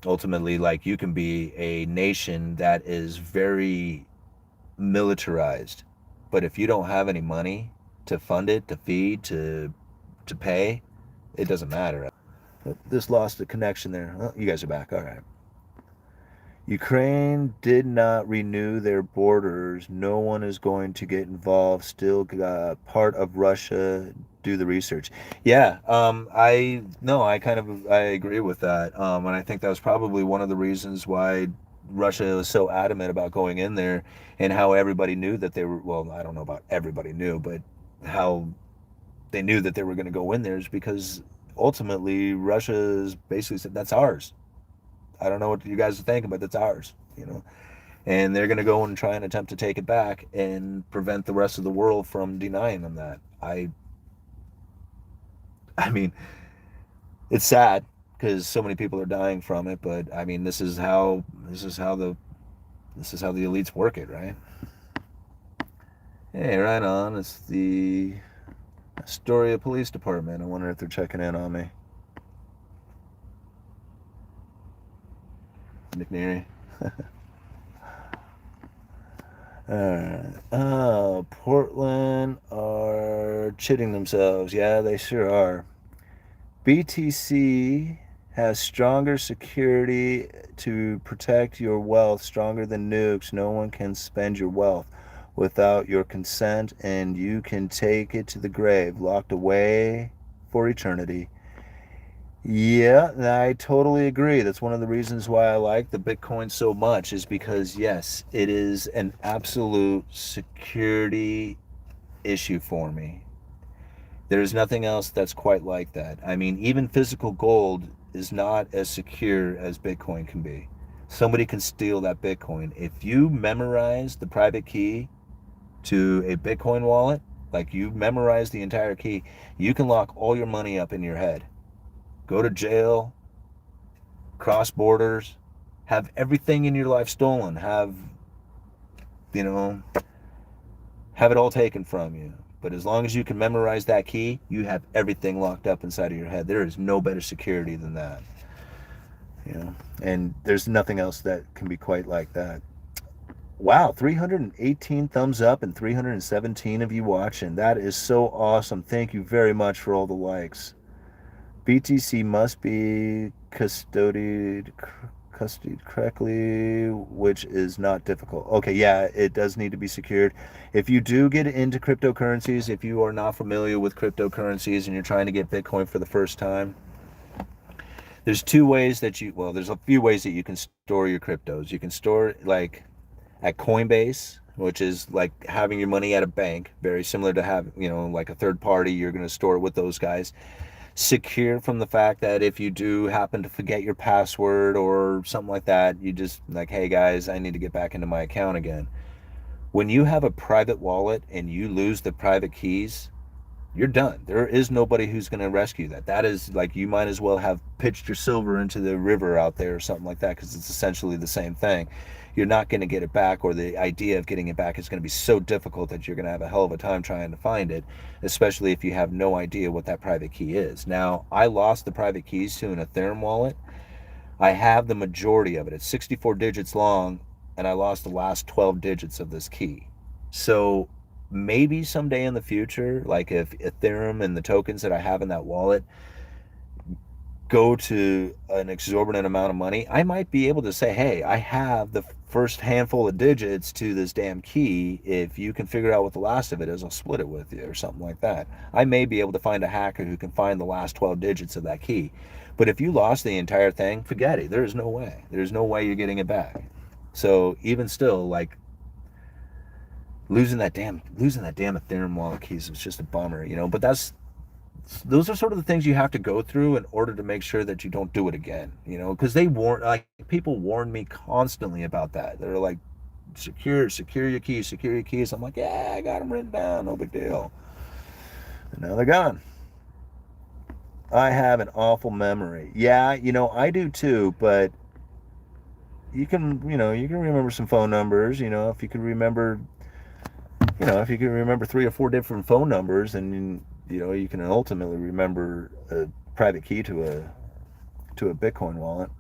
Ultimately, like, you can be a nation that is very militarized, but if you don't have any money to fund it, to feed, to pay, it doesn't matter. This lost the connection there. Oh, you guys are back. All right. Ukraine did not renew their borders. No one is going to get involved. Still part of Russia. Do the research. Yeah, I agree with that. And I think that was probably one of the reasons why Russia was so adamant about going in there, and how everybody knew that they were, well, I don't know about everybody knew, but how they knew that they were going to go in there is because ultimately Russia basically said, that's ours. I don't know what you guys are thinking, but that's ours. And they're going to go and try and attempt to take it back and prevent the rest of the world from denying them that. I mean, it's sad because so many people are dying from it, but I mean, this is how the elites work it, right? Hey, right on. It's the Astoria Police Department. I wonder if they're checking in on me. McNeary. Portland are chitting themselves. Yeah, they sure are. BTC has stronger security to protect your wealth, stronger than nukes. No one can spend your wealth without your consent, and you can take it to the grave, locked away for eternity. Yeah, I totally agree. That's one of the reasons why I like the Bitcoin so much, is because, yes, it is an absolute security issue for me. There's nothing else that's quite like that. I mean, even physical gold is not as secure as Bitcoin can be. Somebody can steal that Bitcoin. If you memorize the private key to a Bitcoin wallet, like you memorize the entire key, you can lock all your money up in your head. Go to jail, cross borders, have everything in your life stolen, have it all taken from you. But as long as you can memorize that key, you have everything locked up inside of your head. There is no better security than that. And there's nothing else that can be quite like that. Wow, 318 thumbs up and 317 of you watching. That is so awesome. Thank you very much for all the likes. BTC must be custodied correctly, which is not difficult. Okay, yeah, it does need to be secured. If you do get into cryptocurrencies, if you are not familiar with cryptocurrencies and you're trying to get Bitcoin for the first time, there's two ways that there's a few ways that you can store your cryptos. You can store like at Coinbase, which is like having your money at a bank, very similar to having, like a third party. You're going to store it with those guys. Secure from the fact that if you do happen to forget your password or something like that, you just like, hey guys, I need to get back into my account again. When you have a private wallet and you lose the private keys, you're done. There is nobody who's going to rescue that. That is like, you might as well have pitched your silver into the river out there or something like that, because it's essentially the same thing. You're not going to get it back, or the idea of getting it back is going to be so difficult that you're going to have a hell of a time trying to find it, especially if you have no idea what that private key is. Now, I lost the private keys to an Ethereum wallet. I have the majority of it. It's 64 digits long, and I lost the last 12 digits of this key. So maybe someday in the future, like if Ethereum and the tokens that I have in that wallet go to an exorbitant amount of money, I might be able to say, hey, I have the first handful of digits to this damn key. If you can figure out what the last of it is, I'll split it with you or something like that. I may be able to find a hacker who can find the last 12 digits of that key. But if you lost the entire thing, forget it. There's no way. There's no way you're getting it back. So even still, like, losing that damn Ethereum wallet keys was just a bummer, you know. But those are sort of the things you have to go through in order to make sure that you don't do it again, you know, because people warn me constantly about that. They're like, secure your keys. I'm like, yeah, I got them written down, no big deal. And now they're gone. I have an awful memory. Yeah, you know, I do too, but you can remember some phone numbers, you know, if you can remember three or four different phone numbers, and you know, you can ultimately remember a private key to a Bitcoin wallet.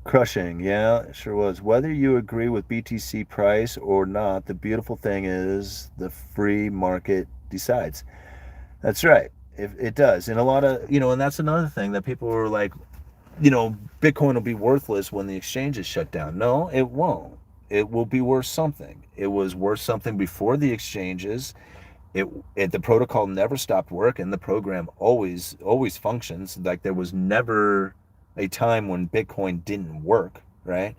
Crushing, yeah, it sure was. Whether you agree with BTC price or not, the beautiful thing is the free market decides. That's right. It does. And a lot of, you know, and that's another thing that people were like, you know, Bitcoin will be worthless when the exchange is shut down. No, it won't. It will be worth something. It was worth something before the exchanges. The protocol never stopped working. The program always functions. Like, there was never a time when Bitcoin didn't work, right?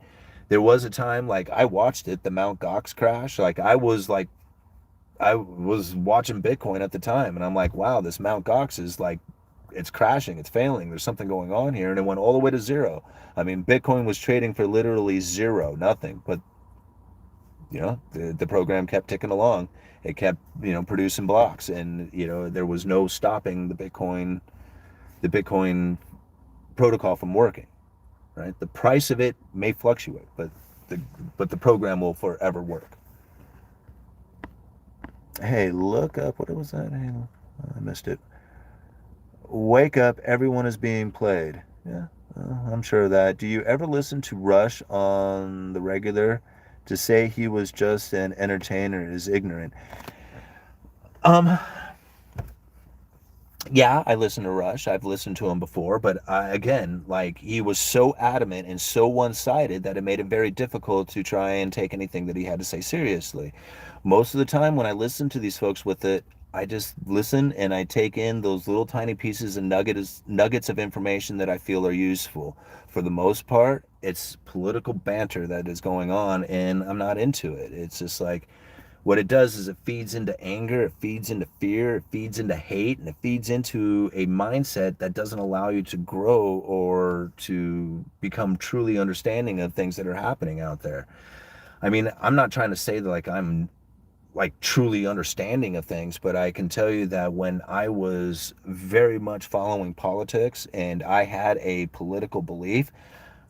There was a time, like, I watched it, the Mount Gox crash. Like, I was watching Bitcoin at the time, and I'm like, wow, this Mount Gox is like, it's crashing, it's failing, there's something going on here. And it went all the way to zero. I mean, Bitcoin was trading for literally zero, nothing. But, you know, the program kept ticking along. It kept, you know, producing blocks, and, you know, there was no stopping the Bitcoin protocol from working, right? The price of it may fluctuate, but the program will forever work. Hey, look up, what was that? Hey, I missed it. Wake up, everyone is being played. Yeah, I'm sure of that. Do you ever listen to Rush on the regular? To say he was just an entertainer is ignorant. Um, yeah, I listen to Rush. I've listened to him before, but again, like, he was so adamant and so one-sided that it made it very difficult to try and take anything that he had to say seriously. Most of the time when I listen to these folks with it, I just listen and I take in those little tiny pieces and nuggets of information that I feel are useful. For the most part, it's political banter that is going on, and I'm not into it. It's just like, what it does is it feeds into anger, it feeds into fear, it feeds into hate, and it feeds into a mindset that doesn't allow you to grow or to become truly understanding of things that are happening out there. I mean, I'm not trying to say that, like, I'm like truly understanding of things, but I can tell you that when I was very much following politics and I had a political belief,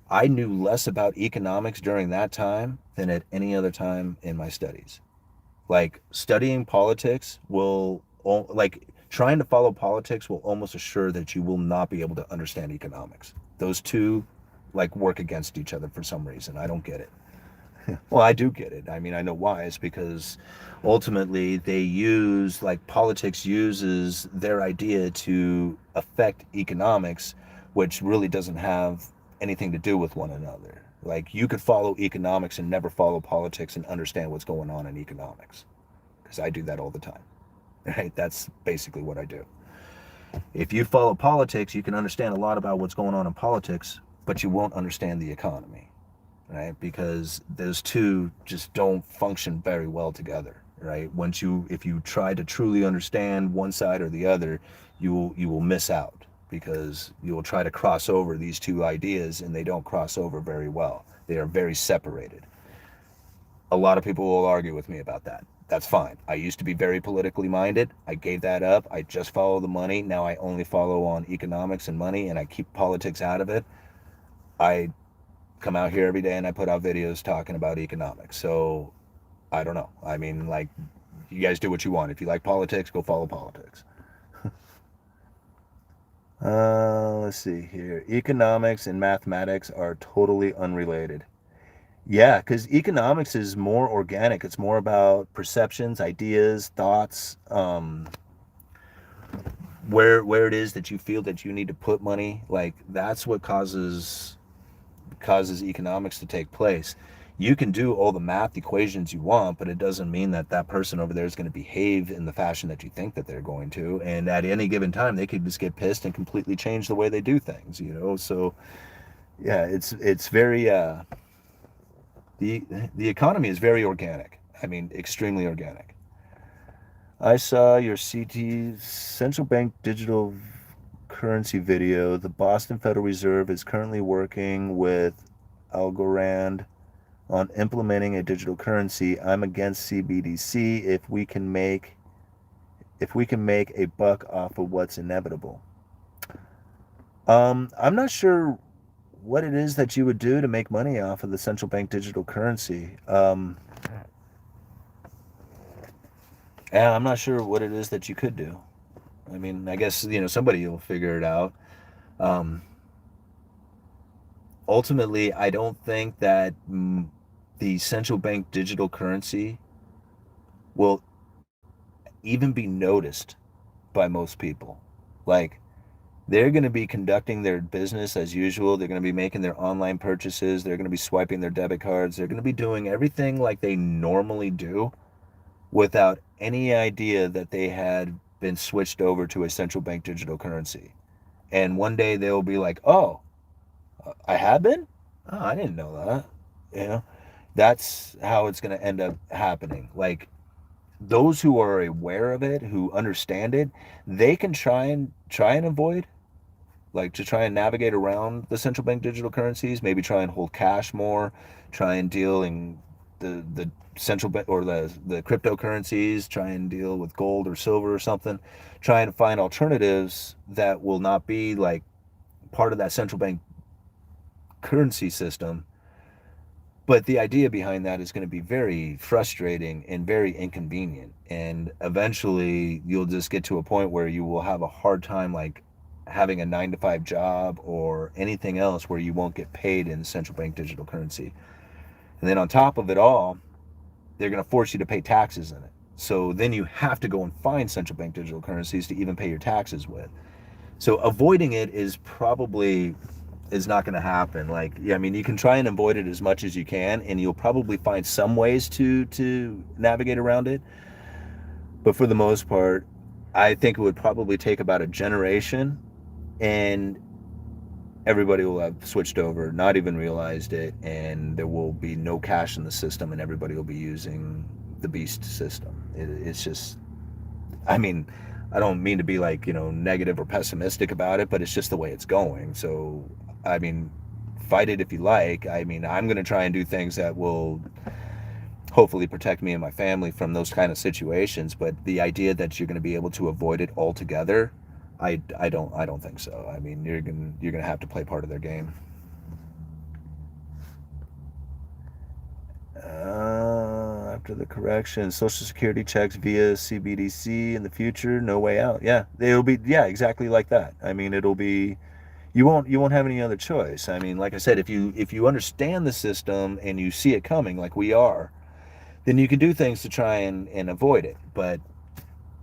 I knew less about economics during that time than at any other time in my studies. Like, studying politics like, trying to follow politics will almost assure that you will not be able to understand economics. Those two, like, work against each other for some reason. I don't get it. Well, I do get it. I mean, I know why. It's because ultimately politics uses their idea to affect economics, which really doesn't have anything to do with one another. Like, you could follow economics and never follow politics and understand what's going on in economics, because I do that all the time. Right? That's basically what I do. If you follow politics, you can understand a lot about what's going on in politics, but you won't understand the economy, right? Because those two just don't function very well together, right? If you try to truly understand one side or the other, you will miss out, because you will try to cross over these two ideas, and they don't cross over very well. They are very separated. A lot of people will argue with me about that. That's fine. I used to be very politically minded. I gave that up. I just follow the money. Now I only follow on economics and money, and I keep politics out of it. I come out here every day and I put out videos talking about economics. So I don't know. I mean, like, you guys do what you want. If you like politics, go follow politics. Let's see here. Economics and mathematics are totally unrelated. Yeah, because economics is more organic. It's more about perceptions, ideas, thoughts, where it is that you feel that you need to put money. Like that's what causes economics to take place. You can do all the math equations you want, but it doesn't mean that that person over there is going to behave in the fashion that you think that they're going to. And at any given time, they could just get pissed and completely change the way they do things. So yeah, it's very the the economy is very organic. I mean, extremely organic. I saw your CT central bank digital currency video. The Boston Federal Reserve is currently working with Algorand on implementing a digital currency. I'm against CBDC if we can make a buck off of what's inevitable. I'm not sure what it is that you would do to make money off of the central bank digital currency. Yeah, I'm not sure what it is that you could do. I mean, I guess somebody will figure it out. Um, Ultimately, I don't think that the central bank digital currency will even be noticed by most people. Like, they're going to be conducting their business as usual. They're going to be making their online purchases. They're going to be swiping their debit cards. They're going to be doing everything like they normally do without any idea that they had been switched over to a central bank digital currency. And one day they'll be like, oh, I have been? Oh, I didn't know that. You know, that's how it's going to end up happening. Like, those who are aware of it, who understand it, they can try and avoid, like to try and navigate around the central bank digital currencies, maybe try and hold cash more, try and deal in the central bank or the cryptocurrencies, try and deal with gold or silver or something, try and find alternatives that will not be like part of that central bank currency system. But the idea behind that is going to be very frustrating and very inconvenient. And eventually you'll just get to a point where you will have a hard time like having a 9 to 5 job or anything else where you won't get paid in central bank digital currency. And then on top of it all, they're going to force you to pay taxes in it. So then you have to go and find central bank digital currencies to even pay your taxes with. So avoiding it is not going to happen. Like, yeah, I mean, you can try and avoid it as much as you can, and you'll probably find some ways to navigate around it. But for the most part, I think it would probably take about a generation, and everybody will have switched over, not even realized it, and there will be no cash in the system, and everybody will be using the beast system. It's just, I mean, I don't mean to be like, negative or pessimistic about it, but it's just the way it's going. So, I mean, fight it if you like. I mean, I'm going to try and do things that will hopefully protect me and my family from those kind of situations. But the idea that you're going to be able to avoid it altogether, I don't think so. I mean, you're gonna have to play part of their game. After the correction, Social Security checks via CBDC in the future, no way out. Yeah, it'll be exactly like that. I mean, it'll be you won't have any other choice. I mean, like I said, if you understand the system and you see it coming, like we are, then you can do things to try and avoid it. But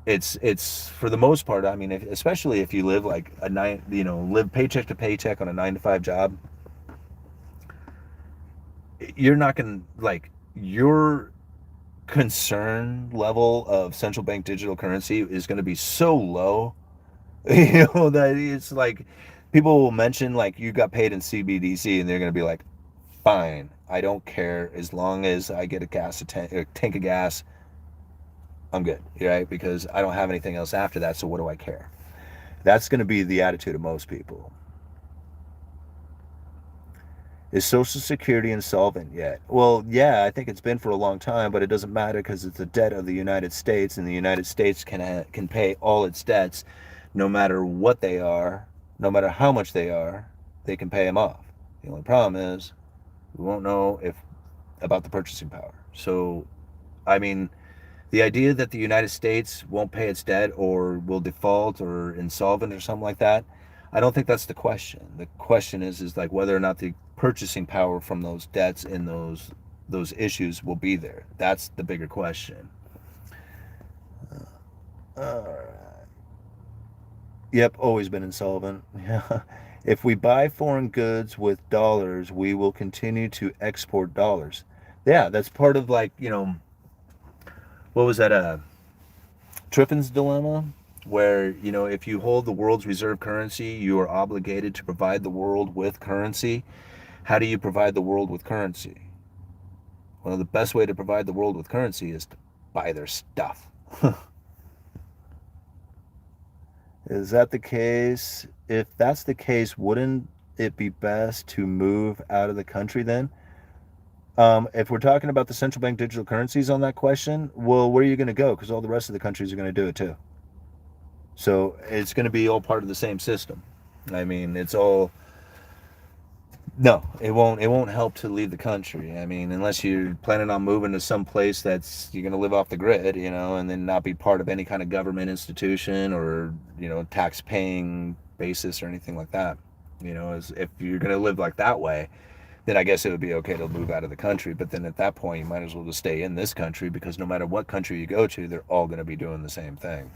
it's for the most part. I mean, especially if you live like live paycheck to paycheck on a 9 to 5 job, you're not gonna like your concern level of central bank digital currency is going to be so low, that it's like people will mention like you got paid in CBDC and they're going to be like, fine, I don't care as long as I get a tank of gas, I'm good, right? Because I don't have anything else after that, so what do I care? That's going to be the attitude of most people. Is Social Security insolvent yet? Well, yeah, I think it's been for a long time, but it doesn't matter because it's a debt of the United States, and the United States can pay all its debts, no matter what they are, no matter how much they are, they can pay them off. The only problem is we won't know if about the purchasing power. So, I mean, the idea that the United States won't pay its debt or will default or insolvent or something like that, I don't think that's the question. The question is like whether or not the purchasing power from those debts and those issues will be there. That's the bigger question. All right. Yep, always been insolvent. Yeah. If we buy foreign goods with dollars, we will continue to export dollars. Yeah, that's part of like, what was that Triffin's dilemma, where if you hold the world's reserve currency, you are obligated to provide the world with currency. How do you provide the world with currency? Well, the best way to provide the world with currency is to buy their stuff. Is that the case? If that's the case, wouldn't it be best to move out of the country then? If we're talking about the central bank digital currencies on that question, well, where are you going to go? Because all the rest of the countries are going to do it too. So it's going to be all part of the same system. I mean, it's all. No, it won't. It won't help to leave the country. I mean, unless you're planning on moving to some place that's you're going to live off the grid, and then not be part of any kind of government institution or tax-paying basis or anything like that. As if you're going to live like that way, then I guess it would be okay to move out of the country. But then at that point, you might as well just stay in this country because no matter what country you go to, they're all going to be doing the same thing.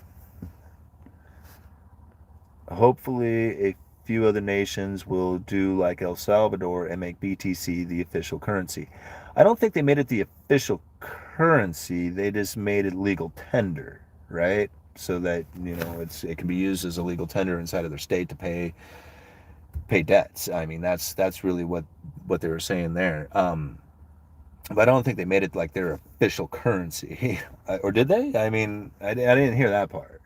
Hopefully, a few other nations will do like El Salvador and make BTC the official currency. I don't think they made it the official currency. They just made it legal tender, right? So that it can be used as a legal tender inside of their state to pay debts. I mean, that's really what they were saying there. But I don't think they made it like their official currency, or did they? I mean, I didn't hear that part.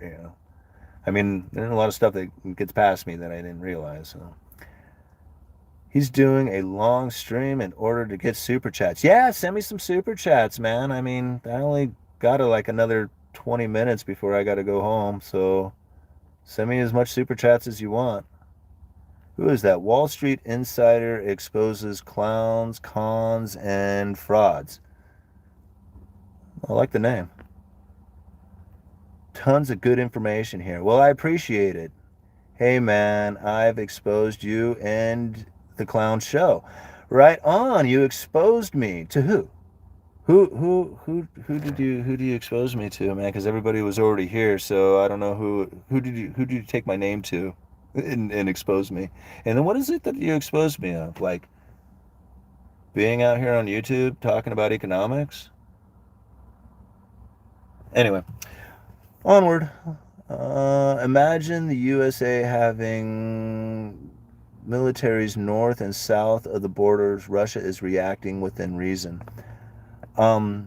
I mean, there's a lot of stuff that gets past me that I didn't realize. So. He's doing a long stream in order to get super chats. Yeah, send me some super chats, man. I mean, I only got like another 20 minutes before I got to go home. So send me as much super chats as you want. Who is that? Wall Street Insider exposes clowns, cons, and frauds. I like the name. Tons of good information here. Well, I appreciate it. Hey, man, I've exposed you and the clown show. Right on. You exposed me to who? Who did you expose me to, man? Because everybody was already here, so I don't know who did you take my name to and expose me. And then what is it that you exposed me of? Like being out here on YouTube talking about economics? Anyway. Onward. Imagine the USA having militaries north and south of the borders. Russia is reacting within reason. Yeah,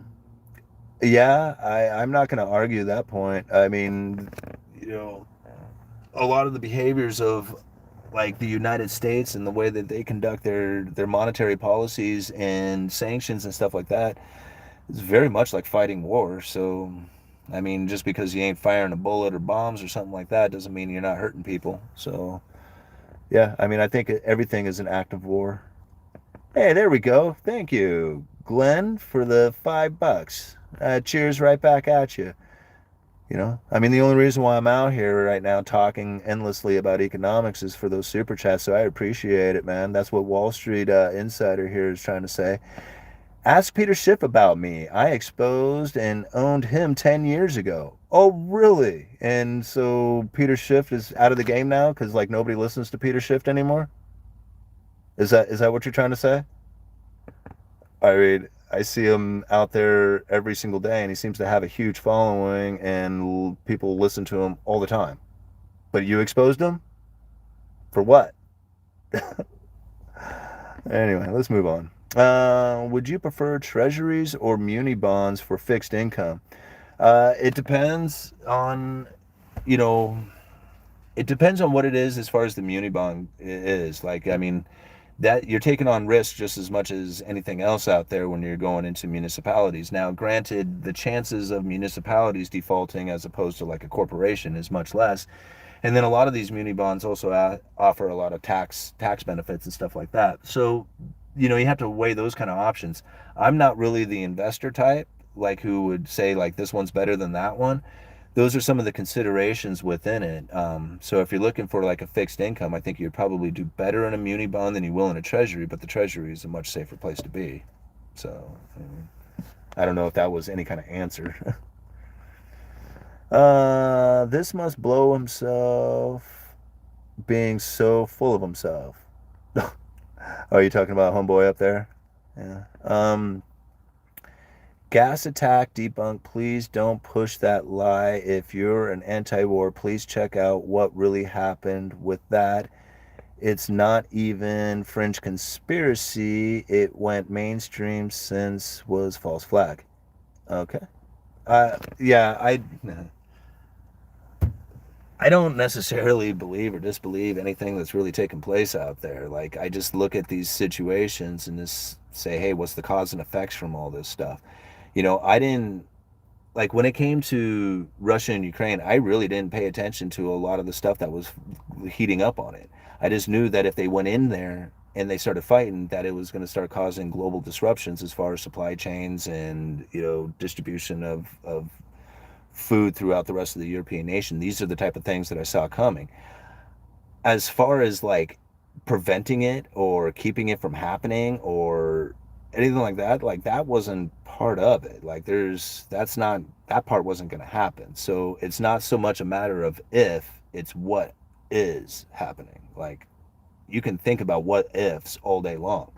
I'm not going to argue that point. I mean, a lot of the behaviors of like the United States and the way that they conduct their monetary policies and sanctions and stuff like that is very much like fighting war. So I mean, just because you ain't firing a bullet or bombs or something like that doesn't mean you're not hurting people. So, yeah, I mean, I think everything is an act of war. Hey, there we go. Thank you, Glenn, for the $5. Cheers right back at you. I mean, the only reason why I'm out here right now talking endlessly about economics is for those super chats, so I appreciate it, man. That's what Wall Street Insider here is trying to say. Ask Peter Schiff about me. I exposed and owned him 10 years ago. Oh, really? And so Peter Schiff is out of the game now because like nobody listens to Peter Schiff anymore? Is that what you're trying to say? I mean, I see him out there every single day and he seems to have a huge following and people listen to him all the time. But you exposed him? For what? Anyway, let's move on. Would you prefer treasuries or muni bonds for fixed income? It depends on, it depends on what it is as far as the muni bond is. Like, I mean, that you're taking on risk just as much as anything else out there when you're going into municipalities. Now, granted, the chances of municipalities defaulting as opposed to like a corporation is much less. And then a lot of these muni bonds also offer a lot of tax benefits and stuff like that. So, you have to weigh those kind of options. I'm not really the investor type, like who would say like this one's better than that one. Those are some of the considerations within it. So if you're looking for like a fixed income, I think you'd probably do better in a muni bond than you will in a treasury, but the treasury is a much safer place to be. So I don't know if that was any kind of answer. This must blow himself being so full of himself. Are you talking about homeboy up there? Yeah. Gas attack debunk. Please don't push that lie. If you're an anti-war, please check out what really happened with that. It's not even fringe conspiracy. It went mainstream since was false flag. Okay. Yeah, I don't necessarily believe or disbelieve anything that's really taken place out there. Like, I just look at these situations and just say, hey, what's the cause and effects from all this stuff? I didn't, like, when it came to Russia and Ukraine, I really didn't pay attention to a lot of the stuff that was heating up on it. I just knew that if they went in there and they started fighting, that it was going to start causing global disruptions as far as supply chains and, distribution of food throughout the rest of the European nation. These are the type of things that I saw coming. As far as like preventing it or keeping it from happening or anything like that wasn't part of it. Like that part wasn't going to happen. So it's not so much a matter of if, it's what is happening. Like, you can think about what ifs all day long.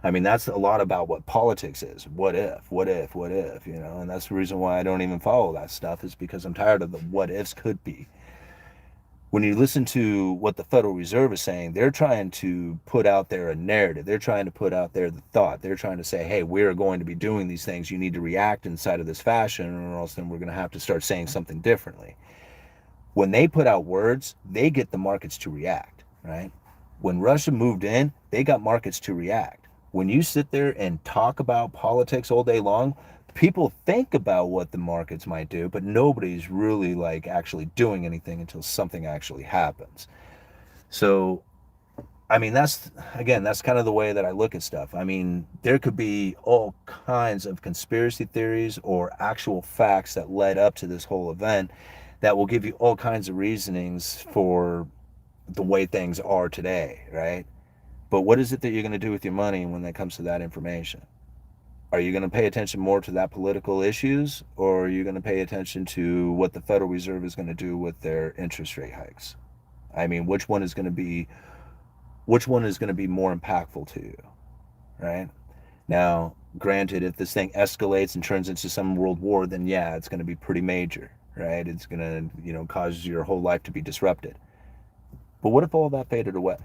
I mean, that's a lot about what politics is. What if, and that's the reason why I don't even follow that stuff, is because I'm tired of the what ifs could be. When you listen to what the Federal Reserve is saying, they're trying to put out there a narrative. They're trying to put out there the thought. They're trying to say, hey, we're going to be doing these things. You need to react inside of this fashion, or else then we're going to have to start saying something differently. When they put out words, they get the markets to react, right? When Russia moved in, they got markets to react. When you sit there and talk about politics all day long, people think about what the markets might do, but nobody's really like actually doing anything until something actually happens. So, I mean, that's kind of the way that I look at stuff. I mean, there could be all kinds of conspiracy theories or actual facts that led up to this whole event that will give you all kinds of reasonings for the way things are today, right? But what is it that you're going to do with your money when it comes to that information? Are you going to pay attention more to that political issues, or are you going to pay attention to what the Federal Reserve is going to do with their interest rate hikes? I mean, which one is going to be more impactful to you, right? Now, granted, if this thing escalates and turns into some world war, then yeah, it's going to be pretty major, right? It's going to, cause your whole life to be disrupted. But what if all that faded away?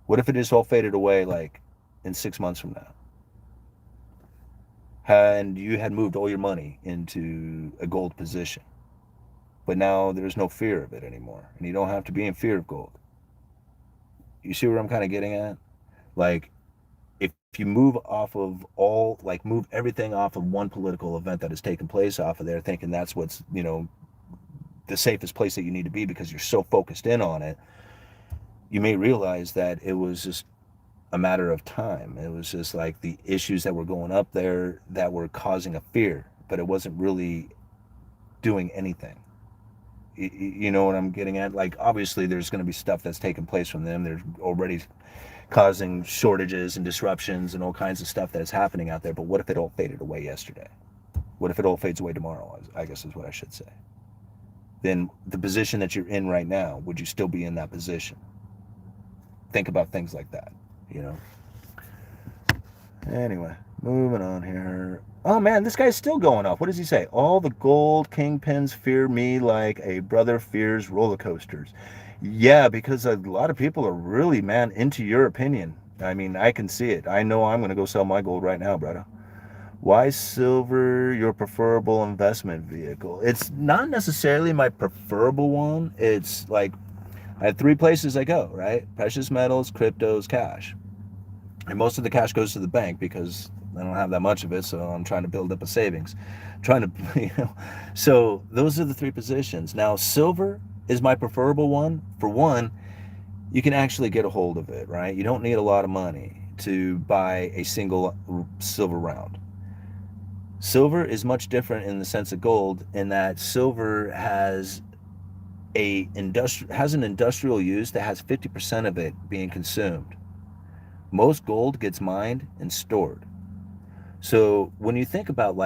What if it just all faded away like in 6 months from now? And you had moved all your money into a gold position. But now there's no fear of it anymore. And you don't have to be in fear of gold. You see where I'm kind of getting at? Like, if you move everything off of one political event that has taken place off of there, thinking that's what's, the safest place that you need to be because you're so focused in on it, you may realize that it was just a matter of time. It was just like the issues that were going up there that were causing a fear, but it wasn't really doing anything. You know what I'm getting at? Like, obviously there's going to be stuff that's taking place from them. They're already causing shortages and disruptions and all kinds of stuff that is happening out there. But what if it all faded away yesterday? What if it all fades away tomorrow, I guess is what I should say. Then the position that you're in right now, would you still be in that position? Think about things like that, Anyway, moving on here. Oh man, this guy's still going off. What does he say? All the gold kingpins fear me like a brother fears roller coasters. Yeah, because a lot of people are really, man, into your opinion. I mean, I can see it. I know I'm going to go sell my gold right now, brother. Why silver your preferable investment vehicle? It's not necessarily my preferable one. It's like, I have 3 places I go, right? Precious metals, cryptos, cash. And most of the cash goes to the bank because I don't have that much of it, so I'm trying to build up a savings. Trying to, So those are the three positions. Now, silver is my preferable one. For one, you can actually get a hold of it, right? You don't need a lot of money to buy a single silver round. Silver is much different in the sense of gold in that silver has an industrial use that has 50% of it being consumed. Most gold gets mined and stored. So when you think about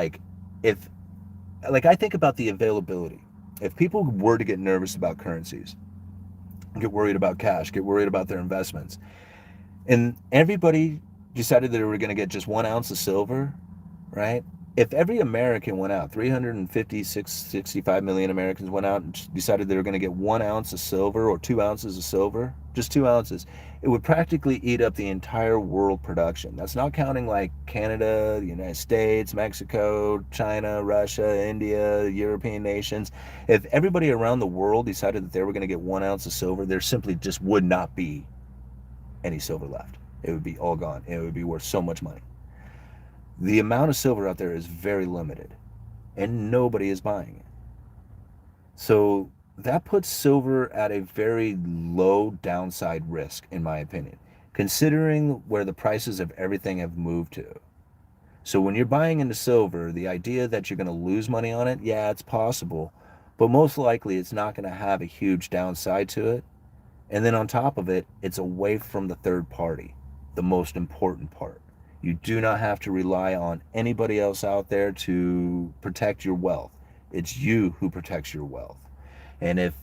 if I think about the availability. If people were to get nervous about currencies, get worried about cash, get worried about their investments, and everybody decided that they were going to get just 1 ounce of silver, right? If every American went out, 65 million Americans went out and decided they were going to get 1 ounce of silver or 2 ounces of silver, just 2 ounces, it would practically eat up the entire world production. That's not counting like Canada, the United States, Mexico, China, Russia, India, European nations. If everybody around the world decided that they were going to get 1 ounce of silver, there simply just would not be any silver left. It would be all gone. It would be worth so much money. The amount of silver out there is very limited, and nobody is buying it. So that puts silver at a very low downside risk, in my opinion, considering where the prices of everything have moved to. So when you're buying into silver, the idea that you're going to lose money on it, yeah, it's possible, but most likely it's not going to have a huge downside to it. And then on top of it, it's away from the third party, the most important part. You do not have to rely on anybody else out there to protect your wealth. It's you who protects your wealth. And if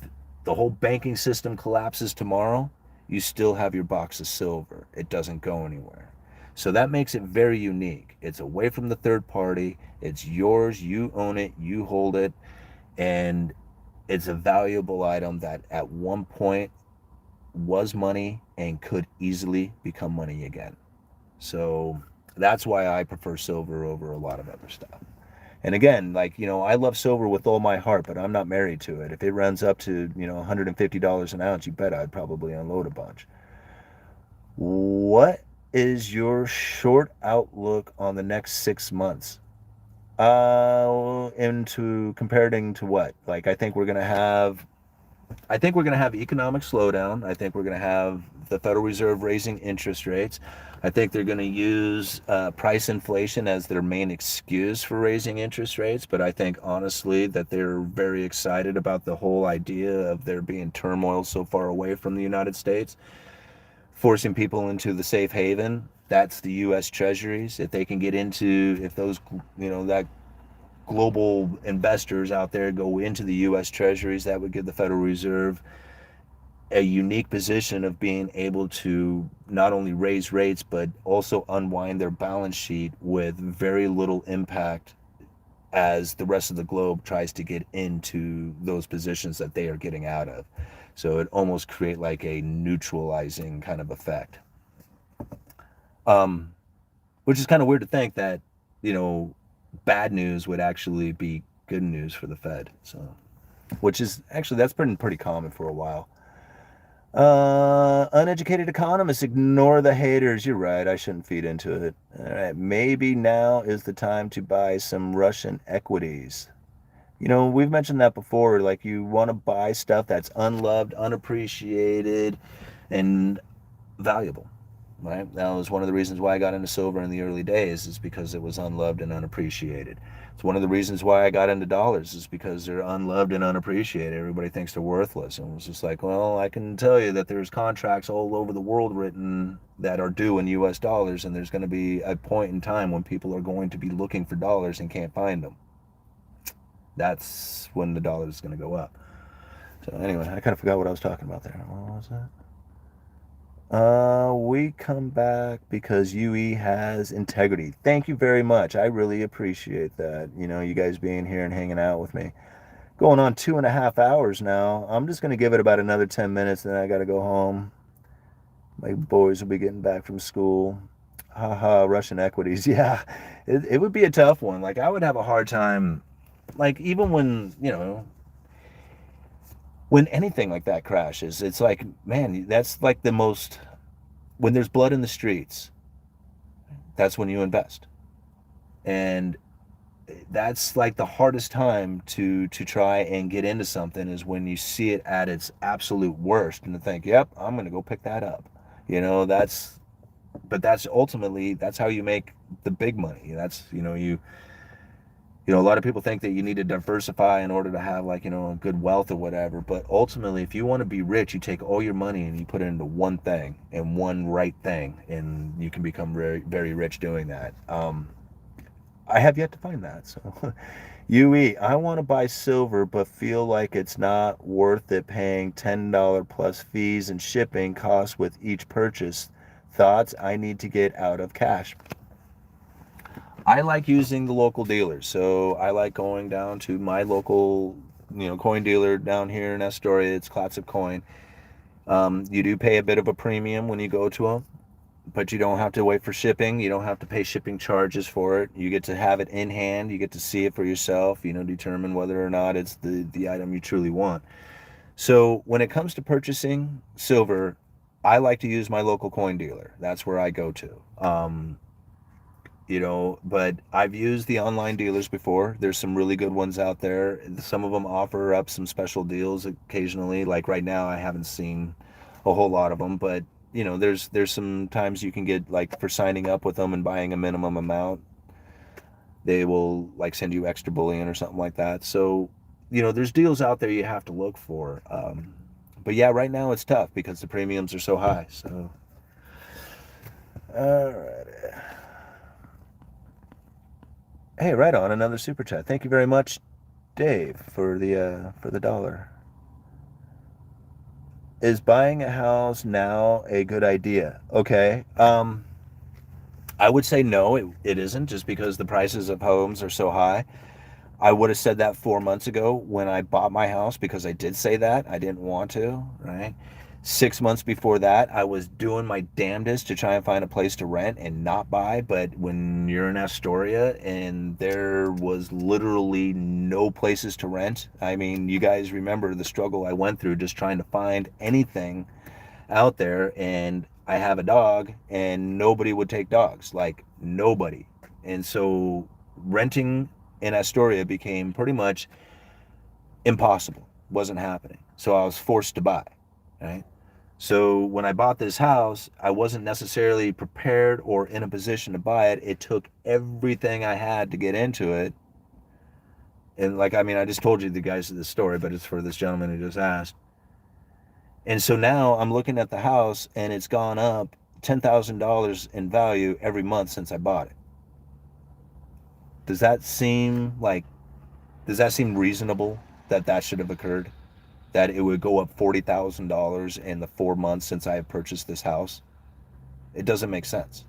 the whole banking system collapses tomorrow, you still have your box of silver. It doesn't go anywhere. So that makes it very unique. It's away from the third party. It's yours. You own it. You hold it. And it's a valuable item that at one point was money and could easily become money again. So that's why I prefer silver over a lot of other stuff. And again, I love silver with all my heart, but I'm not married to it. If it runs up to, $150 an ounce, you bet I'd probably unload a bunch. What is your short outlook on the next 6 months? Into comparing to what? I think we're going to have economic slowdown. I think we're going to have the Federal Reserve raising interest rates. I think they're going to use price inflation as their main excuse for raising interest rates. But I think, honestly, that they're very excited about the whole idea of there being turmoil so far away from the United States, forcing people into the safe haven. That's the U.S. Treasuries. If they can get into, if those, that global investors out there go into the U.S. Treasuries, that would give the Federal Reserve a unique position of being able to not only raise rates, but also unwind their balance sheet with very little impact as the rest of the globe tries to get into those positions that they are getting out of. So it almost create like a neutralizing kind of effect. Which is kind of weird to think that, bad news would actually be good news for the Fed. So, which is actually, that's been pretty common for a while. Uneducated economists, ignore the haters. You're right. I shouldn't feed into it. All right. Maybe now is the time to buy some Russian equities. We've mentioned that before. Like, you want to buy stuff that's unloved, unappreciated, and valuable. Right? That was one of the reasons why I got into silver in the early days, is because it was unloved and unappreciated. It's one of the reasons why I got into dollars, is because they're unloved and unappreciated. Everybody thinks they're worthless. And it was just like, well, I can tell you that there's contracts all over the world written that are due in US dollars, and there's going to be a point in time when people are going to be looking for dollars and can't find them. That's when the dollar is going to go up. So anyway, I kind of forgot what I was talking about there. What was that? We come back because UE has integrity. Thank you very much. I really appreciate that. You guys being here and hanging out with me. Going on 2.5 hours now. I'm just going to give it about another 10 minutes, then I got to go home. My boys will be getting back from school. Haha, Russian equities. Yeah, it would be a tough one. Like, I would have a hard time, like, even when, when anything like that crashes, it's like, man, that's like the most, when there's blood in the streets, that's when you invest. And that's like the hardest time to try and get into something, is when you see it at its absolute worst and to think, yep, I'm going to go pick that up. But that's ultimately, that's how you make the big money. That's, a lot of people think that you need to diversify in order to have, like, a good wealth or whatever. But ultimately, if you want to be rich, you take all your money and you put it into one thing and one right thing, and you can become very, very rich doing that. I have yet to find that. So, UE, I want to buy silver, but feel like it's not worth it paying $10 plus fees and shipping costs with each purchase. Thoughts? I need to get out of cash. I like using the local dealers. So I like going down to my local, coin dealer down here in Astoria. It's Classic Coin. You do pay a bit of a premium when you go to them, but you don't have to wait for shipping. You don't have to pay shipping charges for it. You get to have it in hand. You get to see it for yourself, determine whether or not it's the item you truly want. So when it comes to purchasing silver, I like to use my local coin dealer. That's where I go to. But I've used the online dealers before. There's some really good ones out there. Some of them offer up some special deals occasionally. Like right now, I haven't seen a whole lot of them, but there's some times you can get, like, for signing up with them and buying a minimum amount, they will, like, send you extra bullion or something like that. So, there's deals out there you have to look for. But yeah, right now it's tough because the premiums are so high. So, all right. Hey, right on, another super chat. Thank you very much, Dave, for the dollar. Is buying a house now a good idea? Okay. I would say no, it isn't, just because the prices of homes are so high. I would have said that 4 months ago when I bought my house, because I did say that. I didn't want to, right? 6 months before that, I was doing my damnedest to try and find a place to rent and not buy. But when you're in Astoria and there was literally no places to rent, I mean, you guys remember the struggle I went through just trying to find anything out there. And I have a dog, and nobody would take dogs, like nobody. And so renting in Astoria became pretty much impossible. Wasn't happening. So I was forced to buy, right? So when I bought this house, I wasn't necessarily prepared or in a position to buy it. It took everything I had to get into it. And, like, I mean, I just told you the guys of the story, but it's for this gentleman who just asked. And so now I'm looking at the house, and it's gone up $10,000 in value every month since I bought it. Does that seem reasonable that should have occurred? That it would go up $40,000 in the 4 months since I have purchased this house? It doesn't make sense.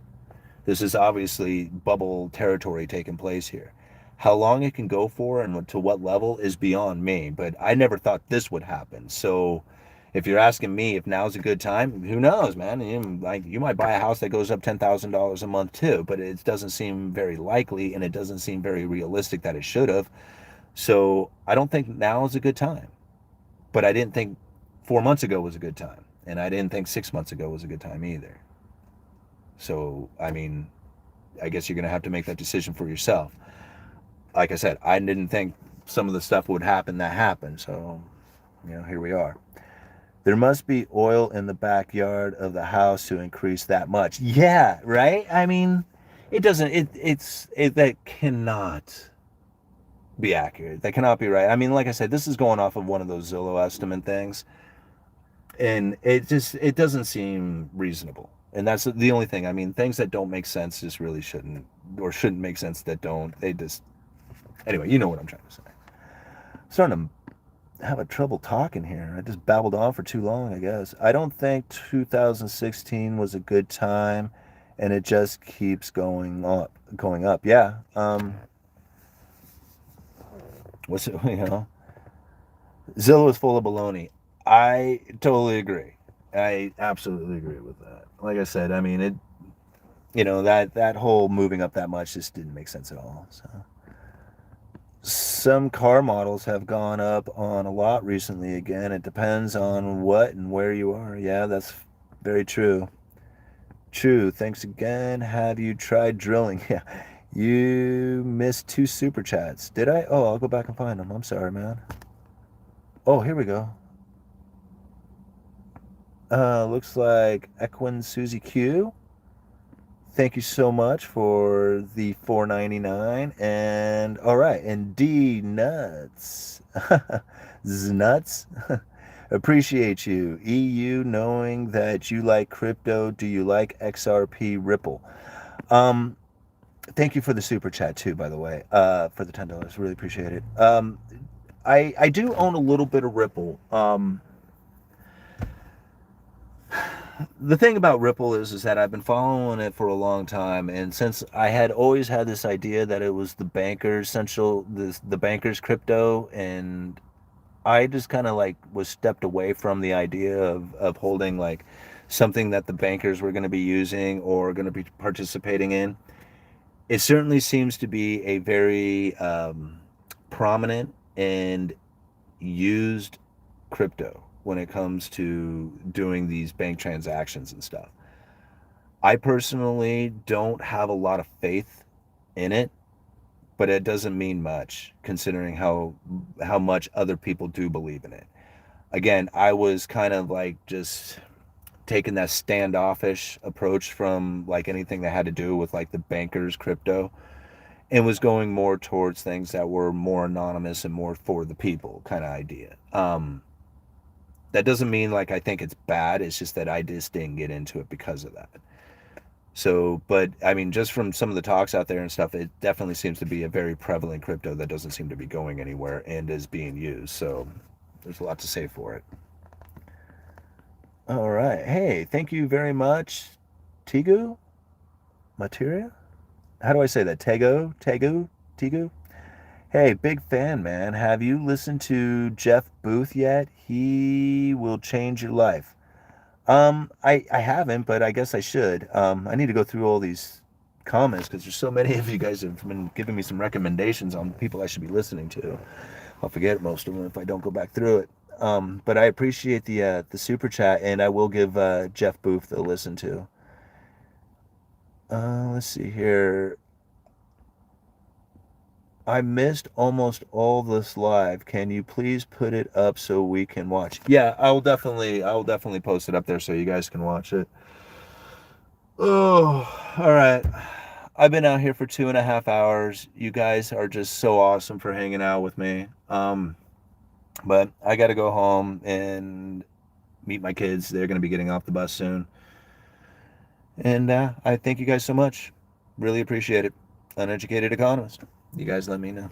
This is obviously bubble territory taking place here. How long it can go for and to what level is beyond me, but I never thought this would happen. So if you're asking me if now's a good time, who knows, man? You might buy a house that goes up $10,000 a month too, but it doesn't seem very likely, and it doesn't seem very realistic that it should have. So I don't think now is a good time. But I didn't think 4 months ago was a good time. And I didn't think 6 months ago was a good time either. So, I mean, I guess you're going to have to make that decision for yourself. Like I said, I didn't think some of the stuff would happen that happened. So, here we are. There must be oil in the backyard of the house to increase that much. Yeah, right? I mean, it doesn't, that cannot be accurate. That cannot be right. I mean, like I said, this is going off of one of those Zillow estimate things, and it doesn't seem reasonable. And that's the only thing. I mean, things that don't make sense just really shouldn't make sense. That don't, they just, anyway, you know what I'm trying to say. I'm starting to have a trouble talking here. I just babbled on for too long, I guess. I don't think 2016 was a good time, and it just keeps going up. Yeah. What's it, Zillow is full of baloney. I totally agree. I absolutely agree with that. Like I said, I mean, that whole moving up that much just didn't make sense at all. So some car models have gone up on a lot recently. Again, it depends on what and where you are. Yeah, that's very true. True. Thanks again. Have you tried drilling? Yeah. You missed 2 super chats. Did I? Oh, I'll go back and find them. I'm sorry, man. Oh, here we go. Looks like Equin Susie Q. Thank you so much for the 4.99. And all right, and D Nuts. Nuts. Appreciate you. EU, knowing that you like crypto. Do you like XRP Ripple? Um, Thank you for the super chat too, by the way. For the $10, really appreciate it. I do own a little bit of Ripple. The thing about Ripple is that I've been following it for a long time, and since I had always had this idea that it was the bankers central, the bankers crypto, and I just kind of like was stepped away from the idea of holding like something that the bankers were going to be using or going to be participating in. It certainly seems to be a very prominent and used crypto when it comes to doing these bank transactions and stuff. I personally don't have a lot of faith in it, but it doesn't mean much considering how much other people do believe in it. Again, I was kind of like just taking that standoffish approach from like anything that had to do with like the bankers crypto, and was going more towards things that were more anonymous and more for the people kind of idea. That doesn't mean like I think it's bad. It's just that I just didn't get into it because of that. So, but I mean, just from some of the talks out there and stuff, it definitely seems to be a very prevalent crypto that doesn't seem to be going anywhere and is being used. So there's a lot to say for it. All right. Hey, thank you very much, Tigu Materia. How do I say that? Tigu? Hey, big fan, man. Have you listened to Jeff Booth yet? He will change your life. I haven't, but I guess I should. I need to go through all these comments because there's so many of you guys have been giving me some recommendations on people I should be listening to. I'll forget most of them if I don't go back through it. But I appreciate the super chat, and I will give Jeff Booth the listen to. Let's see here. I missed almost all this live. Can you please put it up so we can watch? Yeah, I will definitely post it up there so you guys can watch it. Oh, all right. I've been out here for 2.5 hours. You guys are just so awesome for hanging out with me. But I got to go home and meet my kids. They're going to be getting off the bus soon. And I thank you guys so much. Really appreciate it. Uneducated Economist. You guys let me know.